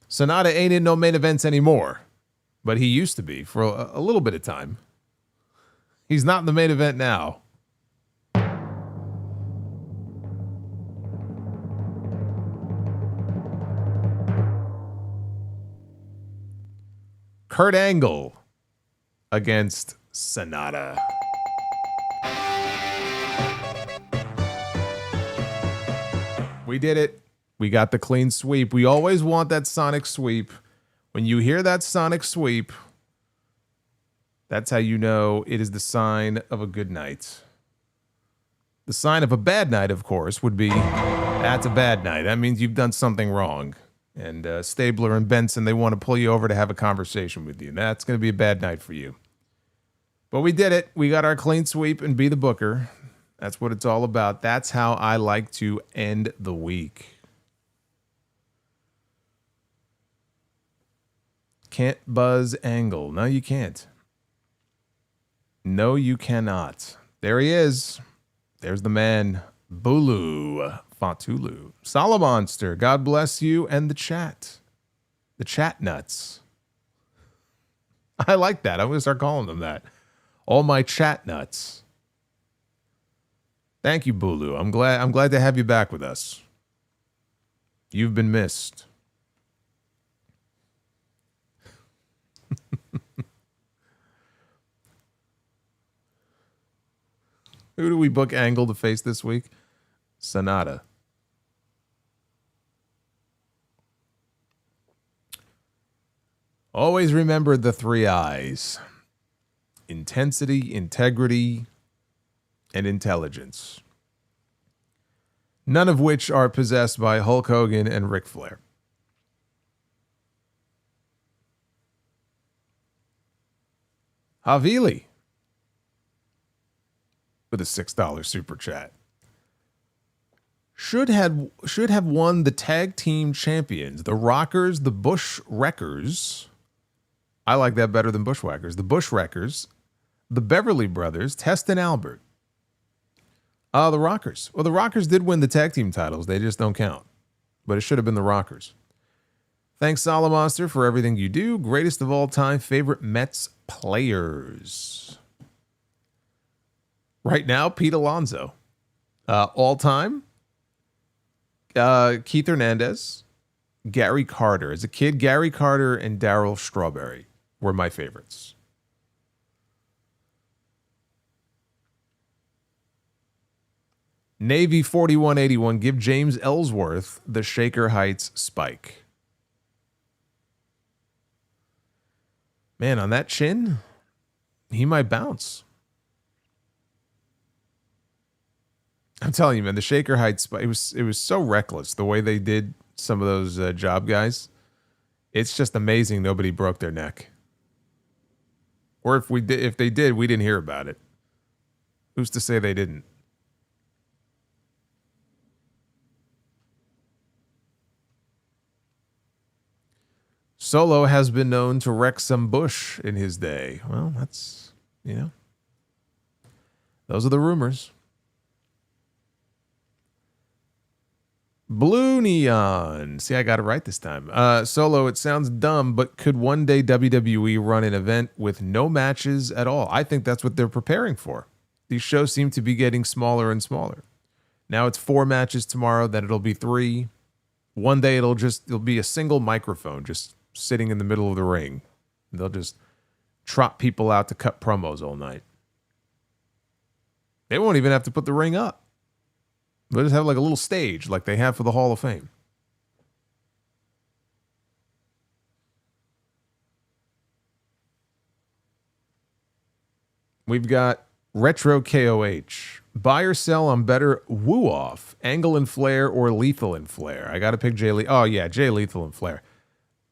Sanada ain't in no main events anymore, but he used to be for a little bit of time. He's not in the main event now. Kurt Angle against Sanada. We did it. We got the clean sweep. We always want that sonic sweep. When you hear that sonic sweep, that's how you know it is the sign of a good night. The sign of a bad night, of course, would be that's a bad night. That means you've done something wrong. And Stabler and Benson, they want to pull you over to have a conversation with you. That's going to be a bad night for you. But we did it. We got our clean sweep and Be the Booker. That's what it's all about. That's how I like to end the week. Can't buzz Angle. No, you can't. No, you cannot. There he is. There's the man, Bulu Fatulu. Solomonster, God bless you, and the chat. The chat nuts. I like that. I'm going to start calling them that. All my chat nuts. Thank you, Bulu. I'm glad to have you back with us. You've been missed. Who do we book Angle to face this week? Sanada. Always remember the 3 I's. Intensity, integrity, and intelligence. None of which are possessed by Hulk Hogan and Ric Flair. Havili with a $6 super chat. Should have won the tag team champions, the Rockers, the Bushwreckers. I like that better than Bushwhackers. The Bushwreckers, the Beverly Brothers, Test and Albert. The Rockers. Well, the Rockers did win the tag team titles. They just don't count. But it should have been the Rockers. Thanks, Solomonster, for everything you do. Greatest of all time, favorite Mets players. Right now, Pete Alonso. All time, Keith Hernandez, Gary Carter. As a kid, Gary Carter and Darryl Strawberry were my favorites. Navy 4181, give James Ellsworth the Shaker Heights spike. Man, on that chin, he might bounce. I'm telling you, man, the Shaker Heights spike, it was so reckless the way they did some of those job guys. It's just amazing nobody broke their neck. Or if they did, we didn't hear about it. Who's to say they didn't? Solo has been known to wreck some bush in his day. Well, that's, Those are the rumors. Blue Neon. See, I got it right this time. Solo, it sounds dumb, but could one day WWE run an event with no matches at all? I think that's what they're preparing for. These shows seem to be getting smaller and smaller. Now it's 4 matches tomorrow, then it'll be 3. One day it'll be a single microphone just sitting in the middle of the ring. They'll just trot people out to cut promos all night. They won't even have to put the ring up. They'll just have like a little stage like they have for the Hall of Fame. We've got Retro KOH. Buy or sell on better woo-off, Angle and Flair or Lethal and Flair. I got to pick Jay Lethal. Oh, yeah, Jay Lethal and Flair.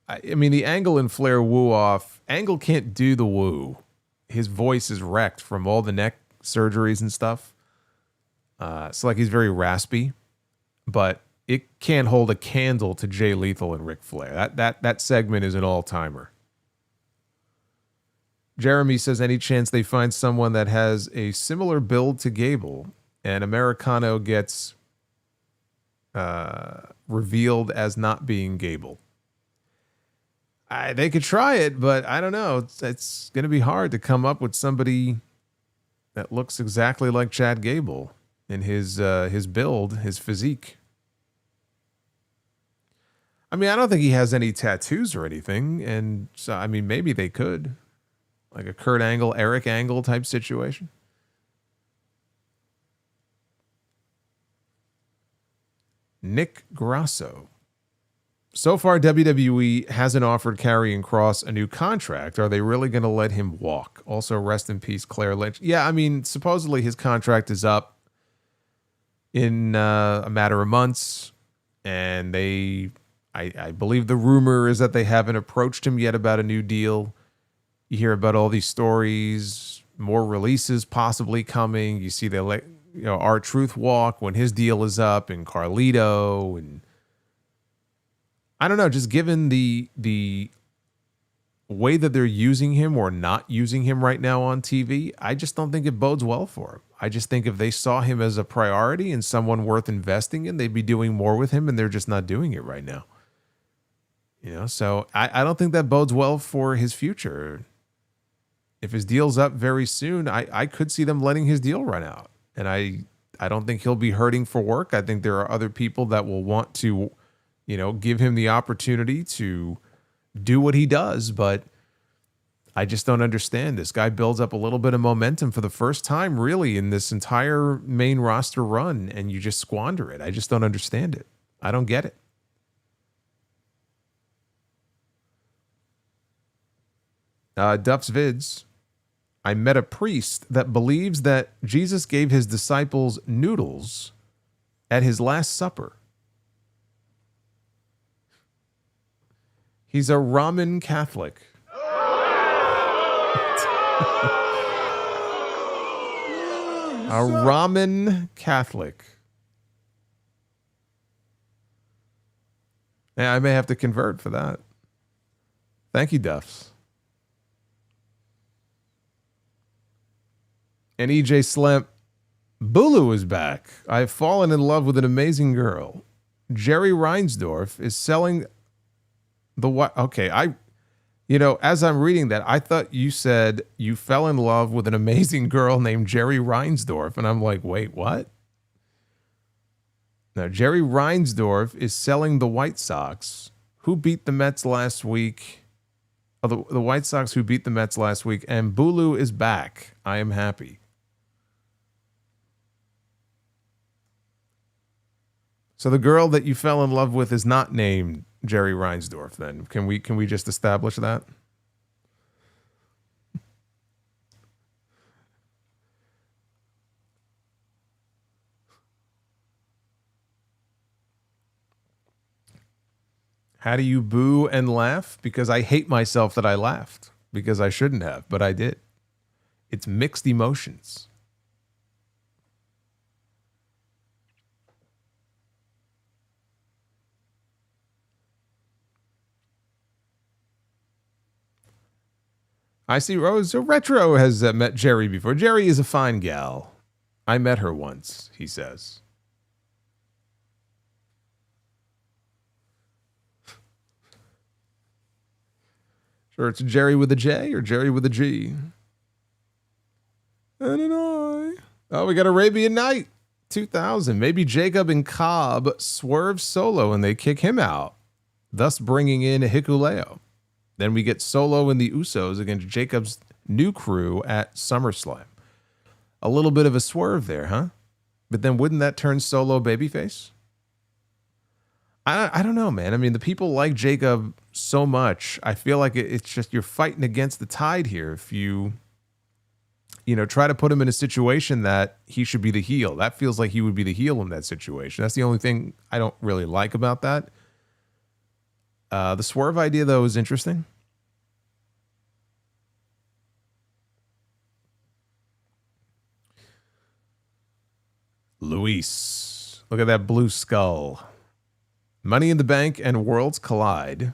I mean, the Angle and Flair woo-off, Angle can't do the woo. His voice is wrecked from all the neck surgeries and stuff. So like he's very raspy, but it can't hold a candle to Jay Lethal and Ric Flair. That segment is an all-timer. Jeremy says, any chance they find someone that has a similar build to Gable and Americano gets revealed as not being Gable? They could try it, but I don't know. It's going to be hard to come up with somebody that looks exactly like Chad Gable in his build, his physique. I mean, I don't think he has any tattoos or anything, and so I mean, maybe they could, like a Kurt Angle, Eric Angle type situation. Nick Grasso. So far, WWE hasn't offered Karrion Kross a new contract. Are they really going to let him walk? Also, rest in peace, Claire Lynch. Yeah, I mean, supposedly his contract is up in a matter of months, and I believe the rumor is that they haven't approached him yet about a new deal. You hear about all these stories, more releases possibly coming. You see they let R-Truth walk when his deal is up, and Carlito, and I don't know, just given the way that they're using him or not using him right now on TV, I just don't think it bodes well for him. I just think if they saw him as a priority and someone worth investing in, they'd be doing more with him, and they're just not doing it right now. So I don't think that bodes well for his future. If his deal's up very soon, I could see them letting his deal run out. And I don't think he'll be hurting for work. I think there are other people that will want to, give him the opportunity to do what he does, but I just don't understand. This guy builds up a little bit of momentum for the first time, really, in this entire main roster run, and you just squander it. I just don't understand it. I don't get it. Duff's Vids. I met a priest that believes that Jesus gave his disciples noodles at his Last Supper. He's a ramen Catholic. A ramen Catholic. Yeah, I may have to convert for that. Thank you, Duffs. And EJ Slemp, Bulu is back. I've fallen in love with an amazing girl. Jerry Reinsdorf is selling the what? Okay, as I'm reading that, I thought you said you fell in love with an amazing girl named Jerry Reinsdorf, and I'm like, wait, what? Now, Jerry Reinsdorf is selling the White Sox, who beat the Mets last week. Oh, the White Sox who beat the Mets last week, and Bulu is back. I am happy. So the girl that you fell in love with is not named Jerry Reinsdorf, then. Can we just establish that? How do you boo and laugh? Because I hate myself that I laughed. Because I shouldn't have, but I did. It's mixed emotions. I see Rose. So Retro has met Jerry before. Jerry is a fine gal. I met her once, he says. Sure, it's Jerry with a J or Jerry with a G. And an I. Oh, we got Arabian Night 2000. Maybe Jacob and Cobb swerve Solo and they kick him out, thus bringing in Hikuleo. Then we get Solo and the Usos against Jacob's new crew at SummerSlam. A little bit of a swerve there, huh? But then wouldn't that turn Solo babyface? I don't know, man. I mean, the people like Jacob so much. I feel like it's just you're fighting against the tide here. If you try to put him in a situation that he should be the heel, that feels like he would be the heel in that situation. That's the only thing I don't really like about that. The swerve idea, though, is interesting. Luis, look at that blue skull. Money in the Bank and Worlds Collide.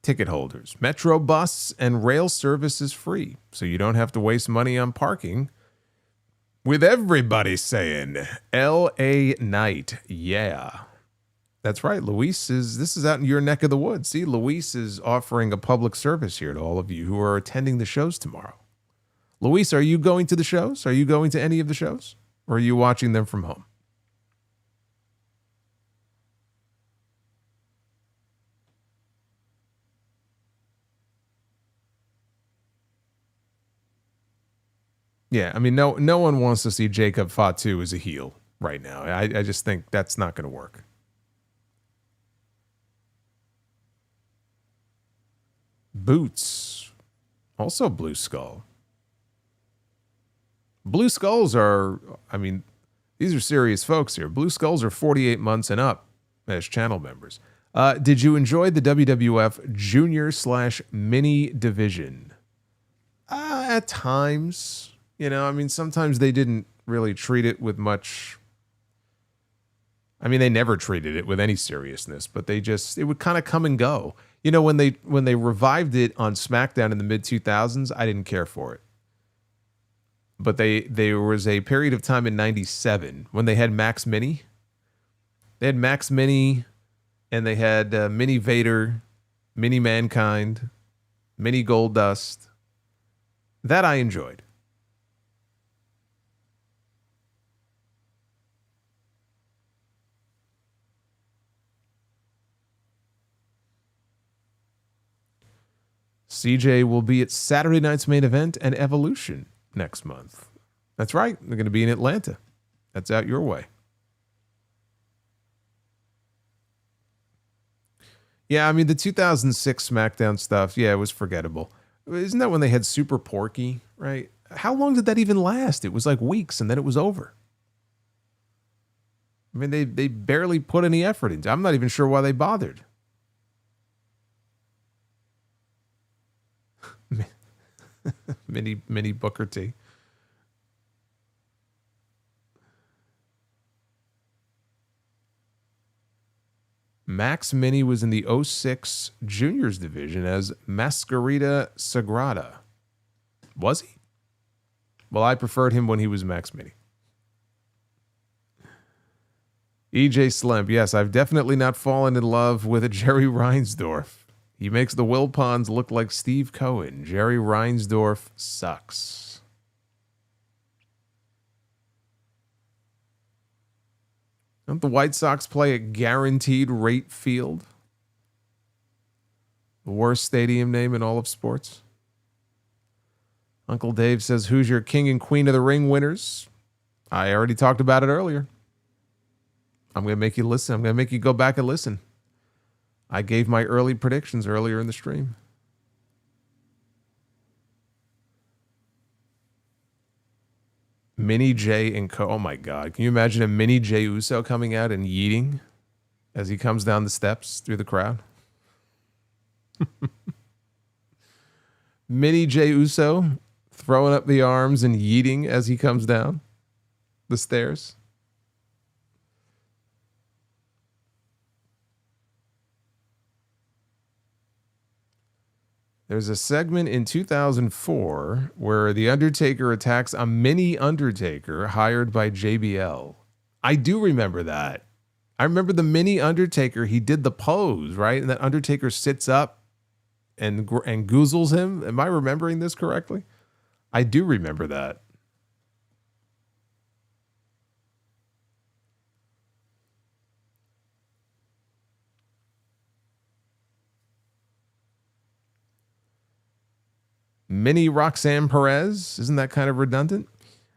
Ticket holders. Metro bus and rail service is free, so you don't have to waste money on parking. With everybody saying L.A. Night, yeah. That's right, Luis this is out in your neck of the woods. See, Luis is offering a public service here to all of you who are attending the shows tomorrow. Luis, are you going to the shows? Are you going to any of the shows? Or are you watching them from home? Yeah, I mean, no one wants to see Jacob Fatu as a heel right now. I just think that's not going to work. Boots. Also Blue Skull. Blue Skulls are, I mean, these are serious folks here. Blue Skulls are 48 months and up as channel members. Did you enjoy the WWF Junior/Mini division? At times. I mean, sometimes they didn't really treat it with much. I mean, they never treated it with any seriousness, but it would kind of come and go. When they revived it on SmackDown in the mid 2000s, I didn't care for it. But there was a period of time in '97 when they had Max Mini. They had Max Mini, and they had Mini Vader, Mini Mankind, Mini Goldust. That I enjoyed. CJ will be at Saturday night's main event and Evolution next month. That's right. They're going to be in Atlanta. That's out your way. Yeah, I mean, the 2006 SmackDown stuff, yeah, it was forgettable. Isn't that when they had Super Porky, right? How long did that even last? It was like weeks, and then it was over. I mean, they barely put any effort into it. I'm not even sure why they bothered. Mini Booker T. Max Mini was in the 06 Juniors division as Masquerita Sagrada. Was he? Well, I preferred him when he was Max Mini. EJ Slimp. Yes, I've definitely not fallen in love with a Jerry Reinsdorf. He makes the Wilpons look like Steve Cohen. Jerry Reinsdorf sucks. Don't the White Sox play at Guaranteed Rate Field? The worst stadium name in all of sports. Uncle Dave says, who's your King and Queen of the Ring winners? I already talked about it earlier. I'm going to make you listen. I'm going to make you go back and listen. I gave my early predictions earlier in the stream. Mini J and Co. Oh my God. Can you imagine a Mini J Uso coming out and yeeting as he comes down the steps through the crowd? Mini J Uso throwing up the arms and yeeting as he comes down the stairs. There's a segment in 2004 where The Undertaker attacks a mini Undertaker hired by JBL. I do remember that. I remember the mini Undertaker. He did the pose, right? And that Undertaker sits up and goozles him. Am I remembering this correctly? I do remember that. Mini Roxanne Perez. Isn't that kind of redundant?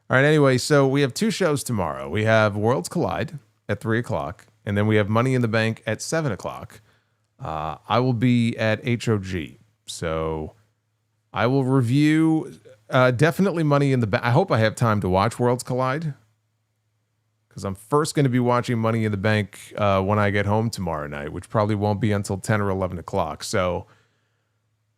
All right, anyway, so we have two shows tomorrow. We have Worlds Collide at 3 o'clock, and then we have Money in the Bank at 7 o'clock. I will be at HOG, so I will review definitely Money in the Bank. I hope I have time to watch Worlds Collide, because I'm first going to be watching Money in the Bank when I get home tomorrow night, which probably won't be until 10 or 11 o'clock. So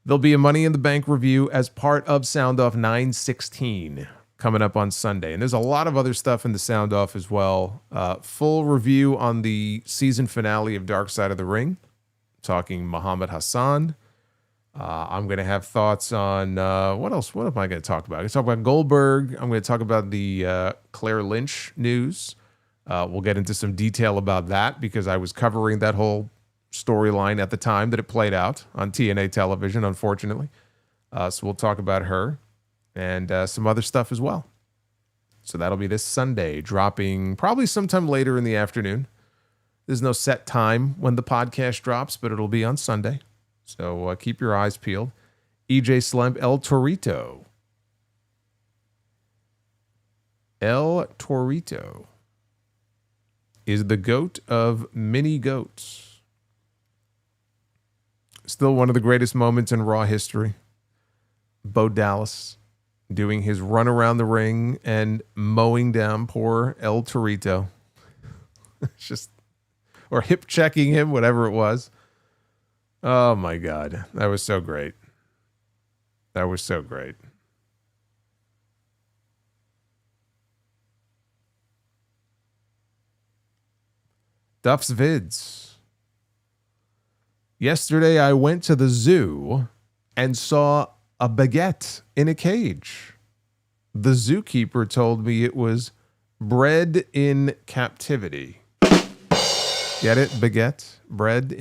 there'll be a Money in the Bank review as part of Sound Off 916 coming up on Sunday. And there's a lot of other stuff in the Sound Off as well. Full review on the season finale of Dark Side of the Ring, talking Muhammad Hassan. I'm going to have thoughts on what else? What am I going to talk about? I'm going to talk about Goldberg. I'm going to talk about the Claire Lynch news. We'll get into some detail about that because I was covering that whole storyline at the time that it played out on TNA television, unfortunately. So we'll talk about her and some other stuff as well. So that'll be this Sunday, dropping probably sometime later in the afternoon. There's no set time when the podcast drops, but it'll be on Sunday. So keep your eyes peeled. EJ Slemp, El Torito. El Torito is the goat of mini goats. Still one of the greatest moments in Raw history. Bo Dallas doing his run around the ring and mowing down poor El Torito. It's just, or hip checking him, whatever it was. Oh my God. That was so great. That was so great. Duff's Vids. Yesterday I went to the zoo and saw a baguette in a cage. The zookeeper told me it was bred in captivity. Get it? Baguette? Bred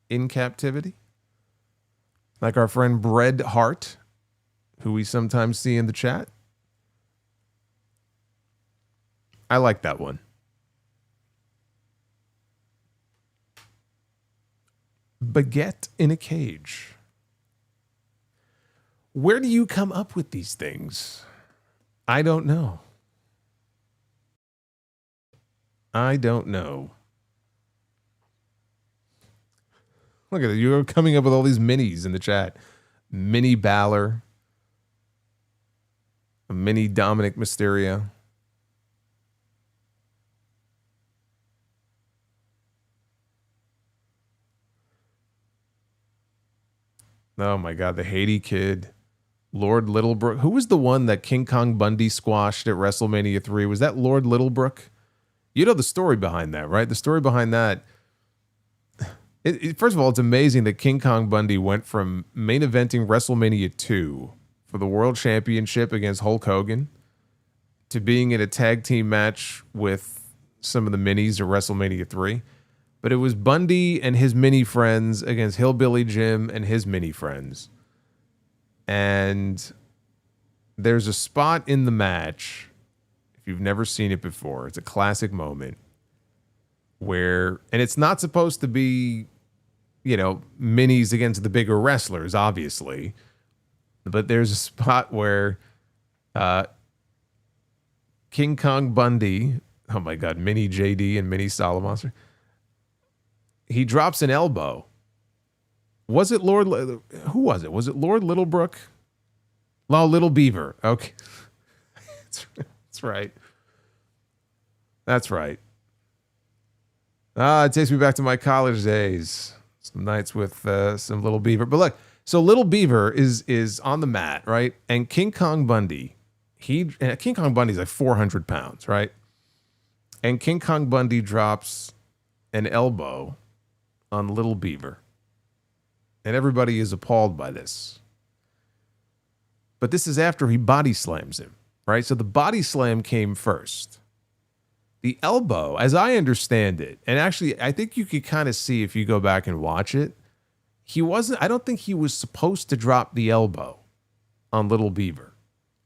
in captivity? Like our friend Bread Hart, who we sometimes see in the chat. I like that one. Baguette in a cage. Where do you come up with these things? I don't know. I don't know. Look at it. You're coming up with all these minis in the chat. Mini Balor. A mini Dominic Mysterio. Oh my God, the Haiti Kid. Lord Littlebrook. Who was the one that King Kong Bundy squashed at WrestleMania 3? Was that Lord Littlebrook? You know the story behind that, right? The story behind that. First of all, it's amazing that King Kong Bundy went from main eventing WrestleMania 2 for the World Championship against Hulk Hogan to being in a tag team match with some of the minis of WrestleMania 3. But it was Bundy and his mini friends against Hillbilly Jim and his mini friends. And there's a spot in the match, if you've never seen it before, it's a classic moment where, and it's not supposed to be, you know, minis against the bigger wrestlers, obviously. But there's a spot where King Kong Bundy, oh my God, mini JD and mini Solomonster, he drops an elbow. Was it Lord? Who was it? Was it Lord Littlebrook? Oh, Little Beaver. Okay. That's right. That's right. It takes me back to my college days. Some nights with some Little Beaver. But look, so Little Beaver is on the mat, right? And King Kong Bundy, King Kong Bundy's like 400 pounds, right? And King Kong Bundy drops an elbow on Little Beaver. And everybody is appalled by this. But this is after he body slams him, right? So the body slam came first. The elbow, as I understand it, and actually I think you could kind of see if you go back and watch it, I don't think he was supposed to drop the elbow on Little Beaver.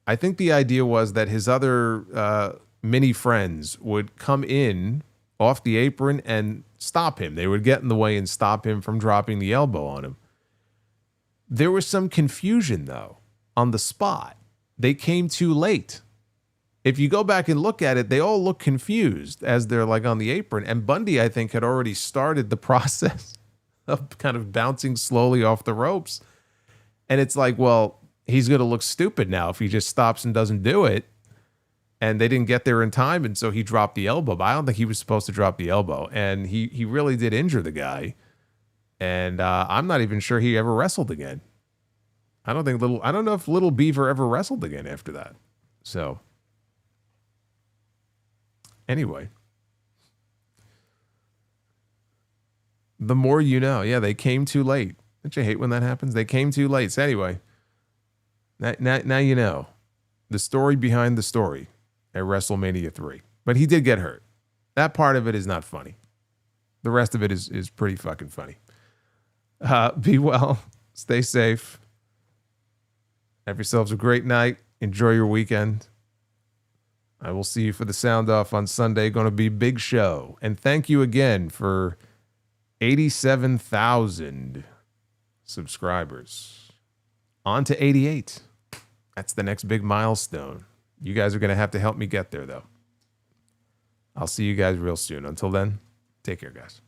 I think the idea was that his other mini friends would come in off the apron and stop him. They would get in the way and stop him from dropping the elbow on him. There was some confusion, though, on the spot. They came too late. If you go back and look at it, they all look confused as they're like on the apron. And Bundy, I think, had already started the process of kind of bouncing slowly off the ropes. And it's like, well, he's going to look stupid now if he just stops and doesn't do it. And they didn't get there in time, and so he dropped the elbow. But I don't think he was supposed to drop the elbow. And he really did injure the guy. And I'm not even sure he ever wrestled again. I don't know if Little Beaver ever wrestled again after that. So, anyway. The more you know. Yeah, they came too late. Don't you hate when that happens? They came too late. So anyway, now you know the story behind the story at WrestleMania 3. But he did get hurt. That part of it is not funny. The rest of it is pretty fucking funny. Be well. Stay safe. Have yourselves a great night. Enjoy your weekend. I will see you for the sound off on Sunday. Going to be big show. And thank you again for 87,000 subscribers. On to 88. That's the next big milestone. You guys are going to have to help me get there, though. I'll see you guys real soon. Until then, take care, guys.